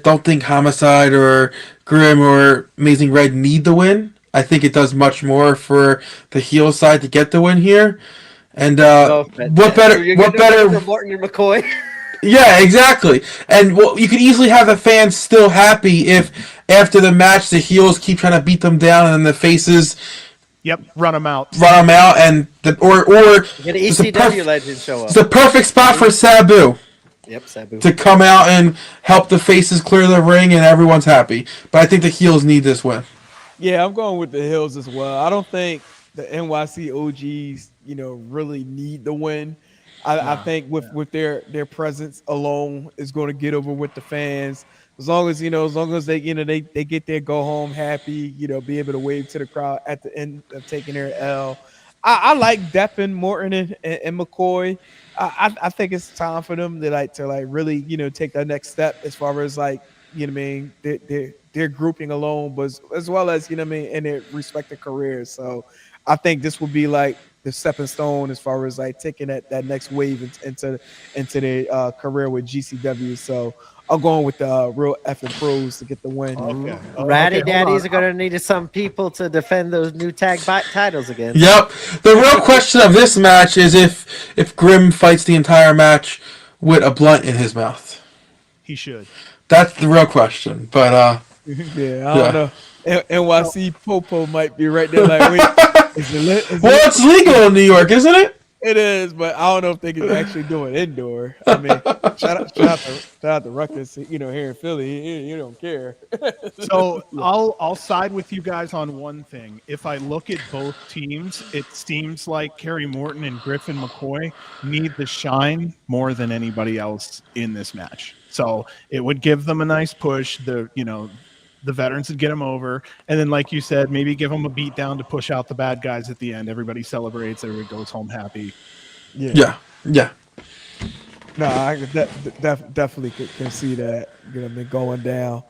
don't think Homicide or Grimm or Amazing Red need the win. I think it does much more for the heel side to get the win here. And what better? What better? Morton and McCoy. Yeah, exactly. And well, you could easily have the fans still happy if after the match the heels keep trying to beat them down and the faces Yep, run them out. and or Get an ECW legend show up. It's the perfect spot for Sabu. Yep, Sabu. To come out and help the faces clear the ring and everyone's happy. But I think the heels need this win. Yeah, I'm going with the heels as well. I don't think the NYC OGs, really need the win. I think with their presence alone is going to get over with the fans. As long as they they get their go home happy, be able to wave to the crowd at the end of taking their L. I like Deppen, Morton, and McCoy. I think it's time for them to really take that next step as far as their grouping alone, but as well as in their respective careers. So I think this will be like the stepping stone as far as taking that next wave into their career with GCW. So I'm going with the real effing pros to get the win. Okay. Ratty Daddies are going to need some people to defend those new tag titles again. Yep. The real question of this match is if Grimm fights the entire match with a blunt in his mouth. He should. That's the real question. But yeah, I don't know. NYC Popo might be right there. Like, wait, it's legal in New York, isn't it? It is, but I don't know if they can actually do it indoor. I mean, shout out to Ruckus, here in Philly, you don't care. So I'll side with you guys on one thing. If I look at both teams, it seems like Kerry Morton and Griffin McCoy need the shine more than anybody else in this match. So it would give them a nice push. The veterans would get them over, and then, like you said, maybe give them a beat down to push out the bad guys at the end. Everybody celebrates. Everybody goes home happy. Yeah. No, I definitely can see that going down.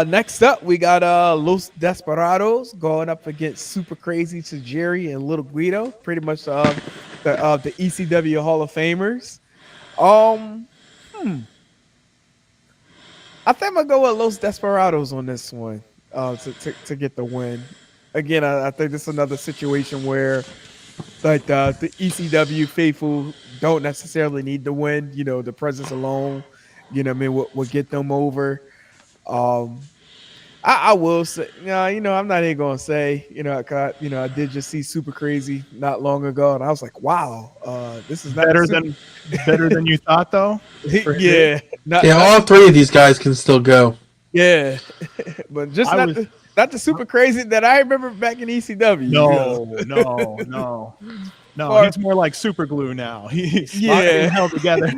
Next up, we got Los Desperados going up against Super Crazy Tajiri and Little Guido, pretty much the ECW Hall of Famers. I think I'm gonna go with Los Desperados on this one to get the win. Again, I think this is another situation where the ECW faithful don't necessarily need to win. The presence alone, will get them over. I will say, I'm not even gonna say, I did just see Super Crazy not long ago, and I was like, wow, this is not better than you thought, though. Yeah, all three of these guys can still go. Yeah, but just not the Super Crazy that I remember back in ECW. No. He's more like super glue now. He's held together.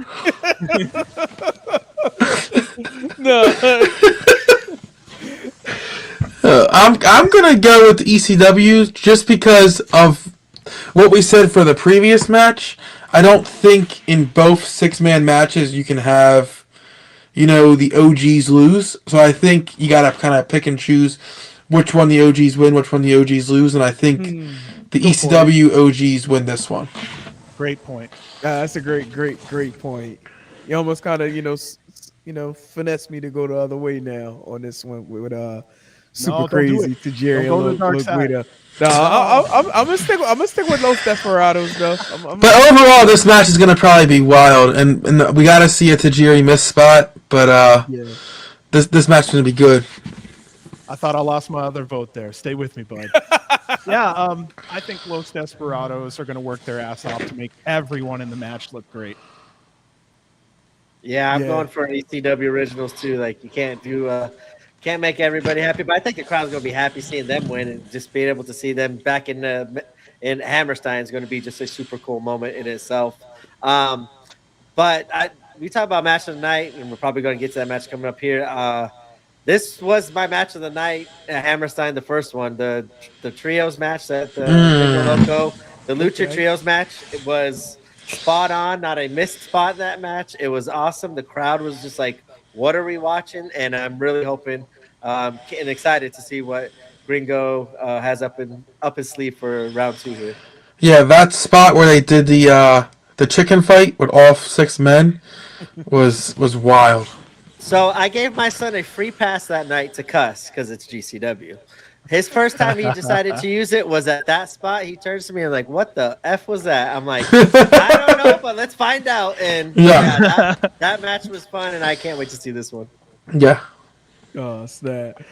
No. I'm gonna go with the ECW just because of what we said for the previous match. I don't think in both 6-man matches you can have, the OGs lose. So I think you gotta kind of pick and choose which one the OGs win, which one the OGs lose, and I think the ECW OGs win this one. Great point. That's a great point. You almost kind of finesse me to go the other way now on this one with Super Crazy to Jerry and Little Guido. No, I'm gonna stick with Los Desperados though. But overall, this match is gonna probably be wild, and we gotta see a Tajiri miss spot. But this match is gonna be good. I thought I lost my other vote there. Stay with me, bud. Yeah, I think Los Desperados are gonna work their ass off to make everyone in the match look great. Yeah, I'm going for ECW originals too. Like, you can't make everybody happy, but I think the crowd's going to be happy seeing them win, and just being able to see them back in Hammerstein is going to be just a super cool moment in itself. But we talk about match of the night, and we're probably going to get to that match coming up here. This was my match of the night at Hammerstein, the first one, the trios match that the Loco, the Lucha Trios match. It was spot on, not a missed spot in that match. It was awesome. The crowd was just like, what are we watching? And I'm really hoping and excited to see what Gringo has up his sleeve for round 2 here. Yeah, that spot where they did the chicken fight with all 6 men was wild. So I gave my son a free pass that night to cuss because it's GCW. His first time he decided to use it was at that spot. He turns to me and like, "What the f was that?" I'm like, "I don't know, but let's find out." And that match was fun, and I can't wait to see this one. Yeah. Oh, snap.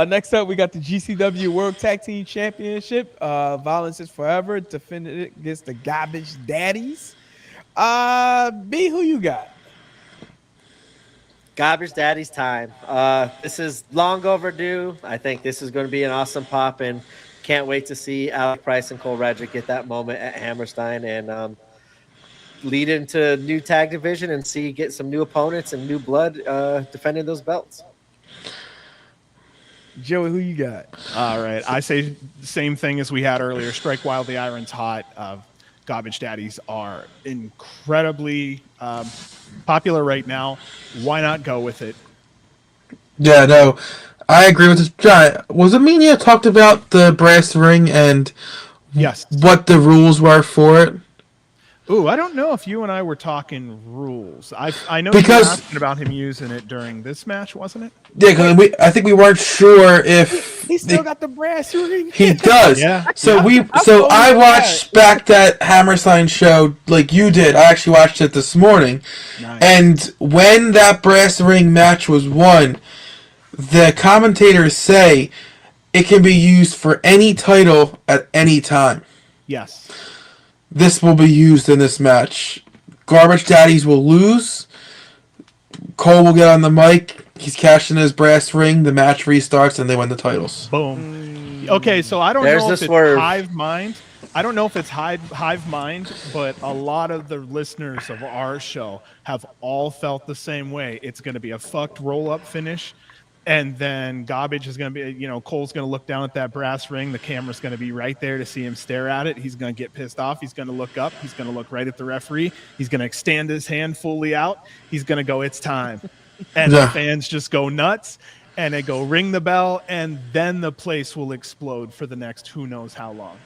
Next up, we got the GCW World Tag Team Championship. Violence is Forever defended it against the Garbage Daddies. B, who you got? Garbage Daddy's time. This is long overdue. I think this is going to be an awesome pop, and can't wait to see Alec Price and Cole Radrick get that moment at Hammerstein and lead into new tag division and get some new opponents and new blood defending those belts. Joey, who you got? All right. I say the same thing as we had earlier. Strike while the iron's hot. Garbage Daddies are incredibly popular right now. Why not go with it? Yeah, no, I agree with this. John, was it me and you talked about the brass ring and Yes. what the rules were for it? Ooh, I don't know if you and I were talking rules. I know Because- you were asking about him using it during this match, wasn't it? Yeah, because I think we weren't sure if He still got the brass ring. he does. Yeah. So totally I forgot. watched back that Hammerstein show like you did. I actually watched it this morning. Nice. And when that brass ring match was won, the commentators say it can be used for any title at any time. Yes. This will be used in this match. Garbage Daddies will lose. Cole will get on the mic. He's cashing his brass ring. The match restarts, and they win the titles. Boom. Okay, so I don't There's know the if it's swerve. hive mind. I don't know if it's hive mind, but a lot of the listeners of our show have all felt the same way. It's going to be a fucked roll-up finish, and then Garbage is going to be, Cole's going to look down at that brass ring. The camera's going to be right there to see him stare at it. He's going to get pissed off. He's going to look up. He's going to look right at the referee. He's going to extend his hand fully out. He's going to go, "It's time." And Yeah. the fans just go nuts, and they go ring the bell, and then the place will explode for the next who knows how long.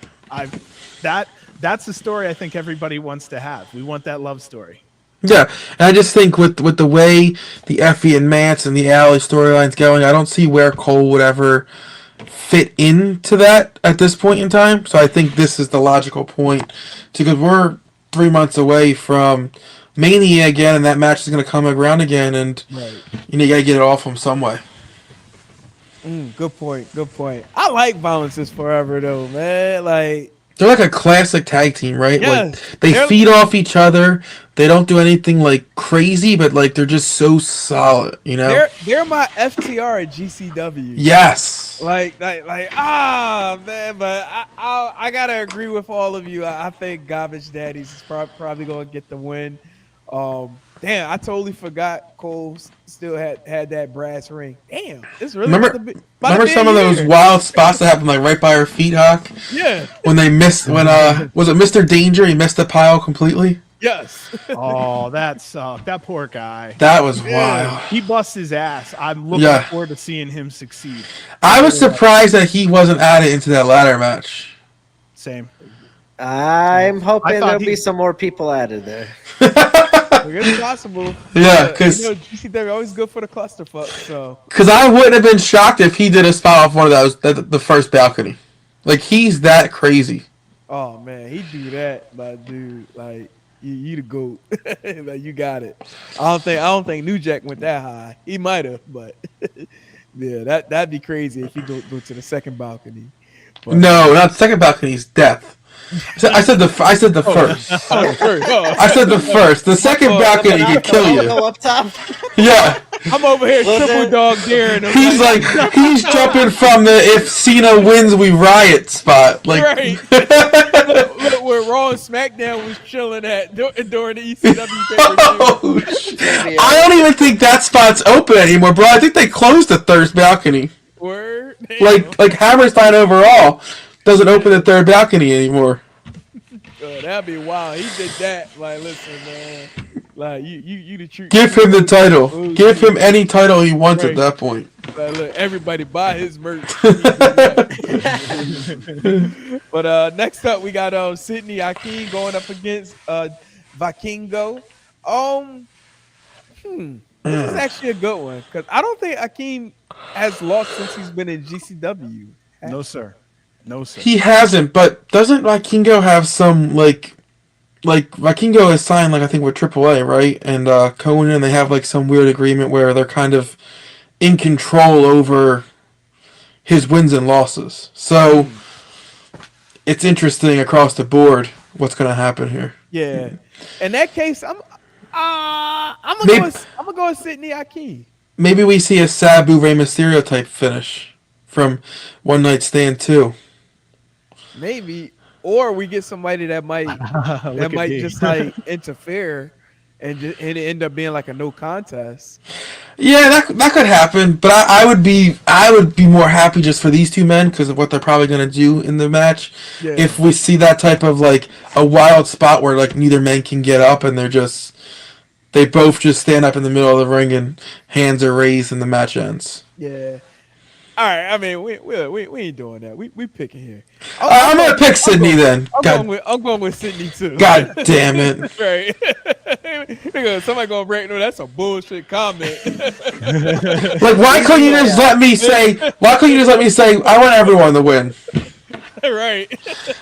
That's the story I think everybody wants to have. We want that love story. Yeah, and I just think with the way the Effie and Mance and the Alley storyline's going, I don't see where Cole would ever fit into that at this point in time. So I think this is the logical point, because we're 3 months away from Mania again, and that match is going to come around again, and you got to get it off from some way. Good point. Good point. I like Violence is Forever though, man. Like, they're like a classic tag team, right? Yes. Like they They're- feed off each other. They don't do anything like crazy, but like they're just so solid, they're my FTR at GCW. Yes. Like, man, but I gotta agree with all of you. I think Garbage Daddies is probably gonna get the win. Damn, I totally forgot Cole still had that brass ring. Damn, it's really Remember some of those wild spots that happened like right by her feet, Hawk? Yeah. When they missed, was it Mr. Danger? He missed the pile completely. Yes. Oh, that sucked. That poor guy. That was wild. He busts his ass. I'm looking Yeah. forward to seeing him succeed. I was surprised that he wasn't added into that ladder match. Same. I'm hoping I thought there'll he- be some more people added there. It's possible. Yeah, because GCW always good for the clusterfuck. So I wouldn't have been shocked if he did a spot off one of those, the first balcony. Like, he's that crazy. oh man, he do that, but dude, like you the goat. Like, you got it. I don't think New Jack went that high. He might have, but yeah, that'd be crazy if he go to the second balcony. But, No, not the second balcony. He's death. I said the first. I said the first. The second balcony could kill you. Go up top. Yeah. I'm over here Listen. triple dog daring him. He's he's jumping from the "if Cena wins we riot" spot. Like, right. Look where Raw and SmackDown was chilling at during the ECW pay-per-view. oh, I don't even think that spot's open anymore, bro. I think they closed the third balcony. Word. Damn. Like Hammerstein overall doesn't open the third balcony anymore. That'd be wild. He did that. Like, listen, man. Like, you the truth. Give him the title. Give him any title he wants Right. at that point. Like, look, everybody buy his merch. But next up, we got Sydney Akeem going up against Vikingo. This is actually a good one because I don't think Akeem has lost since he's been in GCW. No, sir. No, sir. He hasn't, but doesn't Vikingo have some like Vikingo is signed I think with AAA, right? And Conan, they have some weird agreement where they're kind of in control over his wins and losses. So it's interesting across the board what's going to happen here. Yeah. In that case, I'm gonna go with Sidney Aki. Maybe we see a Sabu Rey Mysterio type finish from One Night Stand 2. Maybe, or we get somebody that might just interfere and end up being a no contest. Yeah, that could happen, but I would be more happy just for these two men because of what they're probably going to do in the match. Yeah. If we see that type of a wild spot where neither man can get up and they both just stand up in the middle of the ring and hands are raised and the match ends. Yeah. All right. I mean, we ain't doing that. We picking here. I'm gonna pick Sydney then. I'm going with Sydney too. God damn it! Right. Somebody gonna break. No, that's a bullshit comment. Why couldn't you just let me say? Why couldn't you just let me say? I want everyone to win. Right.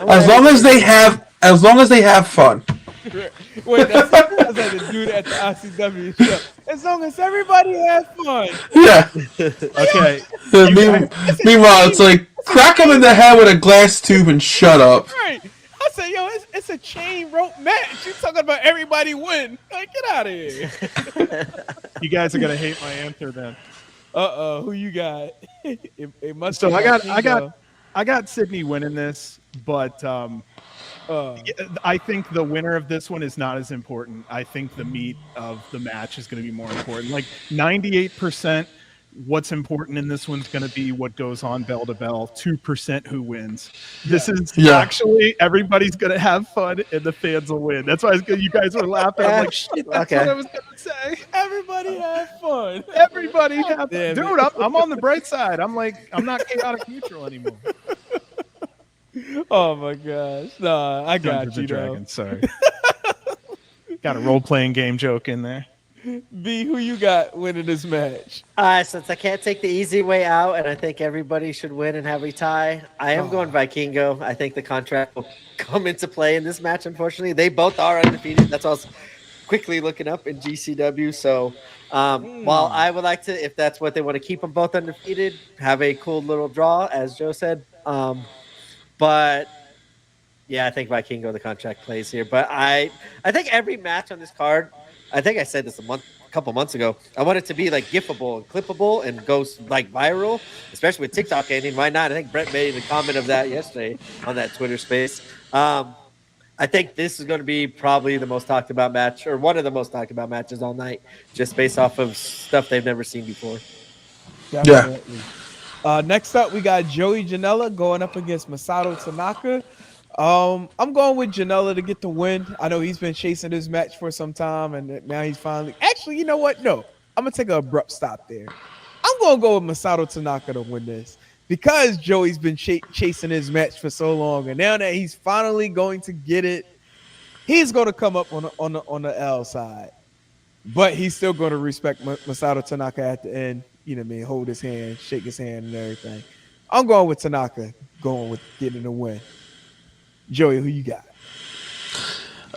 As long as they have fun. Wait, that's like the dude at the ICW show. As long as everybody has fun. Yeah. Okay. Meanwhile, it's crack him in the head with a glass tube and shut up. Right. I said, yo, it's a chain rope match. You talking about everybody win? Get out of here. You guys are gonna hate my answer then. Who you got? It must. So I got Sydney winning this, but I think the winner of this one is not as important. I think the meat of the match is going to be more important. 98%, what's important in this one's going to be what goes on bell to bell. 2% who wins. This is actually everybody's going to have fun and the fans will win. That's why you guys were laughing. I'm like, shit, that's what I was going to say. Everybody have fun. Everybody have fun. Dude, I'm on the bright side. I'm not chaotic neutral anymore. Oh my gosh! Nah, I got Dungeons you. and Dragons, sorry. Got a role-playing game joke in there. B, who you got winning this match? Since I can't take the easy way out, and I think everybody should win and have a tie, I am going Vikingo. I think the contract will come into play in this match. Unfortunately, they both are undefeated. That's what I was quickly looking up in GCW. So, while I would like to, if that's what they want to keep them both undefeated, have a cool little draw, as Joe said. But yeah, I think Vikingo the contract plays here. But I think every match on this card, I think I said this a couple months ago. I want it to be gifable and clippable and go viral, especially with TikTok ending. Why not? I think Brett made a comment of that yesterday on that Twitter space. I think this is going to be probably the most talked about match, or one of the most talked about matches all night, just based off of stuff they've never seen before. Definitely. Yeah. Next up, we got Joey Janela going up against Masato Tanaka. I'm going with Janela to get the win. I know he's been chasing this match for some time, and now he's finally. Actually, you know what? No, I'm gonna take an abrupt stop there. I'm gonna go with Masato Tanaka to win this because Joey's been chasing his match for so long, and now that he's finally going to get it, he's going to come up on the L side, but he's still going to respect Masato Tanaka at the end. You know what I mean? Hold his hand, shake his hand, and everything. I'm going with Tanaka, going with getting the win. Joey, who you got?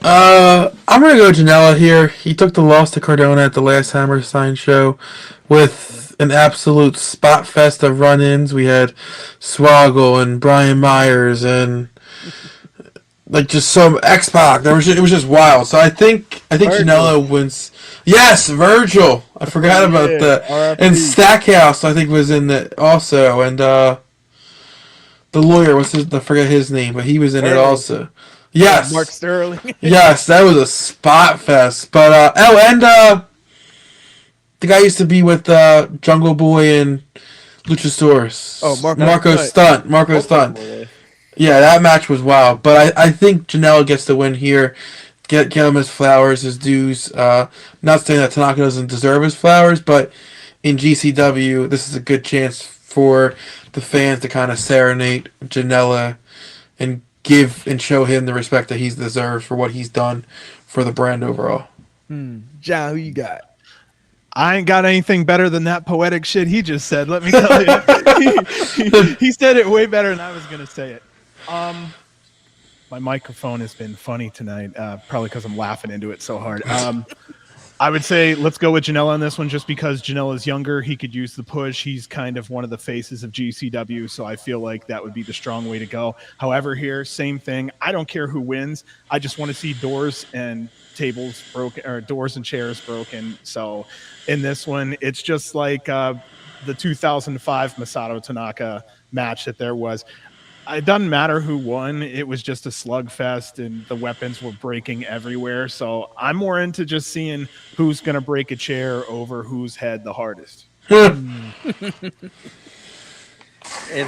I'm gonna go Janela here. He took the loss to Cardona at the last Hammerstein show with an absolute spot fest of run-ins. We had Swoggle and Brian Myers and just some X-Pac. It was just wild. So I think Janela wins. Yes, Virgil. I forgot about that. And Stackhouse, I think, was in it also. And the lawyer, I forget his name, but he was in it also. Yes. Mark Sterling. Yes, that was a spot fest. But the guy used to be with Jungle Boy and Luchasaurus. Oh, Marco Stunt. Yeah, that match was wild. But I think Janela gets the win here. Get him his flowers, his dues. Not saying that Tanaka doesn't deserve his flowers, but in GCW, this is a good chance for the fans to kind of serenade Janela and give and show him the respect that he's deserved for what he's done for the brand overall. John, who you got? I ain't got anything better than that poetic shit he just said. Let me tell you, he said it way better than I was gonna say it. My microphone has been funny tonight, probably because I'm laughing into it so hard. I would say let's go with Janela on this one, just because Janela's younger. He could use the push. He's kind of one of the faces of GCW, so I feel like that would be the strong way to go. However, here, same thing. I don't care who wins. I just want to see doors and tables broken, or doors and chairs broken. So in this one, it's just like the 2005 Masato Tanaka match that there was. It doesn't matter who won. It was just a slugfest, and the weapons were breaking everywhere. So I'm more into just seeing who's going to break a chair over whose head the hardest. And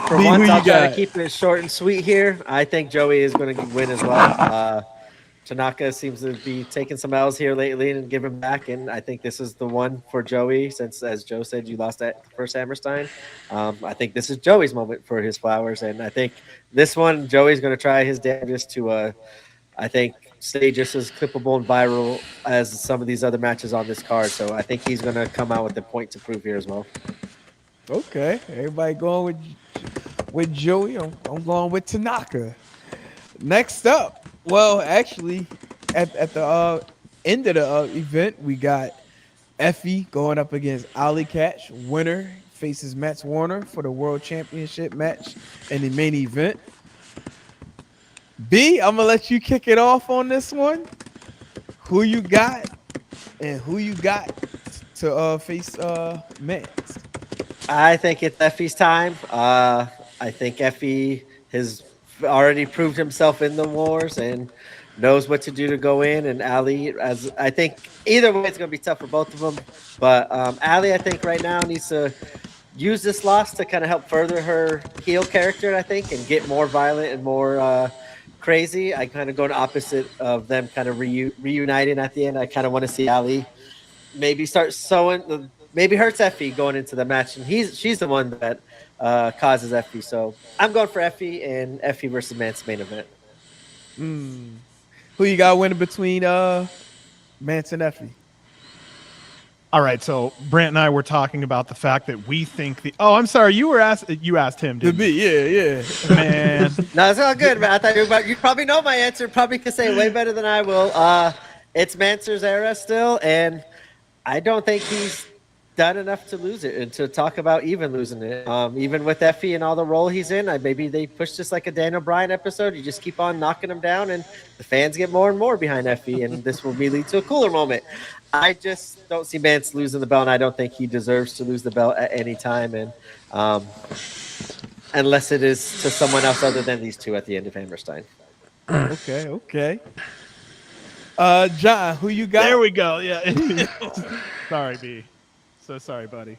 for Lee, once, who I'll you try to got? keep it short and sweet here. I think Joey is going to win as well. Tanaka seems to be taking some L's here lately and giving back, and I think this is the one for Joey. Since, as Joe said, you lost that first Hammerstein, I think this is Joey's moment for his flowers, and I think this one Joey's going to try his damnedest to, I think, stay just as clippable and viral as some of these other matches on this card. So I think he's going to come out with a point to prove here as well. Okay, everybody going with Joey. I'm going with Tanaka. Next up, well, actually, at the end of the event, we got Effie going up against Ali Catch. Winner faces Matt Warner for the World Championship match in the main event. B, I'm gonna let you kick it off on this one. Who you got, and who you got to face Mance? I think it's Effie's time. I think Effie has already proved himself in the wars and knows what to do to go in. And Ali, as I think either way, it's going to be tough for both of them. But Ali, I think right now needs to use this loss to kind of help further her heel character, I think, and get more violent and more crazy. I kind of go the opposite of them kind of reuniting at the end. I kind of want to see Ali maybe start sowing, maybe hurts Effie going into the match, and she's the one that causes Effie. So I'm going for Effie and Effie versus Mance main event. Who you got winning between Mance and Effie? All right, so Brant and I were talking about the fact that we think the. Oh, I'm sorry, you asked him, To didn't be, you? yeah. Man. No, it's all good, man. I thought you probably know my answer. Probably could say it way better than I will. It's Mancer's era still, and I don't think he's done enough to lose it and to talk about even losing it. Even with Effie and all the role he's in, maybe they push this like a Daniel Bryan episode. You just keep on knocking him down, and the fans get more and more behind Effie, and this will lead to a cooler moment. I just don't see Mance losing the belt, and I don't think he deserves to lose the belt at any time, and unless it is to someone else other than these two at the end of Hammerstein. Okay. John, who you got? There we go. Yeah. Sorry, B. So sorry, buddy.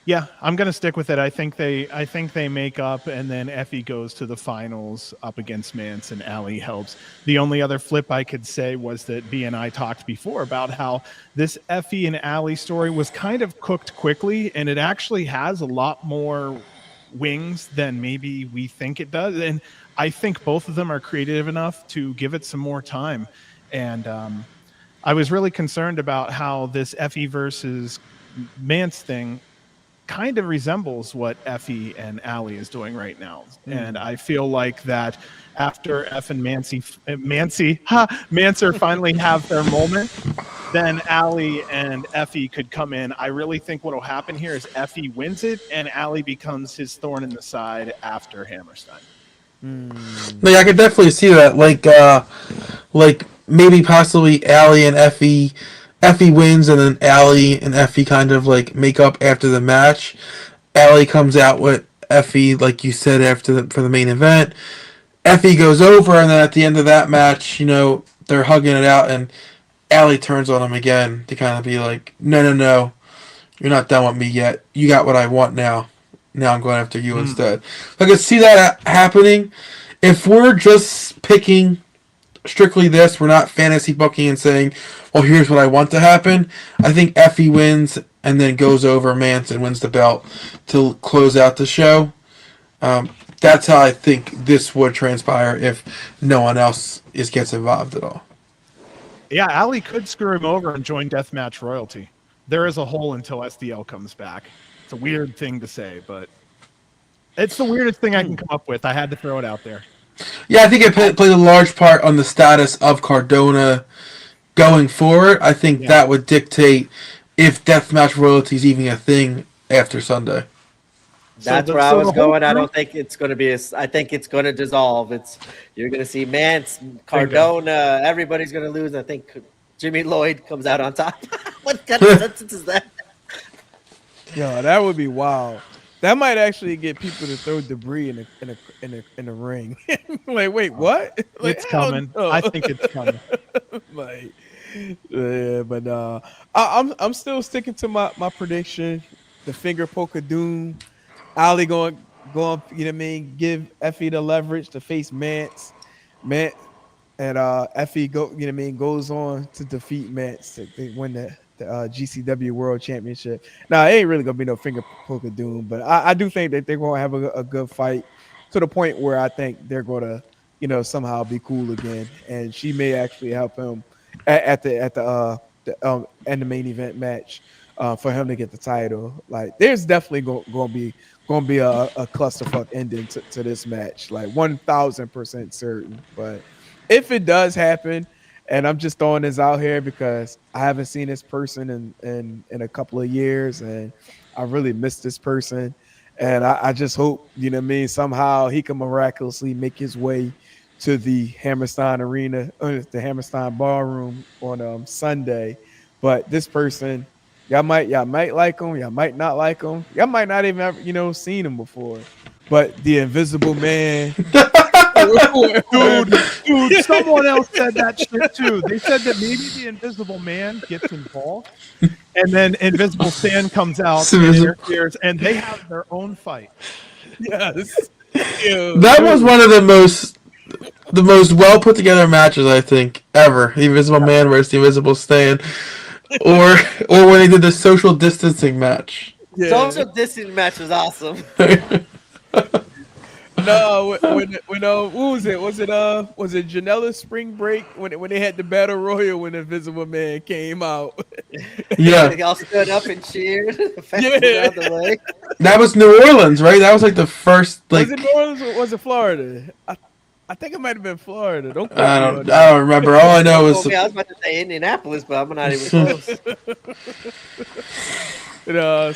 Yeah, I'm gonna stick with it. I think they make up, and then Effie goes to the finals up against Mance, and Ali helps. The only other flip I could say was that B and I talked before about how this Effie and Ali story was kind of cooked quickly, and it actually has a lot more wings than maybe we think it does. And I think both of them are creative enough to give it some more time. And I was really concerned about how this Effie versus Mance thing kind of resembles what Effie and Ali is doing right now. And I feel like that after F and Mancer finally have their moment, then Ali and Effie could come in. I really think what will happen here is Effie wins it, and Ali becomes his thorn in the side after Hammerstein. Like, I could definitely see that. Like maybe possibly Ali and Effie wins, and then Ali and Effie kind of like make up after the match. Ali comes out with Effie, like you said, for the main event. Effie goes over, and then at the end of that match, they're hugging it out, and Ali turns on him again to kind of be like, no, you're not done with me yet. You got what I want now. Now I'm going after you instead. I could see that happening. If we're just picking strictly this, we're not fantasy booking and saying, well, here's what I want to happen. I think Effie wins and then goes over Mance and wins the belt to close out the show. That's how I think this would transpire if no one else gets involved at all. Yeah, Ali could screw him over and join Deathmatch Royalty. There is a hole until SDL comes back. It's a weird thing to say, but it's the weirdest thing I can come up with. I had to throw it out there. Yeah, I think it played a large part on the status of Cardona going forward. I think that would dictate if Deathmatch Royalty is even a thing after Sunday. That's where I was going. I don't think it's going to be. I think it's going to dissolve. You're going to see Mance, Cardona. Everybody's going to lose. I think Jimmy Lloyd comes out on top. What kind of sentence is that? Yo, that would be wild. That might actually get people to throw debris in a ring. Like, wait, what? Like, it's coming. I think it's coming. Like, yeah, but I'm still sticking to my prediction. The finger poke of doom. Ali going, you know what I mean? Give Effie the leverage to face Mance, and Effie goes on to defeat Mance to win the GCW World Championship. Now it ain't really gonna be no finger poke of doom, but I do think that they're gonna have a good fight to the point where I think they're gonna somehow be cool again, and she may actually help him at the end the main event match for him to get the title. Like, there's definitely gonna be a clusterfuck ending to this match, like 1000% certain. But if it does happen, and I'm just throwing this out here because I haven't seen this person in a couple of years, and I really miss this person, and I just hope somehow he can miraculously make his way to the Hammerstein Arena, the Hammerstein Ballroom on Sunday. But this person, y'all might like him, y'all might not like him, y'all might not even have seen him before. But the Invisible Man, dude, someone else said that shit too. They said that maybe the Invisible Man gets involved, and then Invisible Stan comes out and interferes, and they have their own fight. Yes, that was one of the most well put together matches I think ever. The Invisible Man versus the Invisible Stan. Or when they did the social distancing match. Yeah. Social distancing match was awesome. No, when what was it? Was it Janela's Spring Break when they had the battle royal when Invisible Man came out? Yeah, they all stood up and cheered. Yeah, out the way. That was New Orleans, right? That was like the first. Like, was it New Orleans or was it Florida? I think it might have been Florida. I don't remember. All I know is I was about to say Indianapolis, but I'm not even close.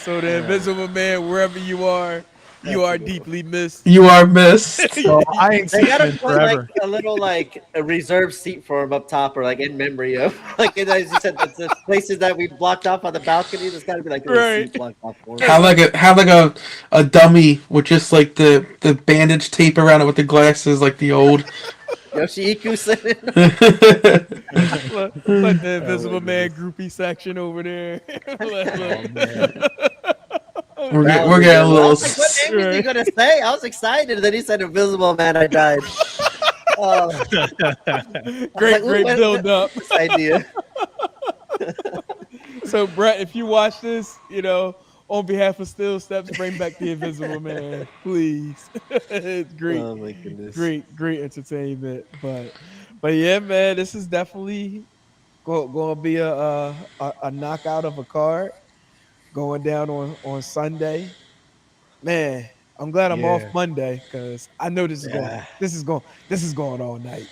So the Invisible Man, wherever you are deeply missed. You are missed. So I ain't they gotta put forever. Like a little a reserved seat for him up top, or like in memory of as you said, the places that we blocked off on the balcony. There's gotta be like a seat blocked off for him. Have like a dummy with just like the bandage tape around it with the glasses, like the old Yoshihiko sitting. Like the Invisible Man groupie section over there. We're getting a little. Like, what name was he gonna say? I was excited that he said Invisible Man. I died. Great build up. Idea. So Brett, if you watch this, on behalf of Still Steps, bring back the Invisible Man, please. It's great. Oh my goodness. Great entertainment. But yeah, man, this is definitely going to be a knockout of a card going down on Sunday. Man, I'm glad I'm off Monday because I know this is going all night.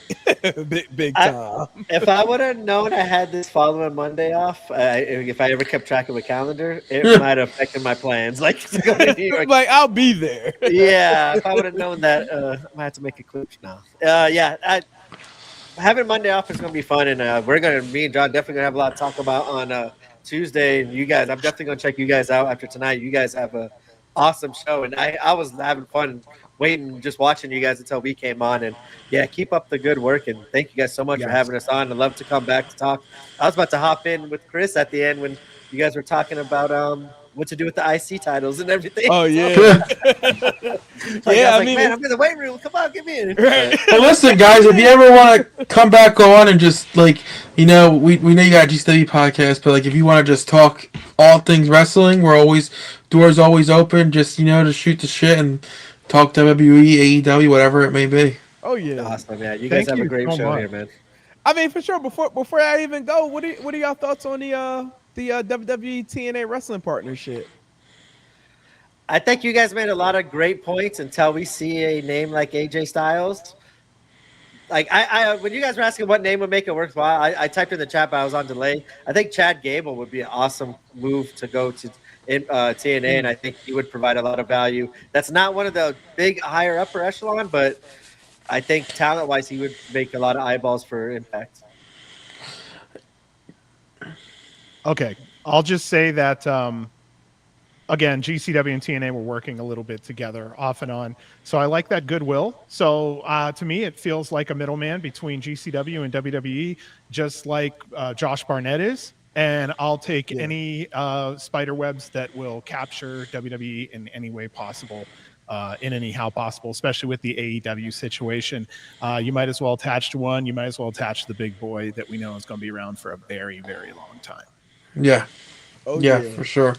big time. If I would have known I had this following Monday off, if I ever kept track of a calendar, it might have affected my plans. Like to go to New York. Like, I'll be there. Yeah, if I would have known that, I might have to make a clip now. Having Monday off is going to be fun, and me and John definitely going to have a lot to talk about on Tuesday. And you guys, I'm definitely going to check you guys out after tonight. You guys have a awesome show, and I was having fun waiting, just watching you guys until we came on. And yeah, keep up the good work, and thank you guys so much for having us on. I'd love to come back to talk. I was about to hop in with Chris at the end when you guys were talking about what to do with the IC titles and everything. Oh yeah. I mean, man, I'm in the weight room. Come on, get me in. Right. Well, listen, guys, if you ever want to come back on and just we know you got a GCW podcast, but like if you want to just talk all things wrestling, doors always open. Just to shoot the shit and talk WWE, AEW, whatever it may be. Oh yeah. Awesome, man. You guys have a great show here, man. I mean, for sure. Before I even go, what are y'all thoughts on the WWE TNA wrestling partnership? I think you guys made a lot of great points until we see a name like AJ Styles. Like I when you guys were asking what name would make it worthwhile, I typed in the chat, but I was on delay. I think Chad Gable would be an awesome move to go to TNA, and I think he would provide a lot of value. That's not one of the big higher upper echelon, but I think talent wise, he would make a lot of eyeballs for Impact. Okay, I'll just say that again, GCW and TNA were working a little bit together off and on. So I like that goodwill. So to me, it feels like a middleman between GCW and WWE, just like Josh Barnett is. And I'll take any spider webs that will capture WWE in any way possible, in any how possible, especially with the AEW situation. You might as well attach to one. You might as well attach to the big boy that we know is going to be around for a very, very long time. Yeah. Oh, yeah, for sure.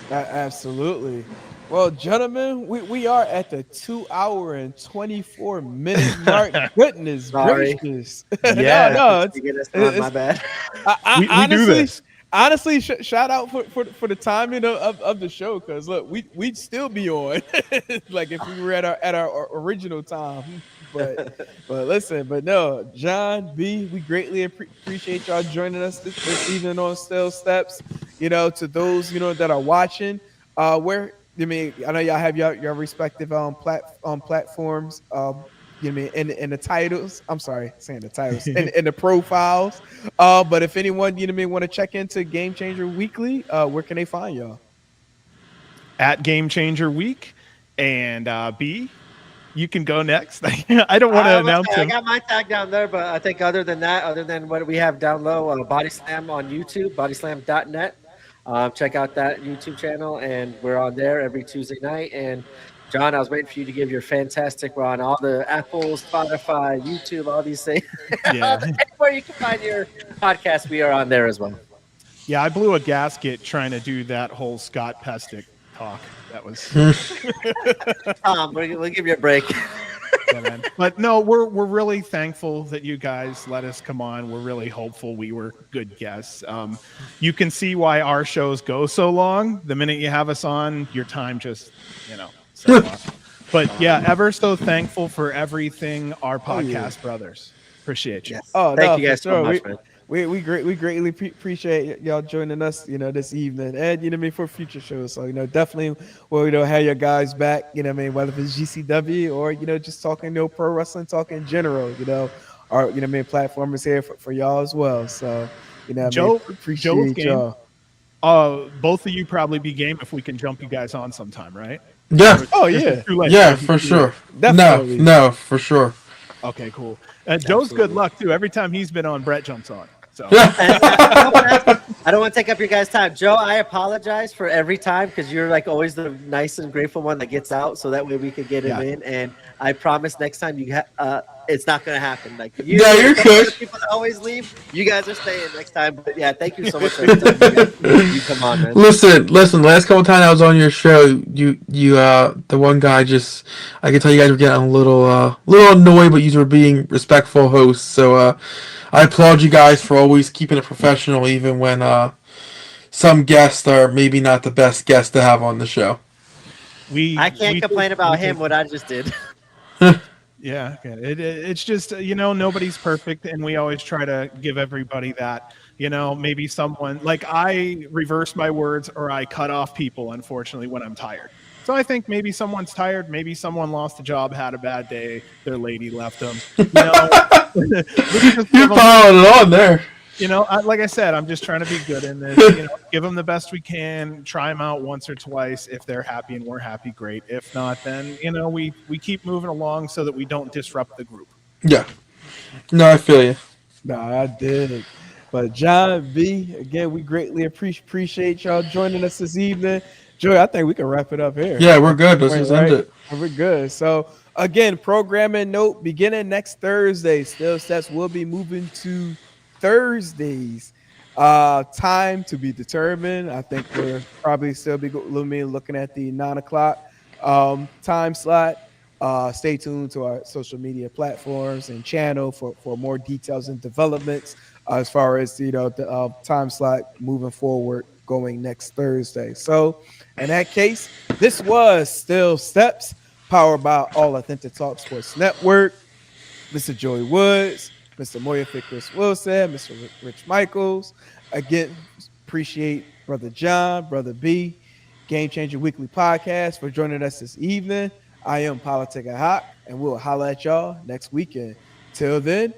Absolutely. Well, gentlemen, we are at the 2 hour and 24 minute mark. Goodness gracious! Yeah, no, my bad. We honestly, do this. Honestly, shout out for the timing of the show, because look, we'd still be on like if we were at our original time. But listen, but no, John B, we greatly appreciate y'all joining us this evening on Still Steps. To those that are watching, where I mean, I know y'all have your respective platforms. In the titles. I'm sorry, saying the titles in the profiles. But if anyone want to check into Game Changer Weekly, where can they find y'all? At Game Changer Week, and B, you can go next. I don't want to announce him. I got my tag down there, but I think other than what we have down low, Body Slam on YouTube, bodyslam.net. Check out that YouTube channel, and we're on there every Tuesday night. And John, I was waiting for you to give your fantastic. We're on all the Apple, Spotify, YouTube, all these things. Yeah. Anywhere you can find your podcast, we are on there as well. Yeah, I blew a gasket trying to do that whole Scott Pestick talk. That was. We'll give you a break. Yeah, man. But no, we're really thankful that you guys let us come on. We're really hopeful we were good guests. You can see why our shows go so long. The minute you have us on, your time just, so but yeah, ever so thankful for everything, our podcast brothers. Appreciate you. Yes. Oh, thank you guys so much, man. We greatly appreciate y'all joining us, this evening, and for future shows. So definitely we'll have your guys back. Whether it's GCW or just talking pro wrestling talk in general. Our platform is here for y'all as well. So Joe, appreciate Joe's game. y'all. Both of you probably be game if we can jump you guys on sometime, right? Yeah. Oh yeah. Yeah, for sure. Definitely. No, for sure. Okay, cool. Joe's good luck too. Every time he's been on, Brett jumps on. So I don't want to take up your guys' time. Joe, I apologize for every time because you're like always the nice and grateful one that gets out, so that way we could get him in. And I promise next time it's not going to happen. Like you're good. People that always leave, you guys are staying next time. But yeah, thank you so much for every time you come on, man. Listen. Last couple times I was on your show, you the one guy I could tell you guys were getting a little annoyed, but you were being respectful hosts. So I applaud you guys for always keeping it professional, even when some guests are maybe not the best guests to have on the show. I can't complain about him. What I just did. Yeah, it's just nobody's perfect, and we always try to give everybody that. Maybe someone like I reverse my words or I cut off people, unfortunately, when I'm tired. So I think maybe someone's tired, maybe someone lost a job, had a bad day, their lady left them. You're piling it on there. Like I said, I'm just trying to be good in this. Give them the best we can. Try them out once or twice. If they're happy and we're happy, great. If not, then we keep moving along so that we don't disrupt the group. Yeah. No, I feel you. No, I did. But John B, again, we greatly appreciate y'all joining us this evening. Joey, I think we can wrap it up here. Yeah, we're good. Let's just end it. We're good. So again, programming note: beginning next Thursday, Still Steps will be moving to Thursdays. Time to be determined. I think we're probably still be looking at the 9 o'clock time slot. Stay tuned to our social media platforms and channel for more details and developments as far as the time slot moving forward going next Thursday. So in that case, this was Still Steps, powered by All Authentic Talk Sports Network. Mr. Joey Woods, Mr. Moyafi Chris Wilson, Mr. Rich Michaels. Again, appreciate Brother John, Brother B, Game Changer Weekly Podcast for joining us this evening. I am Politic Hawk, and we'll holler at y'all next weekend. Till then,